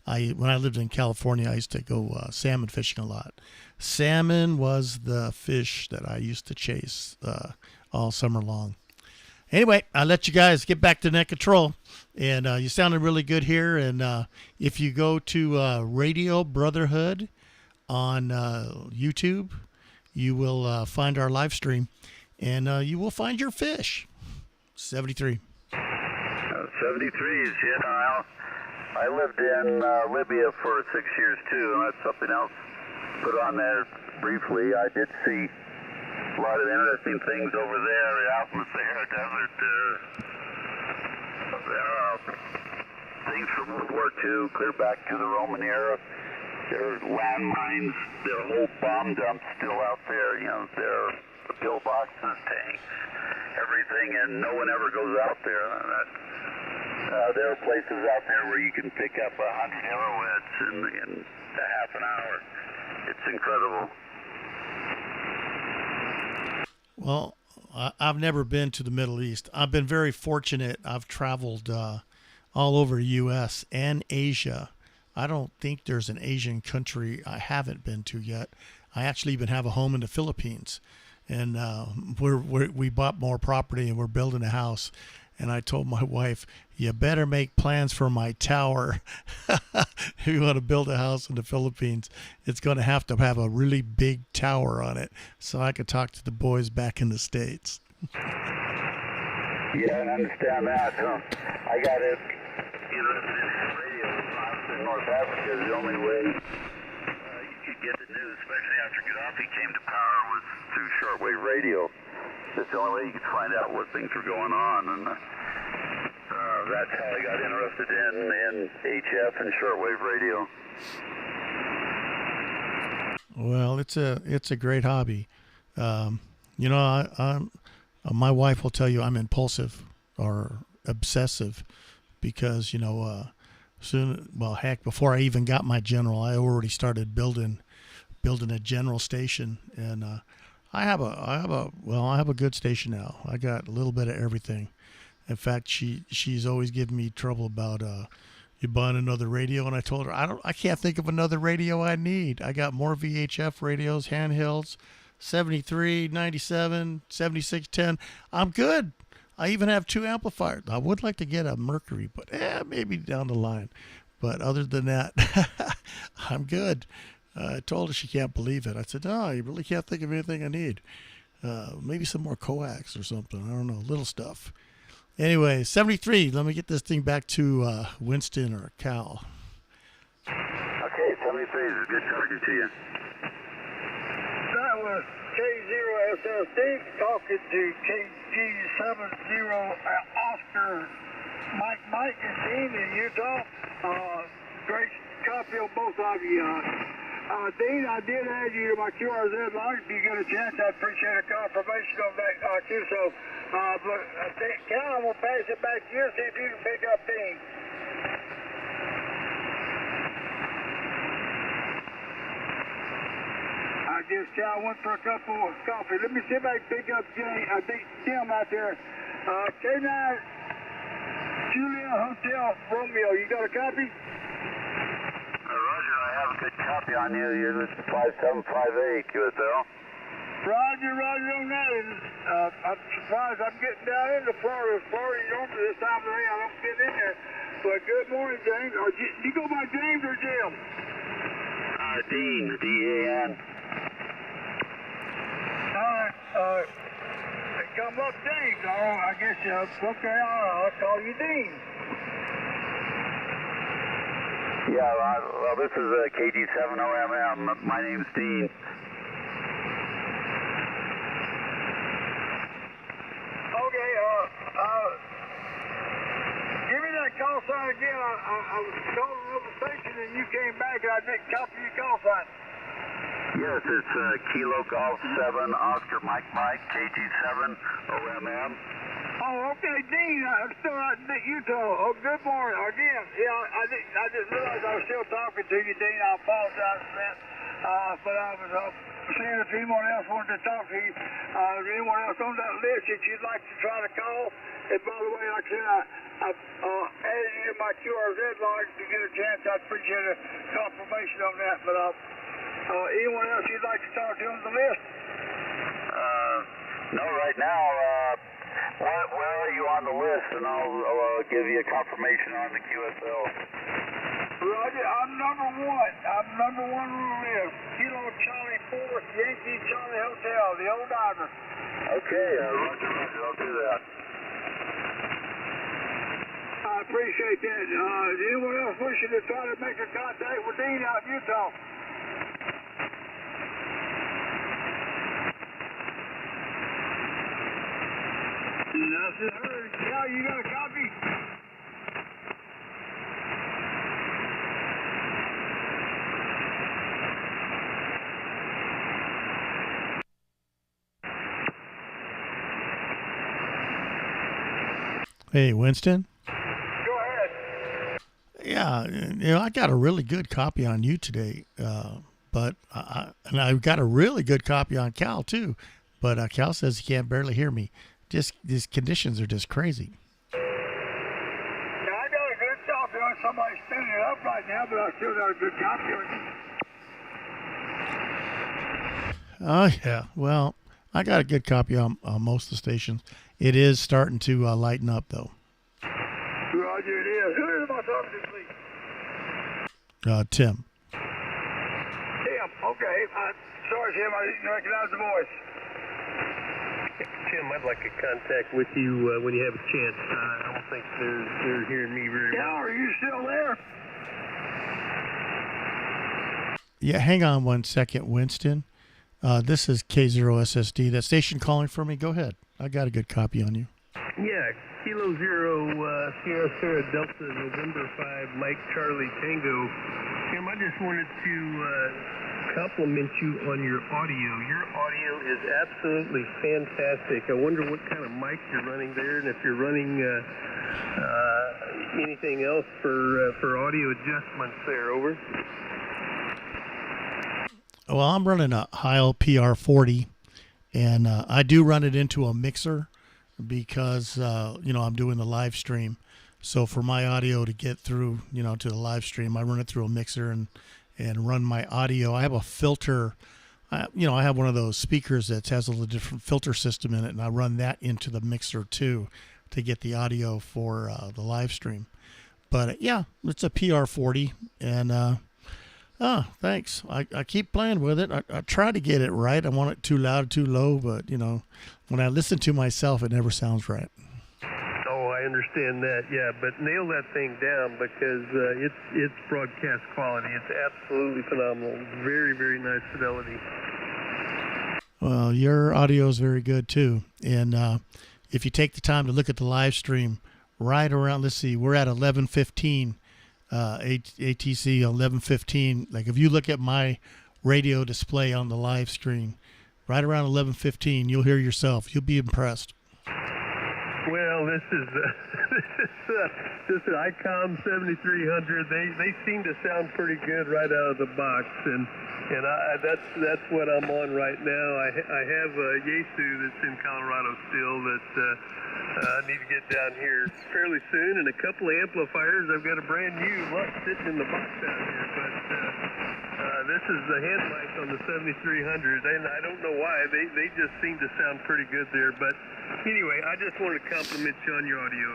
I lived in California, I used to go salmon fishing a lot. Salmon was the fish that I used to chase all summer long. Anyway, I'll let you guys get back to net control. And you sounded really good here. And if you go to Radio Brotherhood on YouTube, you will find our live stream. And you will find your fish. 73. 73s, I lived in Libya for 6 years too, and that's something else put on there briefly. I did see a lot of interesting things over there out in the Sahara Desert. Things from World War II, clear back to the Roman era. There are landmines, there are whole bomb dumps still out there. There are pillboxes, tanks, everything, and no one ever goes out there. There are places out there where you can pick up 100 arrowheads in a half an hour. It's incredible. Well, I've never been to the Middle East. I've been very fortunate. I've traveled all over the U.S. and Asia. I don't think there's an Asian country I haven't been to yet. I actually even have a home in the Philippines. And we bought more property and we're building a house. And I told my wife, you better make plans for my tower. If you want to build a house in the Philippines, it's going to have a really big tower on it so I could talk to the boys back in the States. Yeah, I understand that. I got it interested in radio in North Africa. The only way you could get the news, especially after Gaddafi came to power, was through shortwave radio. That's the only way you could find out what things were going on, and that's how I got interested in HF and shortwave radio. Well, it's a great hobby. My wife will tell you I'm impulsive or obsessive because before I even got my General, I already started building a General station, and I have a good station now. I got a little bit of everything. In fact, she's always giving me trouble about you buying another radio? And I told her, I can't think of another radio I need. I got more VHF radios, handhelds, 73, 97, 7610. I'm good. I even have 2 amplifiers. I would like to get a Mercury, but maybe down the line. But other than that, I'm good. I told her she can't believe it. I said, no, you really can't think of anything I need. Maybe some more coax or something. I don't know, little stuff. Anyway, 73. Let me get this thing back to Winston or Cal. Okay, 73 is good talking to you. That was K0SSD talking to KG70 Oscar Mike and Dean in Utah. Great copy of both of you. Dean, I did add you to my QRZ log. If you get a chance, I'd appreciate a confirmation on that too. So, but Cal, I'm going to pass it back to you, see if you can pick up Dean. I guess Cal went for a cup of coffee. Let me see if I can pick up Tim out there. K9 Julia Hotel Romeo, you got a copy? Roger, I have a good copy on you. You're listed 5758 QSL. Roger on that. And, I'm surprised I'm getting down into Florida. Florida, normally this time of the day I don't get in there. But good morning, James. Do you go by James or Jim? Dean, D-A-N. All right. Come up, James. Oh, I guess okay. I'll call you Dean. Yeah, well, this is KG70MM. My name's Dean. Okay, give me that call sign again. I was calling another station and you came back and I didn't copy your call sign. Yes, it's Kilo Golf 7, Oscar Mike, KG7 OMM. Oh, okay, Dean. I'm still out in Utah. Oh, good morning. Again, yeah, I just realized I was still talking to you, Dean. I apologize for that. But I was seeing if anyone else wanted to talk to you. Anyone else on that list that you'd like to try to call? And by the way, like I said, I added you to my QRZ log. If you get a chance, I'd appreciate a confirmation on that. But anyone else you'd like to talk to on the list? No, right now, where are you on the list? And I'll give you a confirmation on the QSL. Roger, I'm number 1. I'm number 1 rule is Kilo Charlie 4, Yankee Charlie Hotel, the old diver. Okay, Roger, I'll do that. I appreciate that. Anyone else wishing to try to make a contact with Dean out in Utah? Nothing heard. Yeah, you got a copy? Hey, Winston? Go ahead. Yeah, I got a really good copy on you today, but I've got a really good copy on Cal, too. But Cal says he can't barely hear me. Just these conditions are just crazy. Yeah, I got a good copy on somebody spinning it up right now, but I still got a good copy on you. Oh, yeah. Well, I got a good copy on most of the stations. It is starting to lighten up, though. Roger, it is. Who am I talking to, please? Tim. Tim, okay. Sorry, Tim, I didn't recognize the voice. Tim, I'd like a contact with you when you have a chance. I don't think they're hearing me very well. Yeah, are you still there? Yeah, hang on one second, Winston. This is K0SSD. That station calling for me. Go ahead. I got a good copy on you. Yeah, Kilo 0, Sierra Sarah Delta, November 5, Mike Charlie Tango. Tim, I just wanted to compliment you on your audio. Your audio is absolutely fantastic. I wonder what kind of mic you're running there, and if you're running anything else for audio adjustments there. Over. Well, I'm running a Heil PR40, and I do run it into a mixer because, I'm doing the live stream. So for my audio to get through, to the live stream, I run it through a mixer and run my audio. I have a filter. I have one of those speakers that has a little different filter system in it, and I run that into the mixer too to get the audio for the live stream. But yeah, it's a PR40, and thanks. I keep playing with it. I try to get it right. I want it too loud, too low, but when I listen to myself, it never sounds right. Oh, I understand that. Yeah, but nail that thing down because it's broadcast quality. It's absolutely phenomenal. Very, very nice fidelity. Well, your audio is very good too, and if you take the time to look at the live stream, right around, let's see, we're at 11:15, ATC 11:15. Like if you look at my radio display on the live screen, right around 11:15, you'll hear yourself. You'll be impressed. Well, this is an ICOM 7300. They seem to sound pretty good right out of the box, and that's what I'm on right now. I have a Yaesu that's in Colorado still that I need to get down here fairly soon, and a couple of amplifiers. I've got a brand new lot sitting in the box out here, but this is the hand mic on the 7300, and I don't know why. They just seem to sound pretty good there, but anyway, I just wanted to compliment you on your audio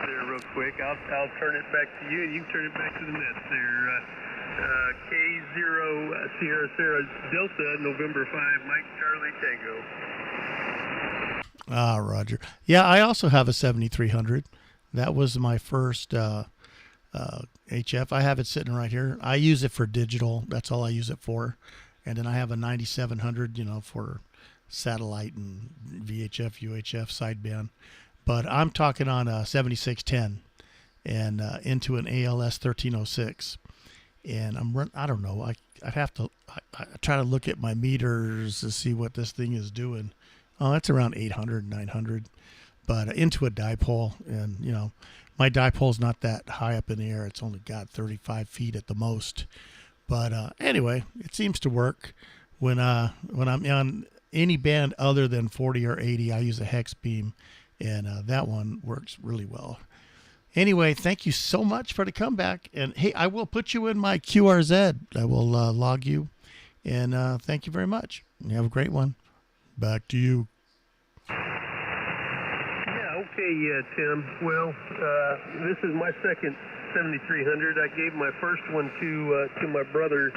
there real quick. I'll turn it back to you, and you can turn it back to the nets there. K0 Sierra Sarah Delta, November 5, Mike Charlie Tango. Roger. Yeah, I also have a 7300. That was my first HF. I have it sitting right here. I use it for digital. That's all I use it for. And then I have a 9700, for satellite and VHF, UHF sideband. But I'm talking on a 7610 and into an ALS 1306. And I don't know. I try to look at my meters to see what this thing is doing. Oh, it's around 800, 900. But into a dipole, and my dipole's not that high up in the air. It's only got 35 feet at the most. But anyway, it seems to work. When I'm on any band other than 40 or 80, I use a hex beam, and that one works really well. Anyway, thank you so much for the comeback. And hey, I will put you in my QRZ. I will log you. And thank you very much. You have a great one. Back to you. Okay, Tim. Well, this is my second 7300. I gave my first one to my brother,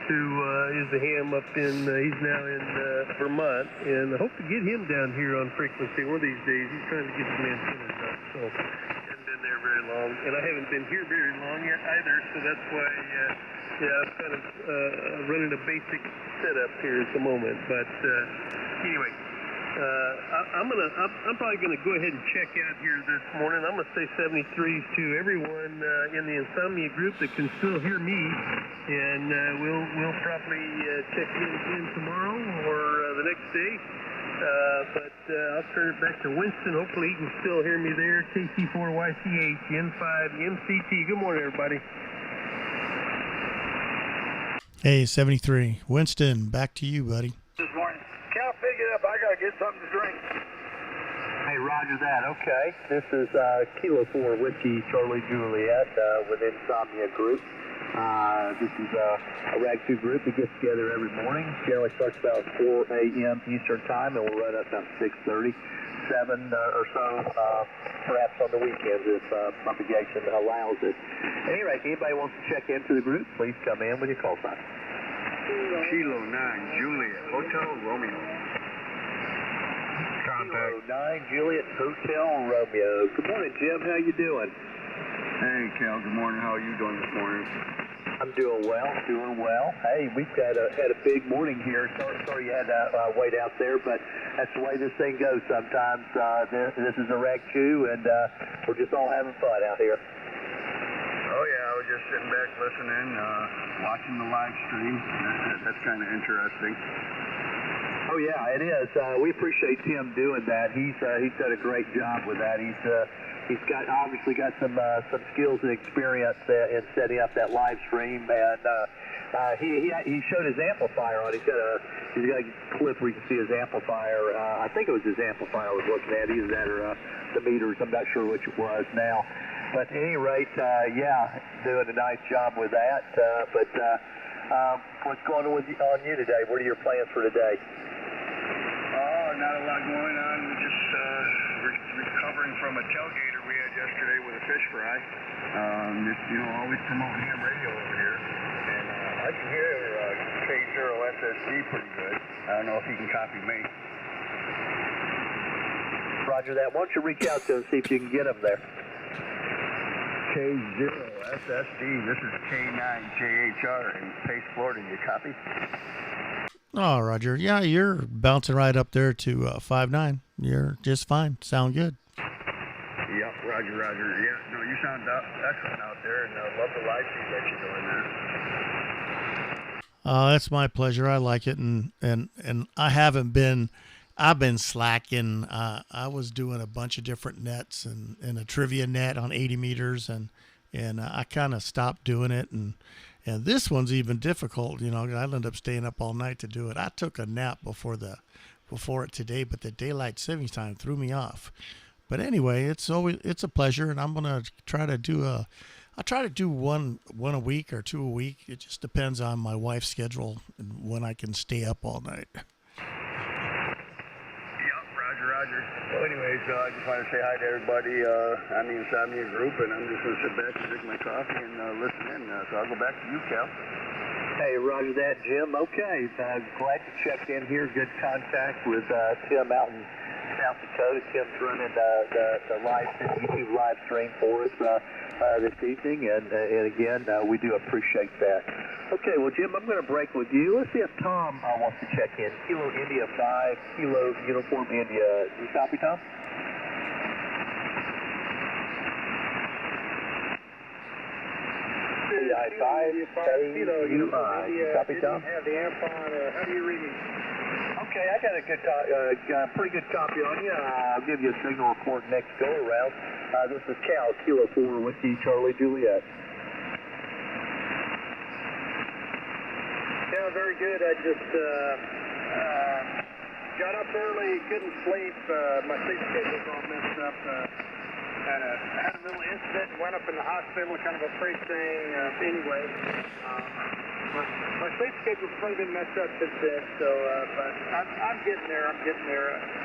who is the ham up in. He's now in Vermont, and I hope to get him down here on frequency one of these days. He's trying to get some antennas up, so hasn't been there very long, and I haven't been here very long yet either. So that's why, I'm kind of running a basic setup here at the moment. But anyway. I'm probably gonna go ahead and check out here this morning. I'm gonna say 73s to everyone in the Insomnia group that can still hear me, and we'll probably check in again tomorrow or the next day. But I'll turn it back to Winston. Hopefully he can still hear me there. KC4YCH N5MCT. Good morning, everybody. Hey, 73. Winston, back to you, buddy. This morning. Cal, pick it up. I got to get something to drink. Hey, roger that. Okay. This is Kilo 4 Whiskey Charlie Juliet with Insomnia Group. This is a Rag 2 group that gets together every morning. Generally starts about 4 a.m. Eastern Time, and we'll run up about 6:30, 7 or so, perhaps on the weekends if propagation allows it. At any rate, if anybody wants to check into the group, please come in with your call sign. Kilo 9 Juliet Hotel Romeo. Contact. Kilo 9 Juliet Hotel Romeo. Good morning, Jim. How you doing? Hey, Cal. Good morning. How are you doing this morning? I'm doing well. Hey, we've had a big morning here. Sorry you had to wait out there, but that's the way this thing goes sometimes. This is a Rag 2, and we're just all having fun out here. Oh, yeah. I was just sitting back listening, watching the live stream. That's kind of interesting. Oh, yeah, it is. We appreciate Tim doing that. He's done a great job with that. He's obviously got some skills and experience in setting up that live stream, and he showed his amplifier on. He's got a clip where you can see his amplifier. I think it was his amplifier I was looking at. Either that or the meters. I'm not sure which it was now. But at any rate, yeah, doing a nice job with that. What's going on on you today? What are your plans for today? Oh, not a lot going on. We're just recovering from a tailgater we had yesterday with a fish fry. Just, always promoting ham radio over here. And I can hear K0SSD pretty good. I don't know if he can copy me. Roger that. Why don't you reach out to him and see if you can get him there? K0SSD. This is K9JHR in Pace, Florida. You copy? Oh, Roger. Yeah, you're bouncing right up there to 5.9. You're just fine. Sound good. Yep, Roger. Yeah, no, you sound excellent out there, and love the live feed that you're doing there. That's my pleasure. I like it, and I haven't been. I've been slacking. I was doing a bunch of different nets and a trivia net on 80 meters, and I kind of stopped doing it, and this one's even difficult. I ended up staying up all night to do it. I took a nap before it today, but the daylight savings time threw me off. But anyway, it's a pleasure, and I'm gonna try to do I try to do one a week or two a week. It just depends on my wife's schedule and when I can stay up all night. Roger. Well, anyways, I just want to say hi to everybody. I'm the Insomnia group, and I'm just going to sit back and drink my coffee and listen in. So I'll go back to you, Cal. Hey, roger that, Jim. Okay, glad you checked in here. Good contact with Tim out in South Dakota. Tim's running the YouTube live stream for us this evening, and again, we do appreciate that. Okay, well, Jim, I'm going to break with you. Let's see if Tom wants to check in. Kilo India 5, Kilo Uniform India. You copy, Tom? CI5, Kilo UI. You copy, Tom? Have the amp on, how do you read me? Okay, I got a pretty good copy on you. I'll give you a signal report next go around. This is Cal, Kilo 4, Whiskey Charlie Juliet. Yeah, very good. I just got up early, couldn't sleep. My sleep schedule's all messed up. Had a little incident, went up in the hospital, kind of a freak thing. Anyway, my sleep schedule's probably been messed up since then. So, but I'm getting there.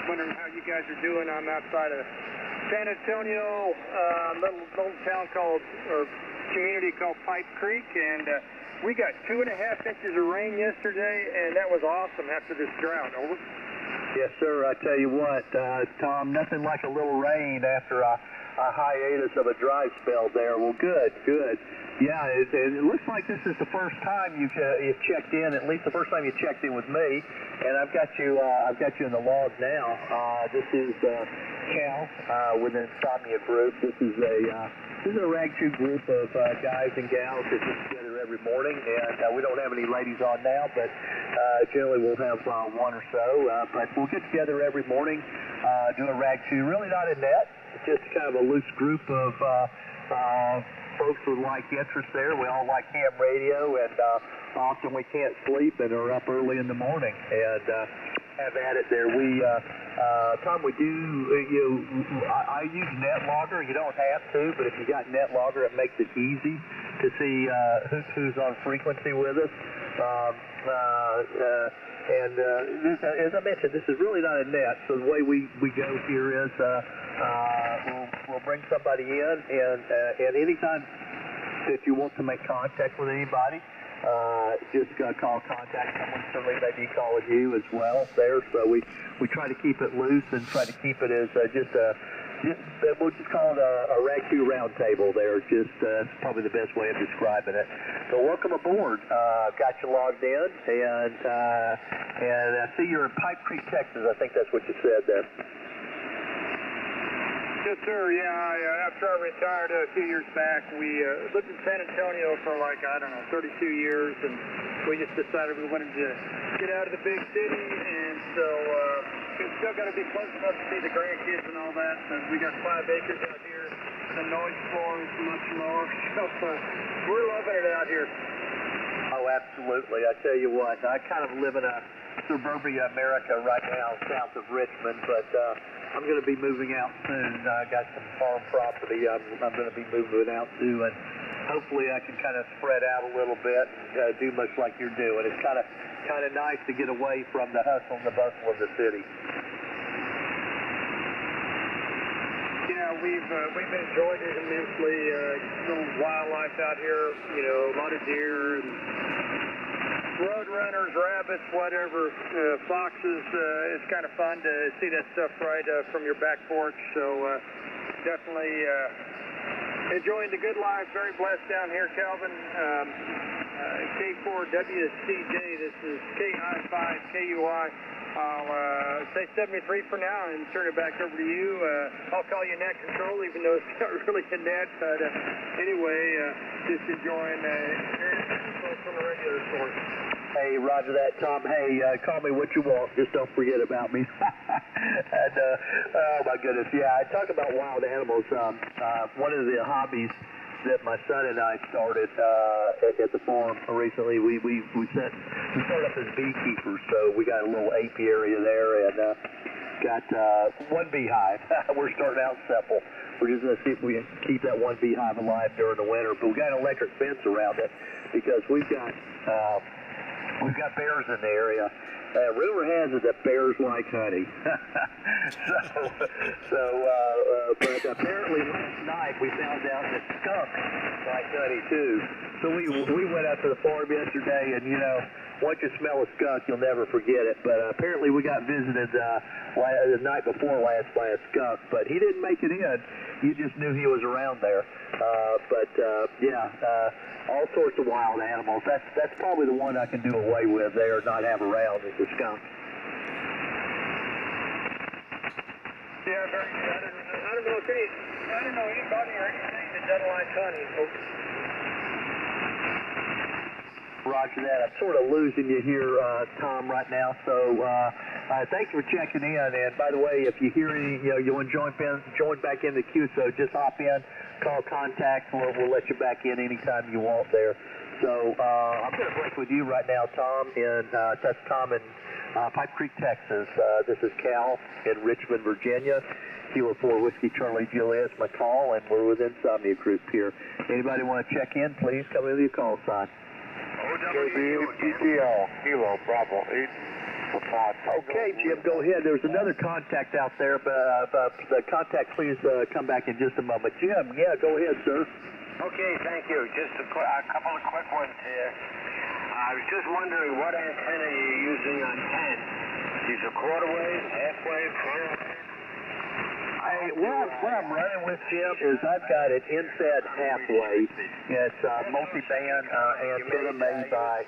Wondering how you guys are doing. I'm outside of San Antonio, little town community called Pipe Creek, and we got 2.5 inches of rain yesterday, and that was awesome after this drought. Over. Yes, sir. I tell you what, Tom, nothing like a little rain after a hiatus of a dry spell there. Well, good. Yeah, it looks like this is the first time you've checked in. At least the first time you checked in with me, and I've got you in the log now. This is Cal with the Insomnia group. This is a Rag 2 group of guys and gals that get together every morning, and we don't have any ladies on now, but generally we'll have one or so. But we'll get together every morning, do a Rag 2. Really not a net. It's just kind of a loose group of folks with like interests there. We all like ham radio, and often we can't sleep and are up early in the morning and have at it there. Tom, we do, I use NetLogger. You don't have to, but if you got NetLogger, it makes it easy to see who's on frequency with us. As I mentioned, this is really not a net, so the way we go here is we'll bring somebody in, and anytime that you want to make contact with anybody, just call contact someone. Certainly may be calling you as well there, so we try to keep it loose and try to keep it as we'll just call it a Rag 2 round table there. That's probably the best way of describing it. So welcome aboard. Got you logged in, and I see you're in Pipe Creek, Texas. I think that's what you said there. Yes, sir. Yeah, after I retired a few years back, we lived in San Antonio for 32 years, and we just decided we wanted to get out of the big city, and so it's still got to be close enough to see the grandkids and all that. So we got 5 acres out here. The noise floor is much lower, so we're loving it out here. Oh, absolutely. I tell you what, I kind of live in a suburbia America right now, south of Richmond, but I'm going to be moving out soon. I got some farm property I'm going to be moving out to, and hopefully I can kind of spread out a little bit and do much like you're doing. It's kind of nice to get away from the hustle and the bustle of the city. Yeah, we've enjoyed it immensely. Little wildlife out here, you know, a lot of deer and road runners, rabbits, whatever, foxes. It's kind of fun to see that stuff right from your back porch. So definitely enjoying the good life. Very blessed down here, Calvin. K4WCJ. This is KI5KUI. I'll say 73 for now and turn it back over to you. I'll call you net control, even though it's not really a net. But anyway, just enjoying hearing from the radio source. Hey, roger that, Tom. Hey, call me what you want. Just don't forget about me. And, oh, my goodness. Yeah, I talk about wild animals. One of the hobbies that my son and I started at the farm recently, we started up as beekeepers, so we got a little apiary there and got one beehive. We're starting out simple. We're just going to see if we can keep that one beehive alive during the winter, but we got an electric fence around it because we've got bears in the area. Rumor has it that bears like honey. But apparently last night we found out that skunks like honey too. So we went out to the farm yesterday, and you know, once you smell a skunk, you'll never forget it. But apparently we got visited the night before last by a skunk, but he didn't make it in. You just knew he was around there. All sorts of wild animals. That's probably the one I can do away with there, not have around, is the skunk. Yeah, very good. I don't know anybody or anything that doesn't like honey. Roger that. I'm sort of losing you here, Tom, right now. So thanks for checking in. And by the way, if you hear any, you want to join back in the queue, so just hop in, call contact. We'll let you back in anytime you want there. So I'm going to break with you right now, Tom. That's Tom in Pipe Creek, Texas. This is Cal in Richmond, Virginia. Kilo 4 Whiskey Charlie Juliet is my call, and we're with Insomnia Group here. Anybody want to check in? Please come in with your call sign. OWPTL, Kilo Bravo 8. Okay, Jim, go ahead. There's another contact out there, but the contact, please come back in just a moment. Jim, yeah, go ahead, sir. Okay, thank you. Just a couple of quick ones here. I was just wondering what antenna you're using on 10. These are quarter wave, half wave, full wave? What I'm running with, Jim, is I've got an infed half wave. It's multi-band antenna made by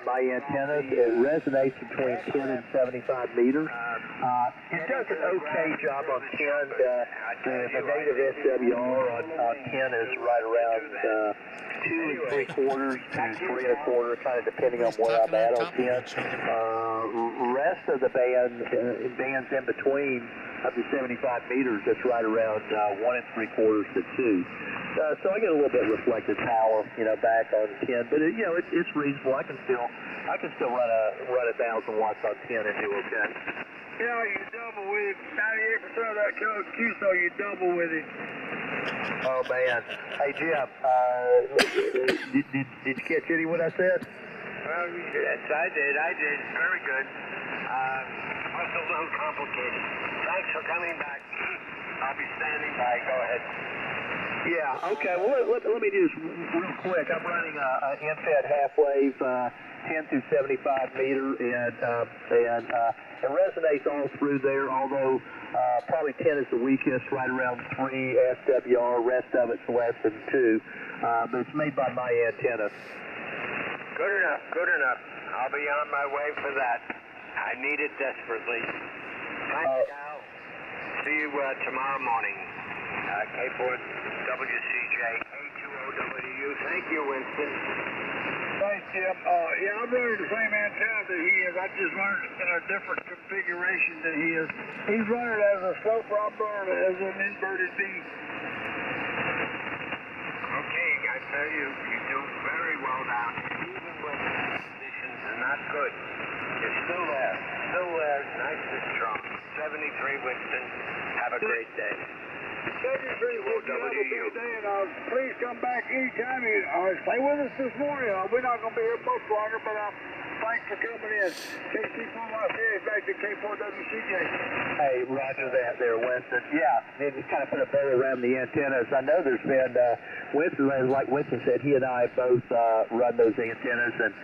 my antennas. It resonates between 10 and 75 meters. It does an okay job on 10. The native SWR on 10 is right around 2 3/4 to 3 1/4, kind of depending on where I'm at on 10. Rest of the bands in between, up to 75 meters, that's right around 1 3/4 to 2. So I get a little bit reflected power, back on 10, but it's reasonable. I can still run a 1,000 watts on 10 and do okay. Yeah, you double with 98% of that QSO, you double with it. Oh man, hey Jim, did you catch any what I said? Well, yes, I did. Very good. Was a little complicated. Thanks for coming back. I'll be standing by. Go ahead. Yeah, okay. Well, let me do this real quick. I'm running an infed half wave, 10 through 75 meter, and it resonates all through there, although probably 10 is the weakest, right around 3 SWR. Rest of it's less than 2. But it's made by my antenna. Good enough. I'll be on my way for that. I need it desperately. Thanks, Cal. See you tomorrow morning. K4WCJ, K2OWU. Thank you, Winston. Thanks, Jim. Yeah, I'm running the same antenna that he is. I just run it in a different configuration than he is. He's running it as a slope robber and as an inverted V. Okay, I tell you, you do very well down here. Even when the conditions are not good, you're still there. Nice and strong. 73 Winston. Have a great day. 73 Winston, have a great day, and please come back anytime. Stay with us this morning. We're not going to be here much longer, but thanks for coming in. KC4YC back to K4WCJ. Hey, roger that there, Winston. Yeah, they just kind of put a bow around the antennas. I know there's been, Winston, like Winston said, he and I both run those antennas, and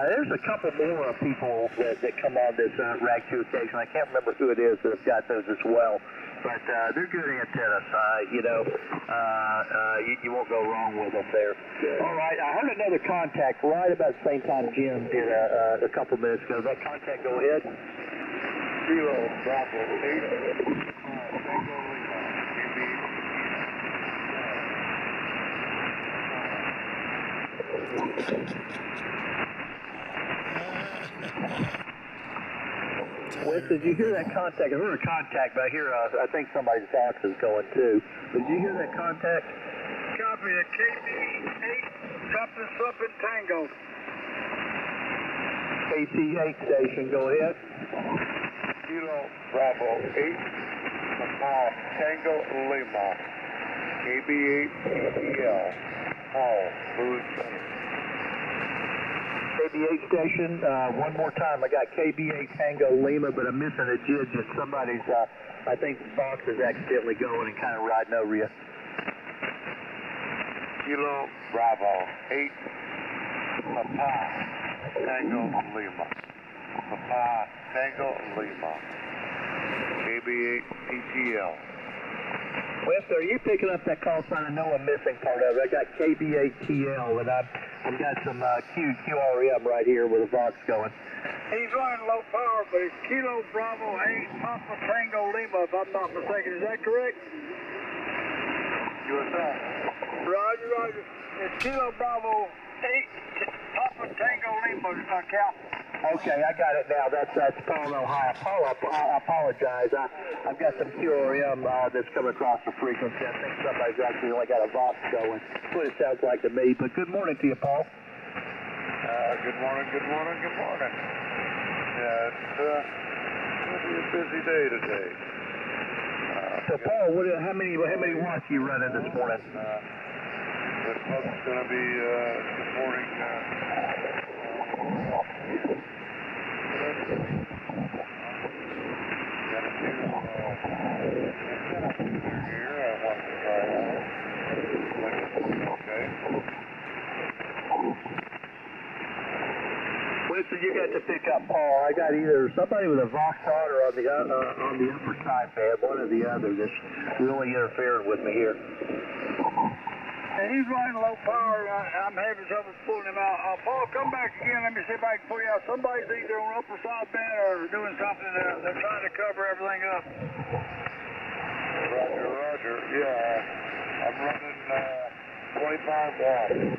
there's a couple more people that come on this Rag 2 occasion. I can't remember who it is that have got those as well. But they're good antennas, you won't go wrong with them there. All right, I heard another contact right about the same time Jim did a couple minutes ago. That contact, go ahead. Kilo Bravo 8. Tango Winston, did you hear that contact? I heard a contact, but I think somebody's box is going too. Did you hear that contact? Copy the KB8 something Tango. KC8 station, go ahead. Kilo Bravo 8. Tango Lima. KB8 PTL. Paul, Louis Center. KB8 station, one more time. I got KB8 Tango Lima, but I'm missing a digit. Somebody's, I think the box is accidentally going and kind of riding over you. Kilo Bravo 8. Papa Tango Lima. Papa Tango Lima. KB8 PTL. Winston, are you picking up that call sign? I know I'm missing part of it. I got KB8TL, and I've got some QRM right here with a Vox going. He's running low power, but it's Kilo Bravo 8 Papa Tango Lima, if I'm not mistaken. Is that correct? USL. Roger. It's Kilo Bravo 8 Papa Tango Lima, Cal. Okay, I got it now. That's Paul, Ohio. Paul, I apologize. I've got some QRM that's coming across the frequency. I think somebody's actually only got a Vox going. That's what it sounds like to me. But good morning to you, Paul. Good morning. Yeah, it's going to be a busy day today. So, Paul, how many watts are you running this morning? This club's going to be supporting Winston, you got to pick up Paul. I got either somebody with a Vox on or on the upper side pad, one or the other that's really interfering with me here. And he's running low power, and I'm having trouble pulling him out. Paul, come back again. Let me see if I can pull you out. Somebody's either on the upper side band or doing something. They're trying to cover everything up. Roger. Yeah, I'm running 25 watts. And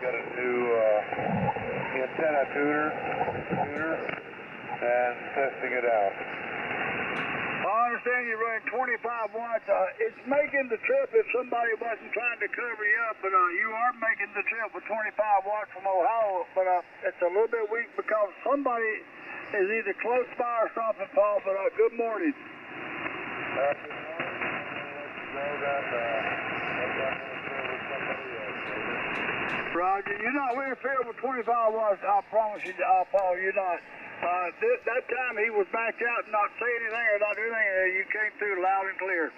got a new antenna tuner, and testing it out. I understand you're running 25 watts. It's making the trip if somebody wasn't trying to cover you up, but you are making the trip with 25 watts from Ohio, but it's a little bit weak because somebody is either close by or something, Paul, but good morning. Roger, you're not interfering with 25 watts, I promise you, Paul, you're not. That time he was backed out and not saying anything or not doing anything, you came through loud and clear.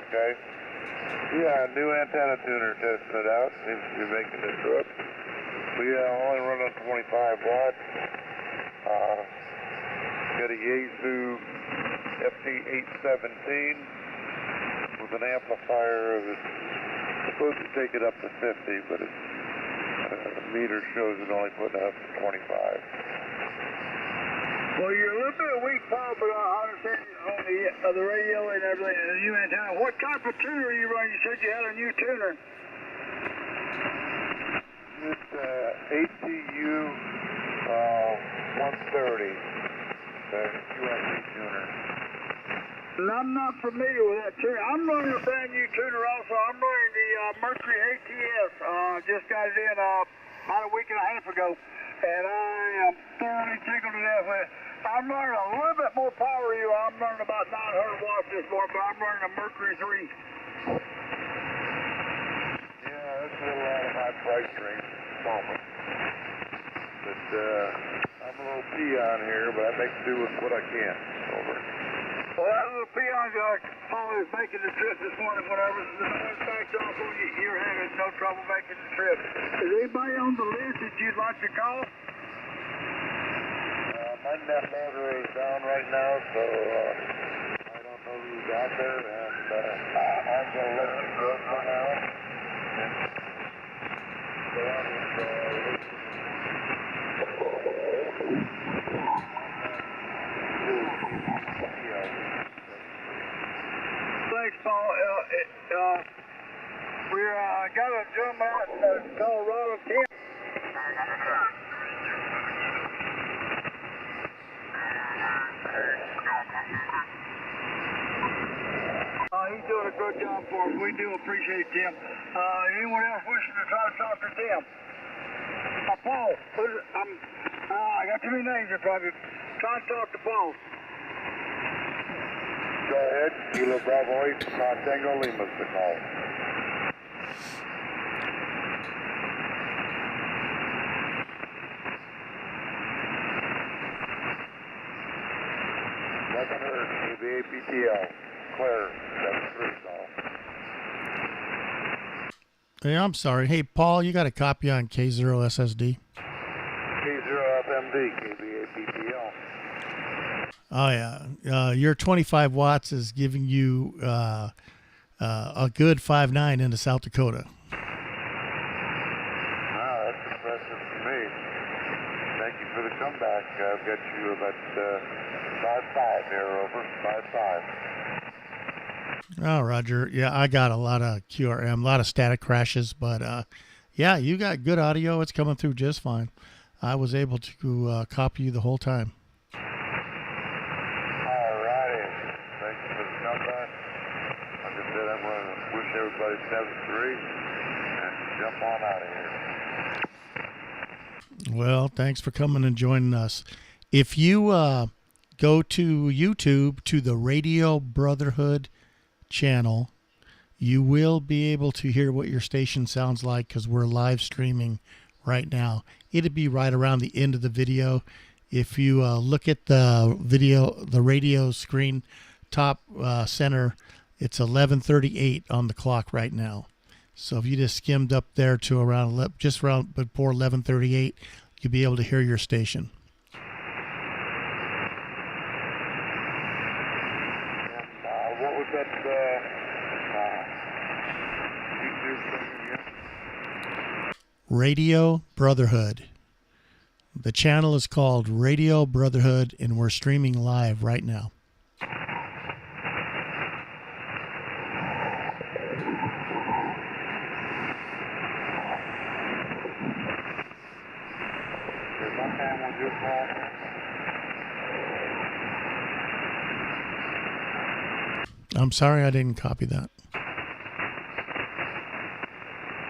Okay. Yeah, new antenna tuner testing it out. Seems to be making the trip. We only run on 25 watts. Got a Yaesu FT817 with an amplifier of it's supposed to take it up to 50, but it's the meter shows it only putting it up to 25. Well, you're a little bit weak, Paul, but I understand on the radio and everything, and the new antenna. What type of tuner are you running? You said you had a new tuner. It's ATU 130, the QRC tuner. And I'm not familiar with that tuner. I'm running a brand new tuner also. I'm running the Mercury ATS. Just got it in about a week and a half ago, and I am thoroughly tickled to death with it. I'm running a little bit more power than you. I'm running about 900 watts this morning, but I'm running a Mercury 3. Yeah, that's a little out of my price range at the moment. But I'm a little peon here, but I make do with what I can. Over. Well, that little peon guy, Paul, is making the trip this morning. Whenever the noise backs off on you, you're having no trouble making the trip. Is anybody on the list that you'd like to call? My net loader is down right now, so I don't know who's out there, and I'm going to let you go for now. And go on with Thanks, Paul. We're got to jump out and call Ronald Kent. He's doing a good job for us. We do appreciate Tim. Anyone else wishing to try to talk to Tim? Paul. I got too many names here, probably. Try to talk to Paul. Go ahead. Kilo Bravo 8 Tango Lima's the call. KBAPTL. Claire, 7-3 call. Hey, I'm sorry. Hey, Paul, you got a copy on K0 SSD? K0 FMD, KBAPTL. Oh, yeah. Your 25 watts is giving you a good 5.9 into South Dakota. Wow, that's impressive to me. Thank you for the comeback. I've got you about 5.5 here, over 5.5. Oh, Roger. Yeah, I got a lot of QRM, a lot of static crashes, but yeah, you got good audio. It's coming through just fine. I was able to copy you the whole time. All righty. Thank you for the comeback. Like I said, I'm going to wish everybody 7-3 and jump on out of here. Well, thanks for coming and joining us. If you go to YouTube to the Radio Brotherhood channel, you will be able to hear what your station sounds like because we're live streaming right now. It'll be right around the end of the video. If you look at the video, the radio screen top center, it's 11:38 on the clock right now. So if you just skimmed up there to around just around before 11:38, you'll be able to hear your station. What was that YouTube thing again? Radio Brotherhood. The channel is called Radio Brotherhood, and we're streaming live right now. I'm sorry I didn't copy that.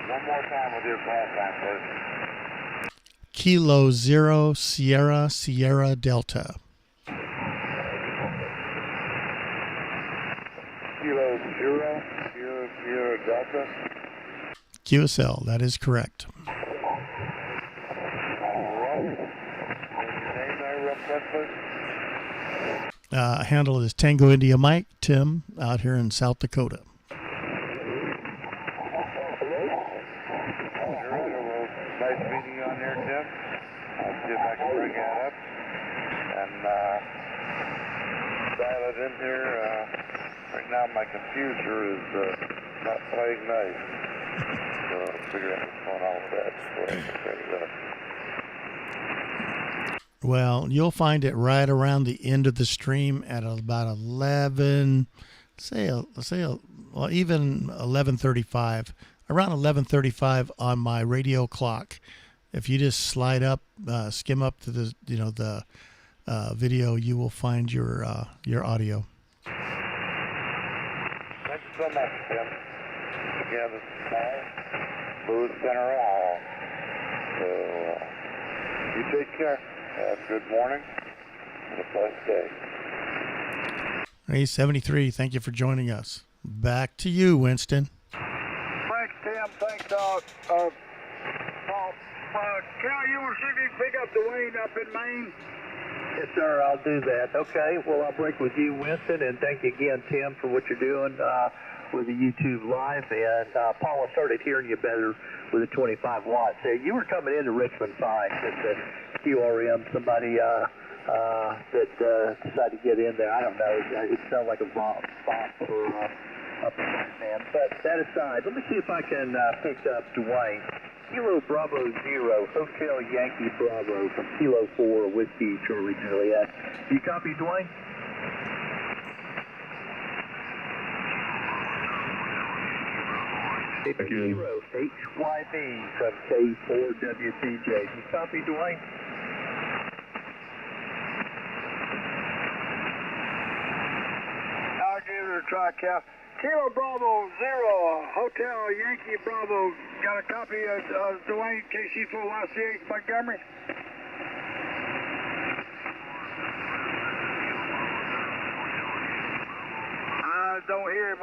One more time with your call time, please. Kilo 0 Sierra Sierra Delta. Kilo 0 Sierra Delta. QSL, that is correct. All right. Your name there, real quick, please. Handle is Tango India Mike Tim out here in South Dakota. Nice meeting you on there, Tim. I'll see if I can bring that up and dial it in here. Right now my computer is not playing nice. So I'll figure out what's going on with that before I can set it up. Well, you'll find it right around the end of the stream at about 11, even 11:35, around 11:35 on my radio clock. If you just slide up, skim up to the the video, you will find your audio. Thank you so much, Tim. Again, this is Paul, Booth Center Hall. You take care. Have a good morning and a blessed day. Hey, 73, thank you for joining us. Back to you, Winston. Thanks, Tim. Thanks, Paul. Cal, you want to see if you can pick up Dwayne up in Maine? Yes, sir, I'll do that. Okay, well, I'll break with you, Winston, and thank you again, Tim, for what you're doing with the YouTube Live. And, Paul, I started hearing you better with the 25 watts. You were coming into Richmond fine at the QRM. Somebody that decided to get in there. I don't know. It sounded like a bomb for up in man. But that aside, let me see if I can pick up Dwayne. Kilo Bravo 0, Hotel Yankee Bravo from Kilo 4, Whiskey Charlie Juliet. You copy, Dwayne? Zero HYB from K4WTJ. You copy, Dwayne? I'll give it a try, Cal. Kilo Bravo 0, Hotel Yankee Bravo. Got a copy of Dwayne KC4YCH Montgomery? I don't hear him.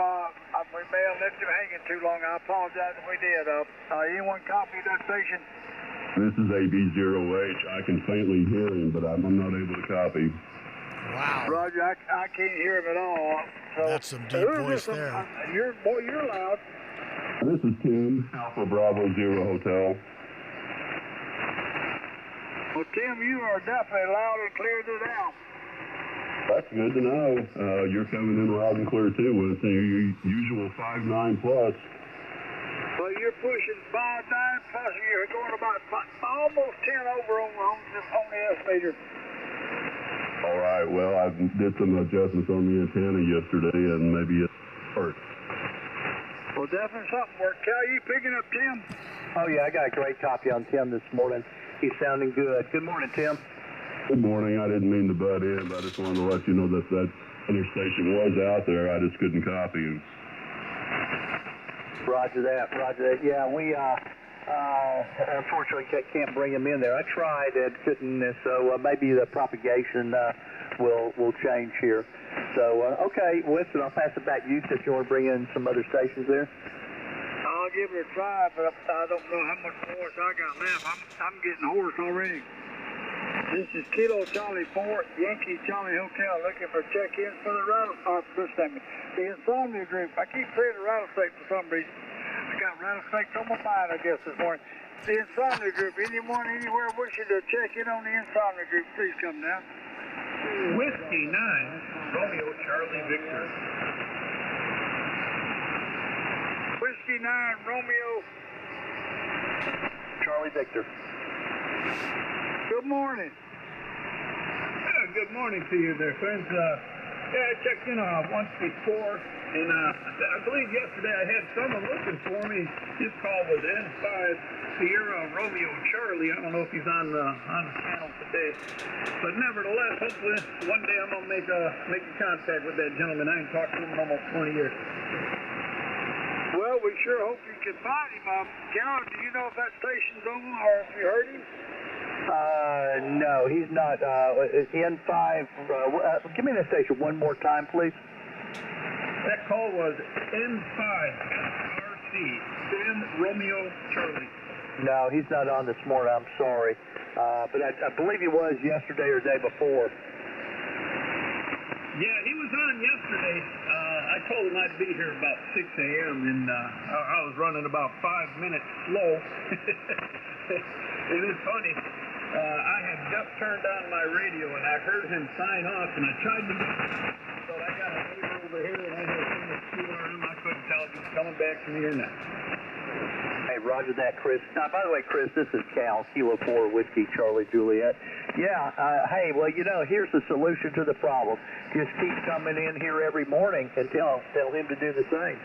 We may have left him hanging too long. I apologize if we did. Anyone copy that station? This is AB0H. I can faintly hear him, but I'm not able to copy. Wow. Roger, I can't hear him at all. So, that's some deep voice there. You're loud. This is Tim, Alpha Bravo 0 Hotel. Well, Tim, you are definitely loud and clear to now. That's good to know. You're coming in loud and clear, too, with your usual 5.9 plus. Well, you're pushing 5.9 plus. You're going about almost 10 over on the estimator. All right, well, I did some adjustments on the antenna yesterday, and maybe it hurt. Well, definitely something worked. Cal, you picking up Tim? Oh, yeah, I got a great copy on Tim this morning. He's sounding good. Good morning, Tim. Good morning. I didn't mean to butt in, but I just wanted to let you know that that other station was out there. I just couldn't copy him. Roger that, Roger that. Yeah, we unfortunately can't bring him in there. I tried and couldn't, so maybe the propagation will change here. So, okay, Winston, I'll pass it back to you if you want to bring in some other stations there. I'll give it a try, but I don't know how much voice I got left. I'm getting hoarse already. This is Kilo Charlie 4, Yankee Charlie Hotel, looking for check-ins for the the Insomnia group. I keep saying the rattlesnake for some reason. I got rattlesnakes on my mind, I guess, this morning. The Insomnia group. Anyone, anywhere wishing to check in on the Insomnia group, please come down. Whiskey 9, Romeo Charlie Victor. Whiskey 9, Romeo Charlie Victor. Good morning. Good morning to you there, friends. I checked in once before, and I believe yesterday I had someone looking for me. His call was N5 Sierra Romeo Charlie. I don't know if he's on the panel today, but nevertheless, hopefully one day I'm gonna make contact with that gentleman. I ain't talked to him in almost 20 years. Well, we sure hope you can find him. Cal, do you know if that station's on or if you heard him? No, he's not. N5. Give me the station one more time, please. That call was N5 RC, Sam Romeo Charlie. No, he's not on this morning. I'm sorry. But I believe he was yesterday or the day before. Yeah, he was on yesterday. I told him I'd be here about 6 a.m. and I was running about 5 minutes slow. It is funny. I had just turned on my radio and I heard him sign off and I tried to get but I got a neighbor over here and I had so much QRM I couldn't tell if he was coming back to me or not. Hey, roger that, Chris. Now, by the way, Chris, this is Cal, Kilo 4, Whiskey, Charlie, Juliet. Yeah, hey, well, you know, here's the solution to the problem. Just keep coming in here every morning and tell him to do the same.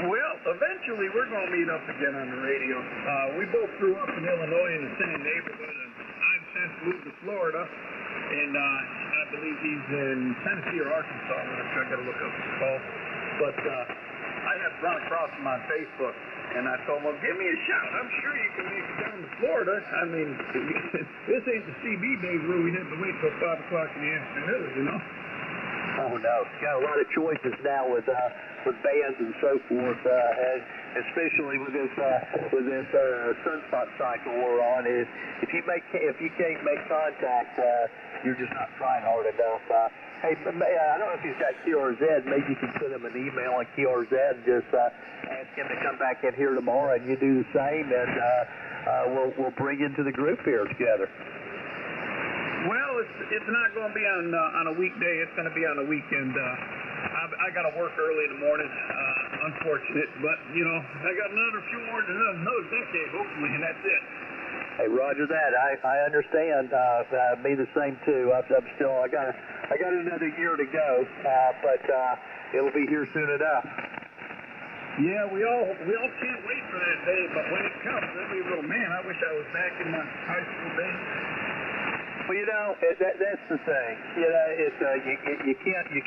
Well, eventually we're going to meet up again on the radio. We both grew up in Illinois in the same neighborhood, and I've since moved to Florida, and I believe he's in Tennessee or Arkansas. I'm not sure. I got to look up his call. But I had run across him on Facebook, and I told him, well, give me a shout. I'm sure you can make it down to Florida. I mean, this ain't the CB days where we had to wait till 5 o'clock in the afternoon, you know? Oh no, got a lot of choices now with bands and so forth, and especially with this sunspot cycle we're on. If you can't make contact, you're just not trying hard enough. Hey, I don't know if he's got QRZ. Maybe you can send him an email on QRZ and just ask him to come back in here tomorrow, and you do the same, and we'll bring you into the group here together. Well, it's not going to be on a weekday. It's going to be on a weekend. I got to work early in the morning. Unfortunate, but you know, I got another few more than another decade, hopefully, and that's it. Hey, Roger that. I understand. Me the same too. I'm still. I got another year to go, but it'll be here soon enough. Yeah, we all can't wait for that day, but when it comes, every little man, I wish I was back in my high school days. Well, you know, that's the thing. You know, it's you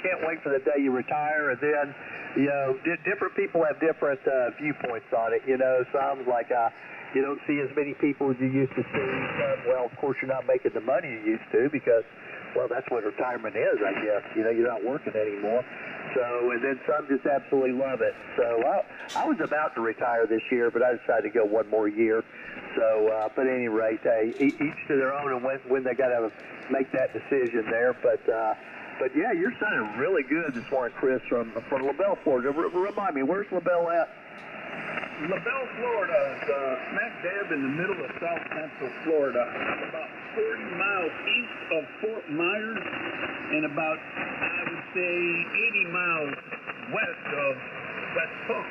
can't wait for the day you retire, and then you know, different people have different viewpoints on it. You know, some like you don't see as many people as you used to see. Well, of course, you're not making the money you used to because, well, that's what retirement is, I guess. You know, you're not working anymore. So, and then some just absolutely love it. So I was about to retire this year, but I decided to go one more year. So, but at any rate, each to their own, and when they got to make that decision there. But yeah, you're sounding really good this morning, Chris, from LaBelle, Florida. Remind me, where's LaBelle at? LaBelle, Florida is smack dab in the middle of South Central Florida. I'm about 40 miles east of Fort Myers and about, I would say, 80 miles west of West Polk.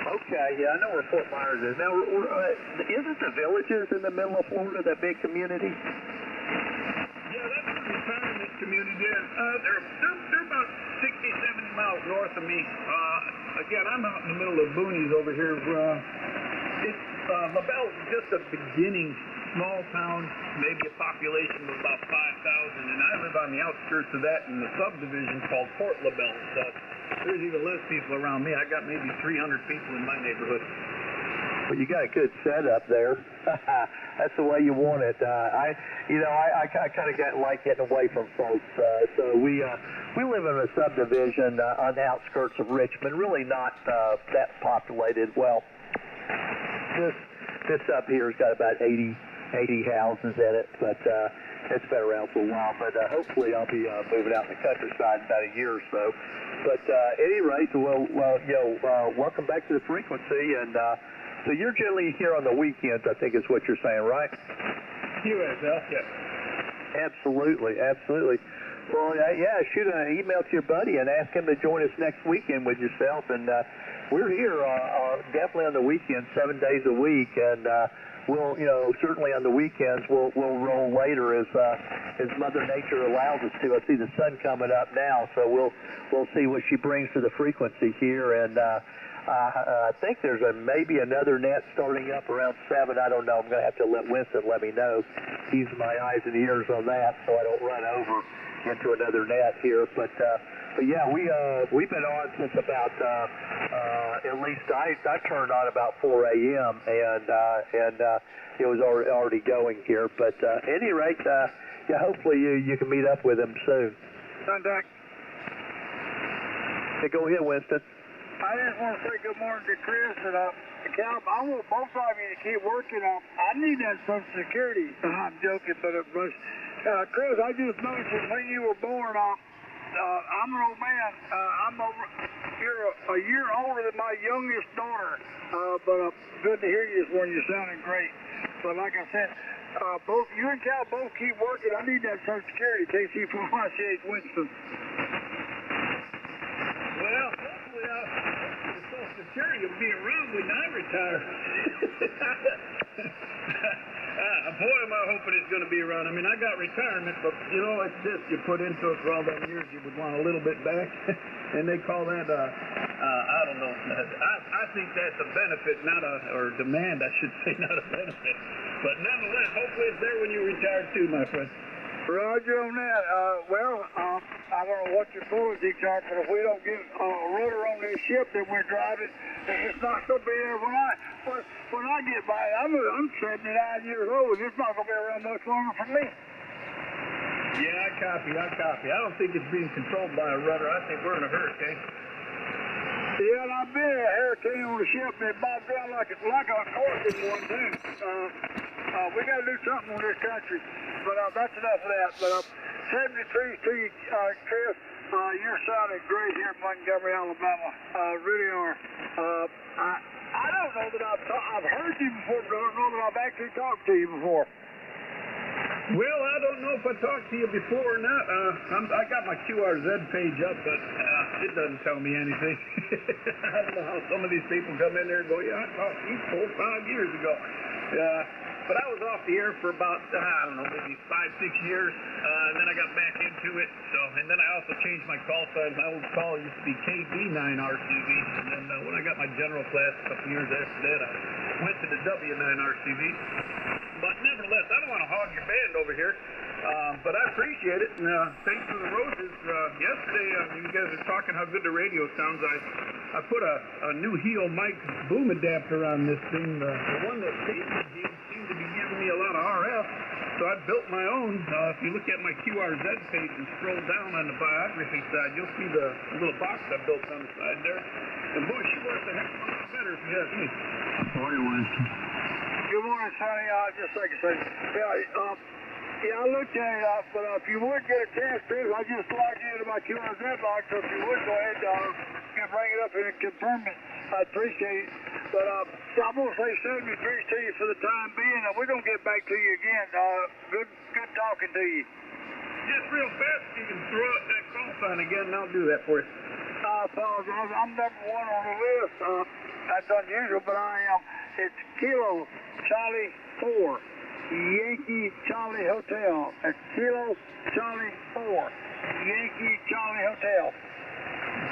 Okay, yeah, I know where Fort Myers is. Now, isn't the Villages in the middle of Florida that big community? Yeah, that's a retirement community. They're about 60, 70 miles north of me. Again, I'm out in the middle of boonies over here. LaBelle's just a beginning small town, maybe a population of about 5,000, and I live on the outskirts of that in the subdivision called Port LaBelle. So there's even less people around me. I got maybe 300 people in my neighborhood. Well, you got a good setup there. That's the way you want it. I kind of like getting away from folks. So we live in a subdivision on the outskirts of Richmond, really not that populated. Well, this up here has got about 80 houses in it, but it's been around for a while. But hopefully I'll be moving out in the countryside in about a year or so. But at any rate, welcome back to the frequency. And so you're generally here on the weekends, I think is what you're saying, right? USL, yes. Absolutely. Well, yeah, shoot an email to your buddy and ask him to join us next weekend with yourself. And we're here definitely on the weekends, 7 days a week. And we'll, certainly on the weekends, we'll roll later as Mother Nature allows us to. I see the sun coming up now, so we'll see what she brings to the frequency here. And I think there's maybe another net starting up around 7. I don't know. I'm going to have to let Winston let me know. He's my eyes and ears on that, so I don't run over into another net here. But yeah, we've been on since about at least I turned on about 4 a.m. and it was already going here. But at any rate, yeah, hopefully you can meet up with him soon. Contact. Hey, go ahead, Winston. I just want to say good morning to Chris and Cal. I want both of you to keep working on. I need that Social Security. I'm joking, but Chris, I just noticed when you were born, I'm an old man. You're a year older than my youngest daughter, but good to hear you this morning. You're sounding great. But like I said, both you and Cal both keep working. I need that Social Security. KC4YCH Winston. Well, hopefully the Social Security will be around when I retire. Boy, am I hoping it's going to be around. I mean, I got retirement, but, it's just you put into it for all those years, you would want a little bit back. And they call that, I don't know. I think that's a benefit, or demand, I should say, not a benefit. But nonetheless, hopefully it's there when you retire too, my friend. Roger on that. I don't know what your pullers each are, but if we don't get a rudder on this ship that we're driving, it's not going to be there when I get by. I'm 79 years old. It's not going to be around much longer for me. Yeah, I copy. I don't think it's being controlled by a rudder. I think we're in a hurricane. Yeah, and I've been in a hurricane on the ship, and it bobbed around like a cork in one, too. We got to do something with this country. But that's enough of that. But 73 to you, Chris. You're sounding great here in Montgomery, Alabama. Really are. I don't know that I've heard you before, but I don't know that I've actually talked to you before. Well, I don't know if I talked to you before or not. I got my QRZ page up, but it doesn't tell me anything. I don't know how some of these people come in there and go, yeah, I talked to you 4 or 5 years ago. But I was off the air for about, I don't know, maybe 5-6 years, and then I got back into it. And then I also changed my call sign. My old call used to be KB9RCV, and then when I got my general class a couple years after that, I went to the W9RCV. But nevertheless, I don't want to hog your band over here, but I appreciate it. And thanks for the roses. Yesterday, you guys were talking how good the radio sounds. I put a new heel mic boom adapter on this thing. The one that Casey gave seemed to be giving me a lot of RF, so I built my own. If you look at my QRZ page and scroll down on the biography side, you'll see the little box I built on the side there. And boy, she works a heck of a lot better if you ask me. Morning, Winston. Good morning, Sonny. Just like I said, I looked at it, but if you would get a chance to, I just logged into my QRZ box, so if you would go ahead and bring it up and confirm it, I'd appreciate it. But I'm going to say 73 to you for the time being, and we're going to get back to you again. Good talking to you. Just real fast, you can throw out that call sign again, and I'll do that for you. I apologize. I'm number 1 on the list. That's unusual, but I am. It's Kilo Charlie 4, Yankee Charlie Hotel. It's Kilo Charlie 4, Yankee Charlie Hotel.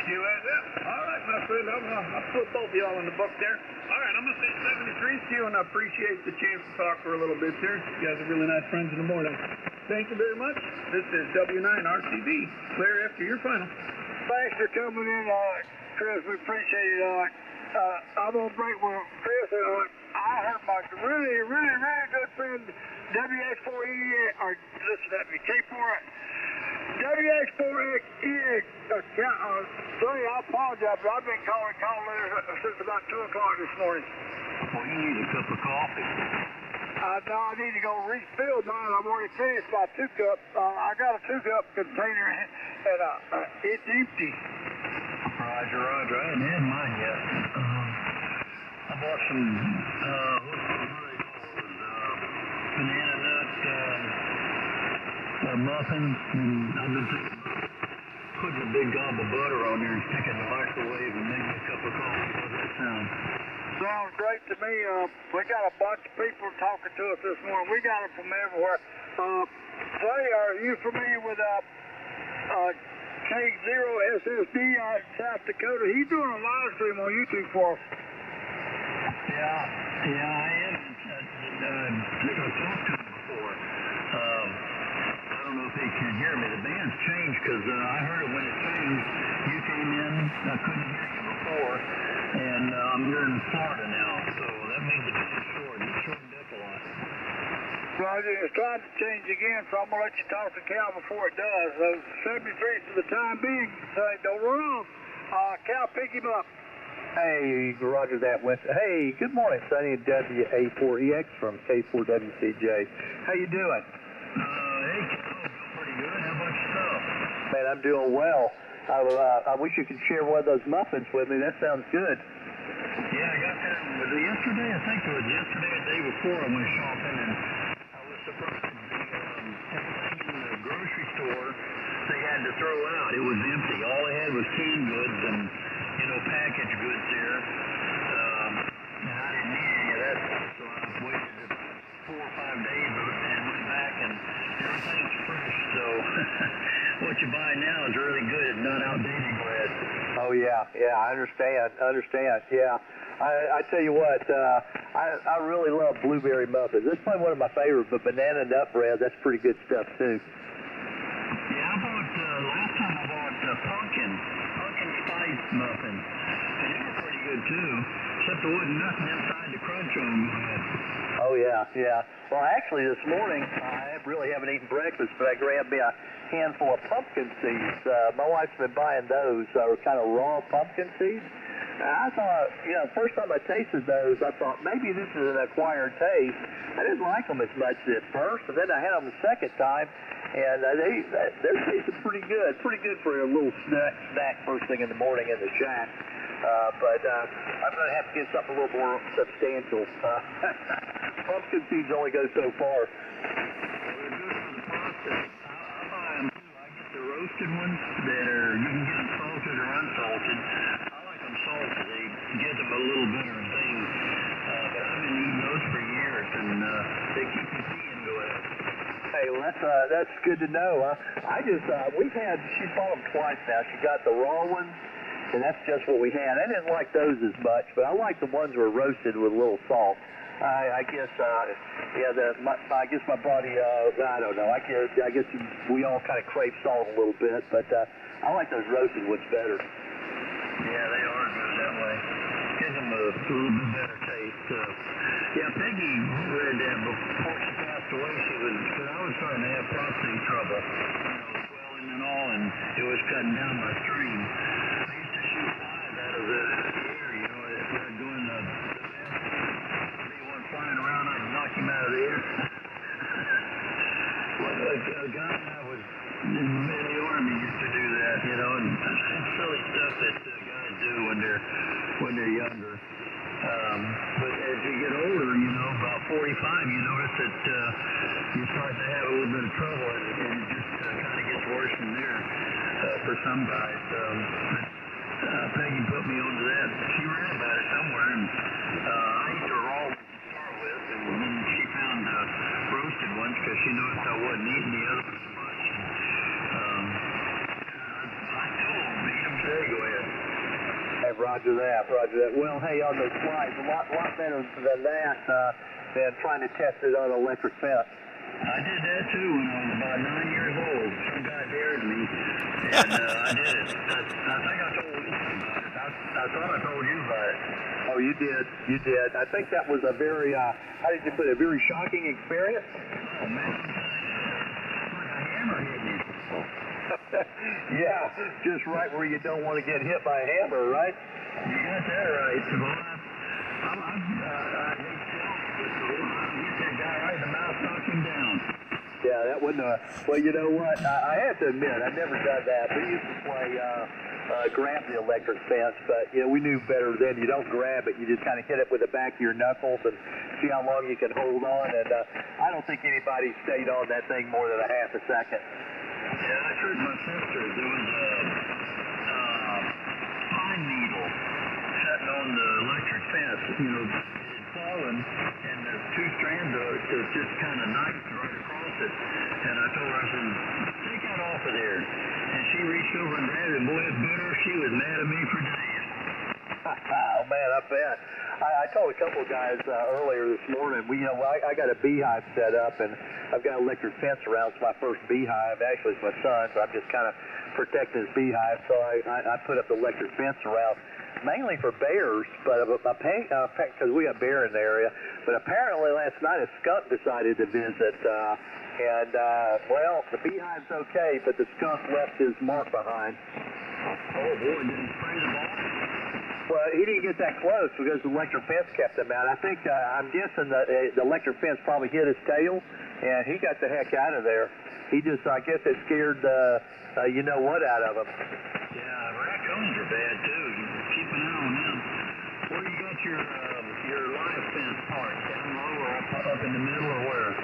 QSF. All right, my friend. I'll put both of y'all in the book there. All right, I'm going to say 73 to you, and I appreciate the chance to talk for a little bit there. You guys are really nice friends in the morning. Thank you very much. This is W9RCV. Clear after your final. Thanks for coming in, Chris. We appreciate it. I'm going to break with Chris. I heard my really, really, really good friend, WX4EX, or listen to me, K4, WX4EX. Sonny, I apologize, but I've been calling call letters since about 2 o'clock this morning. Well, you need a cup of coffee. No, I need to go refill mine. I've already finished my 2-cup. I got a 2-cup container, and it's empty. Roger. I hadn't had mine yet. I bought some, banana nut muffins, and I've been putting a big gob of butter on there and sticking in the microwave and making a cup of coffee. How's that sound? Sounds great to me. We got a bunch of people talking to us this morning. We got them from everywhere. Sonny, are you familiar with K0SSD out in South Dakota? He's doing a live stream on YouTube for us. Yeah, I am. I've talked to him before. I don't know if he can hear me. The band's changed because I heard it when it changed. You came in, I couldn't hear you before, and I'm here in Florida now, so that means it's shortened up a lot. Roger, it's trying to change again, so I'm going to let you talk to Cal before it does. So 73 for the time being. So don't run off. Cal, pick him up. Hey, Roger that, Winston. Hey, good morning, Sonny and WA4EX from K4WCJ. How you doing? Hey, Cal, pretty good. How about yourself? Man, I'm doing well. I wish you could share one of those muffins with me. That sounds good. Yeah, I got that. Was it yesterday? I think it was yesterday or the day before I went shopping, and I was surprised. Everything in the grocery store they had to throw out. It was empty. All they had was canned goods and, packaged goods there. And I didn't need any of that stuff, so I waited 4 or 5 days and went back, and everything's fresh. So what you buy now is really good. It's not outdated bread. Oh, yeah, I understand, yeah. I tell you what, I really love blueberry muffins. That's probably one of my favorites, but banana nut bread, that's pretty good stuff, too. pumpkin spice muffins. And they were pretty good too, except there wasn't nothing inside to crunch on yet. Oh, yeah. Well, actually, this morning, I really haven't eaten breakfast, but I grabbed me a handful of pumpkin seeds. My wife's been buying those, kind of raw pumpkin seeds. I thought, first time I tasted those, I thought maybe this is an acquired taste. I didn't like them as much at first, but then I had them the second time, and they're tasting pretty good. Pretty good for a little snack first thing in the morning in the shack. But I'm going to have to get something a little more substantial. Pumpkin seeds only go so far. They're good for the pasta. I'll buy them too. I get the roasted ones that are, you can get them salted or unsalted. I like them salted. They get them a little better thing. But I've been eating those for years, and they keep me peeing good. Hey, well, that's good to know. She's bought them twice now. She got the raw ones, and that's just what we had. I didn't like those as much, but I like the ones that were roasted with a little salt. I guess my body, I don't know. I guess we all kind of crave salt a little bit, but I like those roasted ones better. Yeah, they are good that way. Gives them a little bit better taste. Peggy read that before she passed away. Because I was starting to have prostate trouble, swelling and all, and it was cutting down my stream. I used to shoot flies out of the air, doing the flying around, I'd knock him out of the air. A guy I was in the Army used to do that, and silly stuff that guys do when they're younger. But as you get older, about 45, you notice that you start to have a little bit of trouble, and it just kind of gets worse from there for some guys. Peggy put me onto that. She read about it somewhere, and I used to raw and then she found roasted ones because she noticed I wasn't eating the other ones much. I still eat them today. Go ahead. Hey, Roger that. Well, hey, on those flies, a lot better than that than trying to test it on an electric fence. I did that too when I was about 9 years old. Some guy dared me, and I did it. I think I told you about it. I thought I told you about it. Oh, you did. I think that was a very, how did you put it, a very shocking experience? Oh, man. Like a hammer hit you. Yeah, just right where you don't want to get hit by a hammer, right? You got that right. I hate hit that guy right in the mouth, knock him down. Yeah, that wouldn't well, you know what? I have to admit, I've never done that. We used to play, grab the electric fence, but, we knew better then. You don't grab it. You just kind of hit it with the back of your knuckles and see how long you can hold on. And I don't think anybody stayed on that thing more than a half a second. Yeah, I heard my sister. There was a pine needle sitting on the electric fence. It had fallen, and the two strands of it just kind of knifed right across it. And I told her, I said, take that off of there. And she reached over and grabbed it. Boy, it bit her. She was mad at me for days. Oh, man, I bet. I told a couple of guys earlier this morning, I got a beehive set up, and I've got an electric fence around. It's my first beehive. Actually, it's my son's, so I'm just kind of protecting his beehive. So I put up the electric fence around, mainly for bears, but because we got bear in the area. But apparently last night a skunk decided to visit, the beehive's okay, but the skunk left his mark behind. Oh, boy, did he spray the ball? Well, he didn't get that close because the electric fence kept him out. I think, I'm guessing that the electric fence probably hit his tail, and he got the heck out of there. He just, I guess it scared you-know-what out of him. Yeah, raccoons are bad, too. Keep an eye on them. Where you got your live fence part? Down low or up in the middle or where?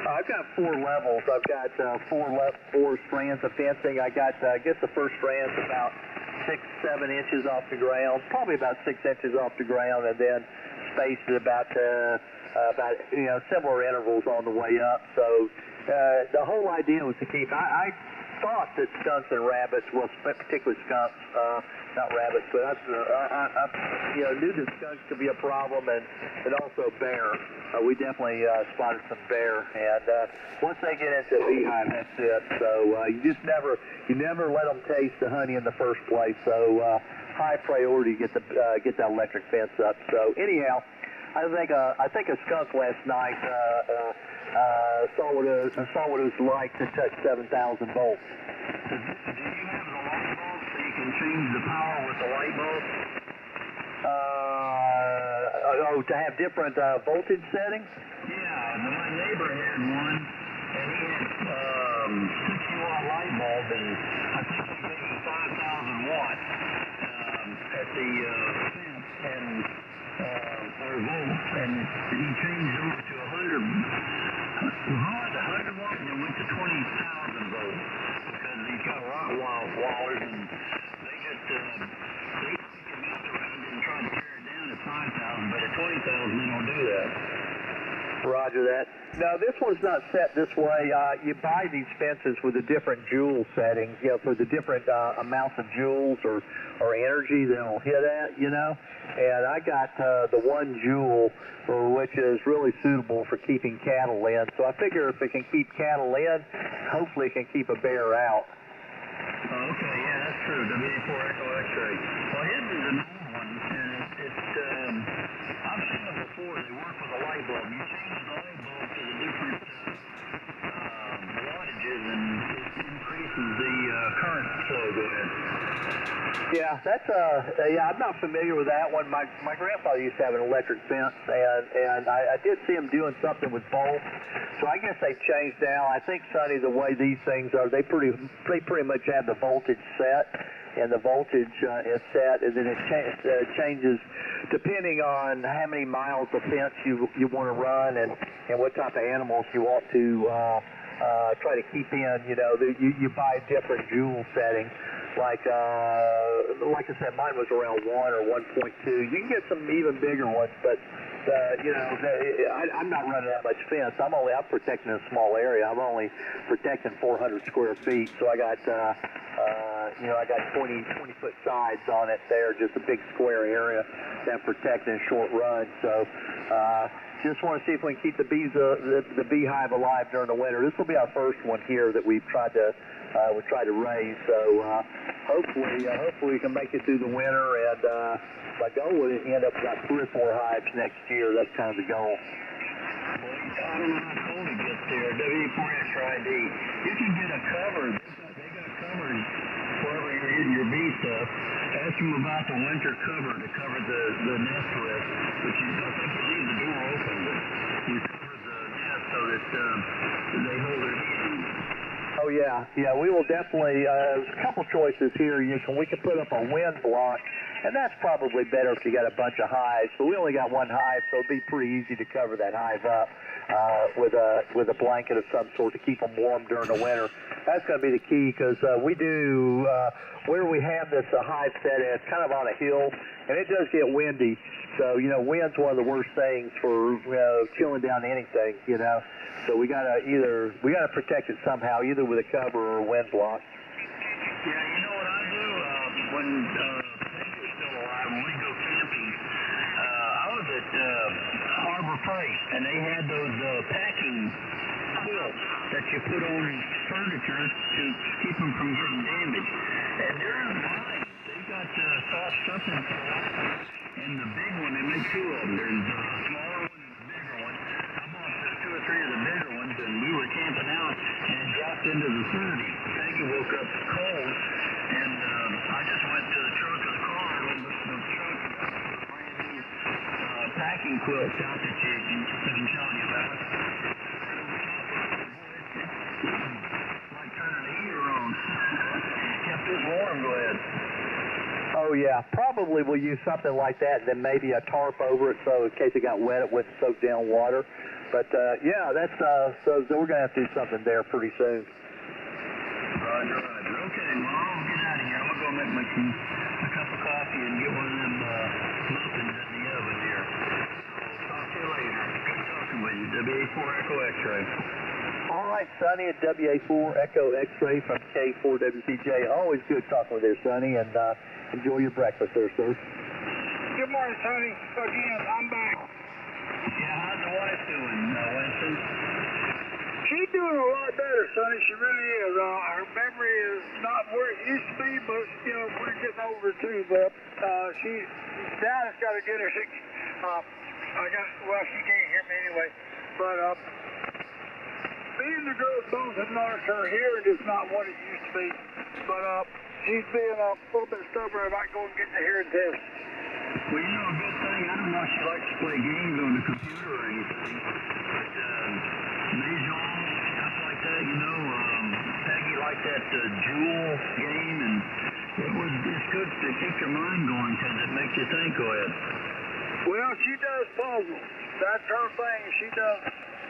I've got 4 levels. I've got four strands of fencing. I got, I guess the first strand's about 6-7 inches off the ground, probably about 6 inches off the ground, and then spaced at about similar intervals on the way up. So the whole idea was to keep. I thought that skunks and rabbits, well, particularly skunks, not rabbits, but I knew that skunks could be a problem, and also bear. We definitely spotted some bear, and once they get into a beehive, that's it. So you never let them taste the honey in the first place. So high priority get that electric fence up. So anyhow, I think a skunk last night saw what it was like to touch 7,000 volts. Do you have the light bulb so you can change the power with the light bulb? To have different voltage settings? Yeah, my neighbor had one, and he had 60-watt light bulb, and I think he gave him 5,000 watts at the fence, and or volts, and he changed over to 100 watts, and it went to 20,000 volts because he's got Rottweilers, and they just they take him out around and try to tear it down at 5,000, but at 20,000 they don't do that. Roger that. No, this one's not set this way. You buy these fences with the different joule settings, for the different amounts of joules or energy they'll hit at, And I got the 1 joule, which is really suitable for keeping cattle in. So I figure if it can keep cattle in, hopefully it can keep a bear out. Oh, okay, yeah, that's true. W4 Echo X-ray. Well, his is an old one, and I've seen them before. They work with a light bulb. You change the light bulb to the different wattages, and it increases the current flow. Go ahead. Yeah, that's I'm not familiar with that one. My grandfather used to have an electric fence, and I did see him doing something with bulbs. So I guess they've changed now. I think, Sonny, the way these things are, they pretty much have the voltage set, and the voltage is set, and then it changes depending on how many miles of fence you want to run and what type of animals you want to try to keep in. You buy different joule settings. Like I said, mine was around 1 or 1.2. You can get some even bigger ones, but I'm not running that much fence. I'm protecting a small area. I'm only protecting 400 square feet. So I got I got 20 foot sides on it there, just a big square area that I'm protecting a short run. So just want to see if we can keep the beehive alive during the winter. This will be our first one here that we've tried to raise. So hopefully we can make it through the winter, and my goal would end up about 3 or 4 hives next year. That's kind of the goal. Well, I don't know how cold it gets there. W4XRID. You can get a cover. They got covers wherever you're hitting your bee stuff. Ask them about the winter cover to cover the nest with, but you don't think you leave the door open, but you cover the nest so that they hold it in. Oh yeah, we will definitely. There's a couple choices here. We can put up a wind block, and that's probably better if you got a bunch of hives. But we only got 1 hive, so it'd be pretty easy to cover that hive up with a blanket of some sort to keep them warm during the winter. That's going to be the key, because we do where we have this hive set. It's kind of on a hill, and it does get windy. So wind's one of the worst things for chilling down anything. So we gotta protect it somehow, either with a cover or a wind block. Yeah, you know what I do when Peggy's still alive, when we go camping, I was at Harbor Freight, and they had those packing quilts that you put on furniture to keep them from getting damaged. And they're in line. They've got soft something for life. And the big one, they make 2 of them. There's a smaller one and a bigger one. I bought 2 or 3 of the bigger ones, and we were camping out, and it dropped into the 30s. Peggy woke up cold, and I just went to the trunk of the car, and the trunk got the brand new packing quilts out that I've been telling you about. Like turning the heater on. Kept us warm. Go ahead. Oh yeah, probably we'll use something like that, and then maybe a tarp over it, so in case it got wet, it wouldn't soak down water. But yeah, that's so we're gonna have to do something there pretty soon. Roger. Okay, well I'll get out of here. I'm gonna go make a cup of coffee and get one of them muffins in the oven here. I'll talk to you later. Good talking with you. WA4 Echo X-ray. All right, Sonny at WA4 Echo X-ray from K4WCJ. Always good talking with you, Sonny, and enjoy your breakfast there, sir. Good morning, Sonny. Again, I'm back. Yeah, how's the wife doing, Winston? She's doing a lot better, Sonny. She really is. Her memory is not where it used to be, but, you know, we're getting older, too. But now it's got to get her. She can't hear me anyway. But me and the girls both have noticed her hearing is not what it used to be. But she's being a little bit stubborn about going and getting the hearing test. Well, you know, a good thing, I don't know if she likes to play games on the computer or anything, but Mahjong, stuff like that, you know, Peggy liked that Jewel game, and it's good to keep your mind going because it makes you think. Go ahead. Well, she does puzzles. That's her thing. She does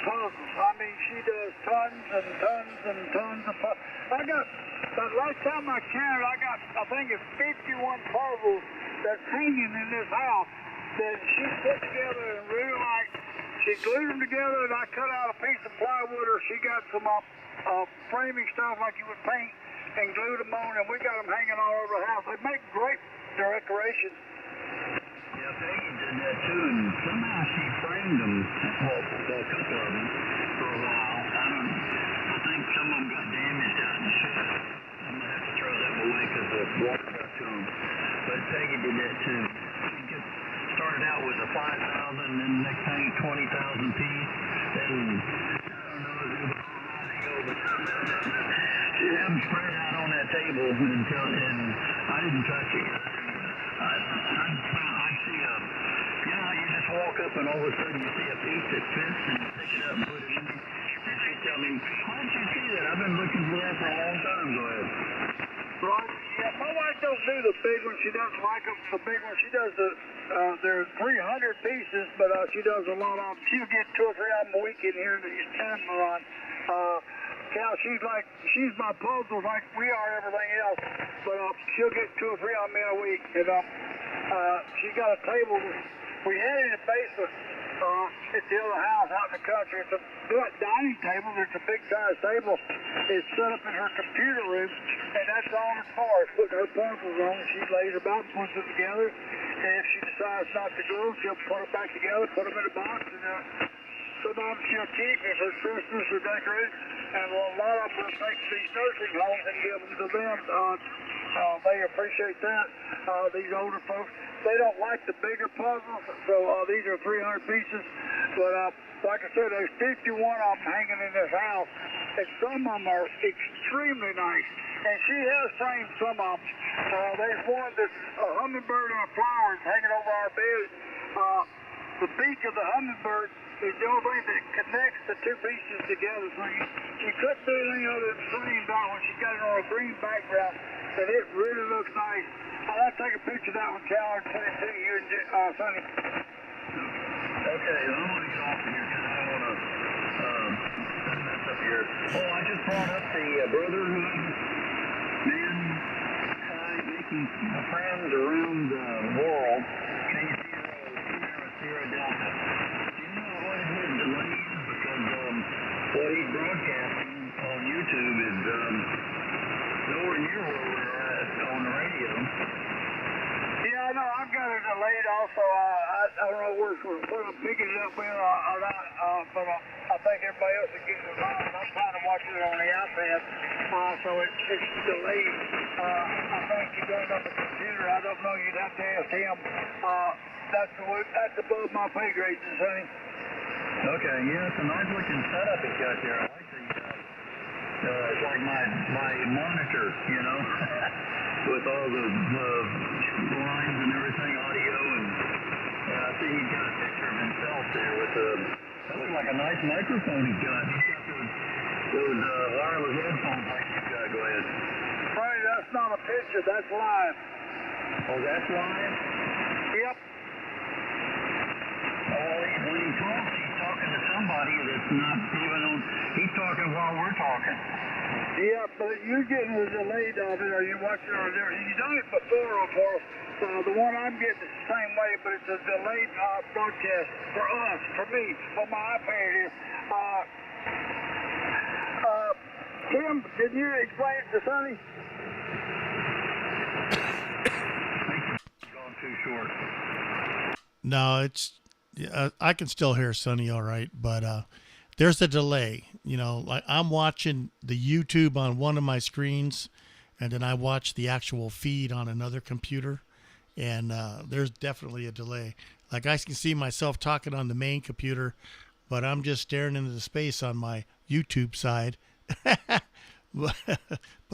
puzzles. I mean, she does tons and tons and tons of puzzles. The last time I counted, I think it's 51 puzzles that's hanging in this house that she put together and really like. She glued them together, and I cut out a piece of plywood, or she got some framing stuff like you would paint, and glued them on, and we got them hanging all over the house. They make great decorations. Yeah, Peggy did that too, and somehow she framed them, well, a couple of them, for a while. I think some of them got damaged out in the shed. I'm going to have to throw them away because the water got to them. But Peggy did that too. She started out with a 5,000, and then the next thing 20,000 piece. Then I don't know how they go, but she had them spread out on that table and I didn't touch it. I see you know, you just walk up and all of a sudden you see a piece that fits and you pick it up and put it in. And she tell me, how did you see that? I've been looking for that for a long time. Go ahead. Right. Yeah, my wife don't do the big one. She doesn't like them, the big one. She does there's 300 pieces, but she does a lot of them. She'll get 2 or 3 of them a week in here to Cameron. She's my puzzle like we are everything else, but she'll get 2 or 3 of them in a week. And she's got a table. We had it in the basement at the other house out in the country. It's a dining table. It's a big size table. It's set up in her computer room, and that's all it's for. It's putting her puzzles on. She lays about and puts them together. And if she decides not to go, she'll put them back together, put them in a box, and sometimes she'll keep if it's Christmas or decorated. And a lot of them will take to these nursing homes and give them to them. They appreciate that. These older folks, they don't like the bigger puzzles, so these are 300 pieces. But like I said, there's 51 of them hanging in this house, and some of them are extremely nice. And she has framed some of them. There's one that's a hummingbird and a flower hanging over our bed. The beak of the hummingbird is the only thing that connects the 2 pieces together. So you couldn't do anything other than framed out when she got it on a green background, and it really looks nice. I'll have to take a picture of that one, Cal, and send it to you and Sonny. Okay, I'm going to get off of here because I don't want to mess up your... Oh, I just brought up the Brotherhood men making friends around the world. Sierra Delta. Do you know what his delay is? Because what he's broadcasting on YouTube is nowhere near where we're at on the radio. Yeah, I know. I've got it delayed also. I don't know where I'm picking it up in or not, but I think everybody else is getting it on. I'm trying to watch it on the iPad, so it's delayed. I think you got it on the computer. I don't know. You'd have to ask him. That's above my pay grade, Sonny. Okay, yeah, it's a nice looking setup he's got there. I like the, it's like my monitor, you know, with all the lines and everything, audio, and I see he's got a picture of himself there with that looks like a nice microphone he's got. He's got those wireless headphones like you've got. Go ahead. Sorry, that's not a picture, that's live. Oh, that's live? Yep. When he talks, he's talking to somebody that's not even on. He's talking while we're talking. Yeah, but you're getting the delayed of it, or you're watching it, or you've done it before, of course. The one I'm getting is the same way, but it's a delayed broadcast for us, for me, for my iPad is. Tim, did you explain it to Sonny? Going too short. No, it's I can still hear Sonny all right, but there's a delay. You know, like I'm watching the YouTube on one of my screens, and then I watch the actual feed on another computer, and there's definitely a delay. Like I can see myself talking on the main computer, but I'm just staring into the space on my YouTube side. But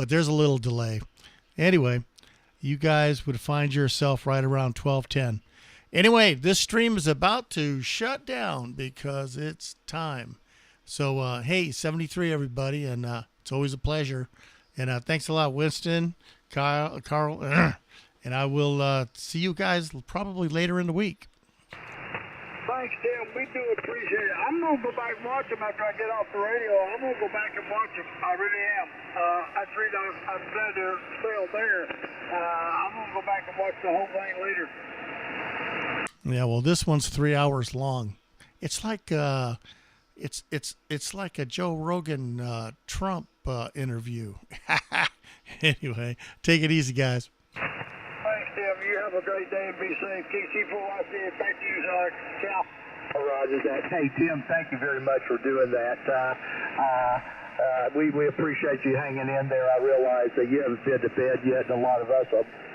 there's a little delay. Anyway, you guys would find yourself right around 12:10. Anyway, this stream is about to shut down because it's time. So, hey, 73, everybody, and it's always a pleasure. And thanks a lot, Winston, Carl, and I will see you guys probably later in the week. Thanks, Tim. We do appreciate it. I'm going to go back and watch them after I get off the radio. I'm going to go back and watch them. I really am. That's the reason I'm glad they're still there. I'm going to go back and watch the whole thing later. Yeah, well, this one's 3 hours long. It's like it's like a Joe Rogan Trump interview. Anyway, take it easy, guys. Thanks, Tim. You have a great day and be safe. KC4YC, back to you, Cal. Roger that. Hey, Tim, thank you very much for doing that. We appreciate you hanging in there. I realize that you haven't been to bed yet, and a lot of us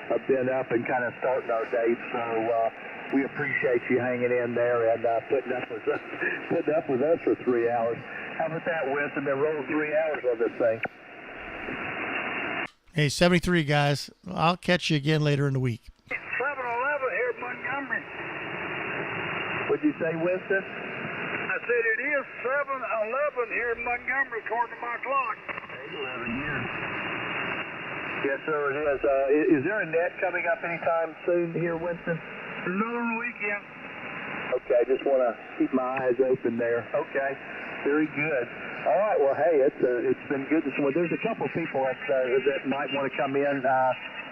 have been up and kind of starting our day. So we appreciate you hanging in there and putting up with us for 3 hours. How about that, Winston? Been rolling 3 hours on this thing. Hey, 73, guys. I'll catch you again later in the week. 7-Eleven here in Montgomery. What'd you say, Winston? I said it is 7-Eleven here in Montgomery, according to my clock. 11 years. Yes, sir, it is. Is there a net coming up anytime soon here, Winston? Another on the weekend. Okay, I just want to keep my eyes open there. Okay, very good. All right, well, hey, it's been good. There's a couple people that might want to come in.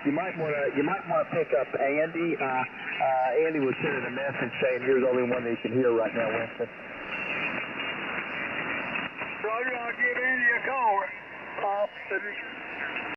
You might want to pick up Andy. Andy was sending a message saying you're the only one that you can hear right now, Winston. Roger, I'll give Andy a call.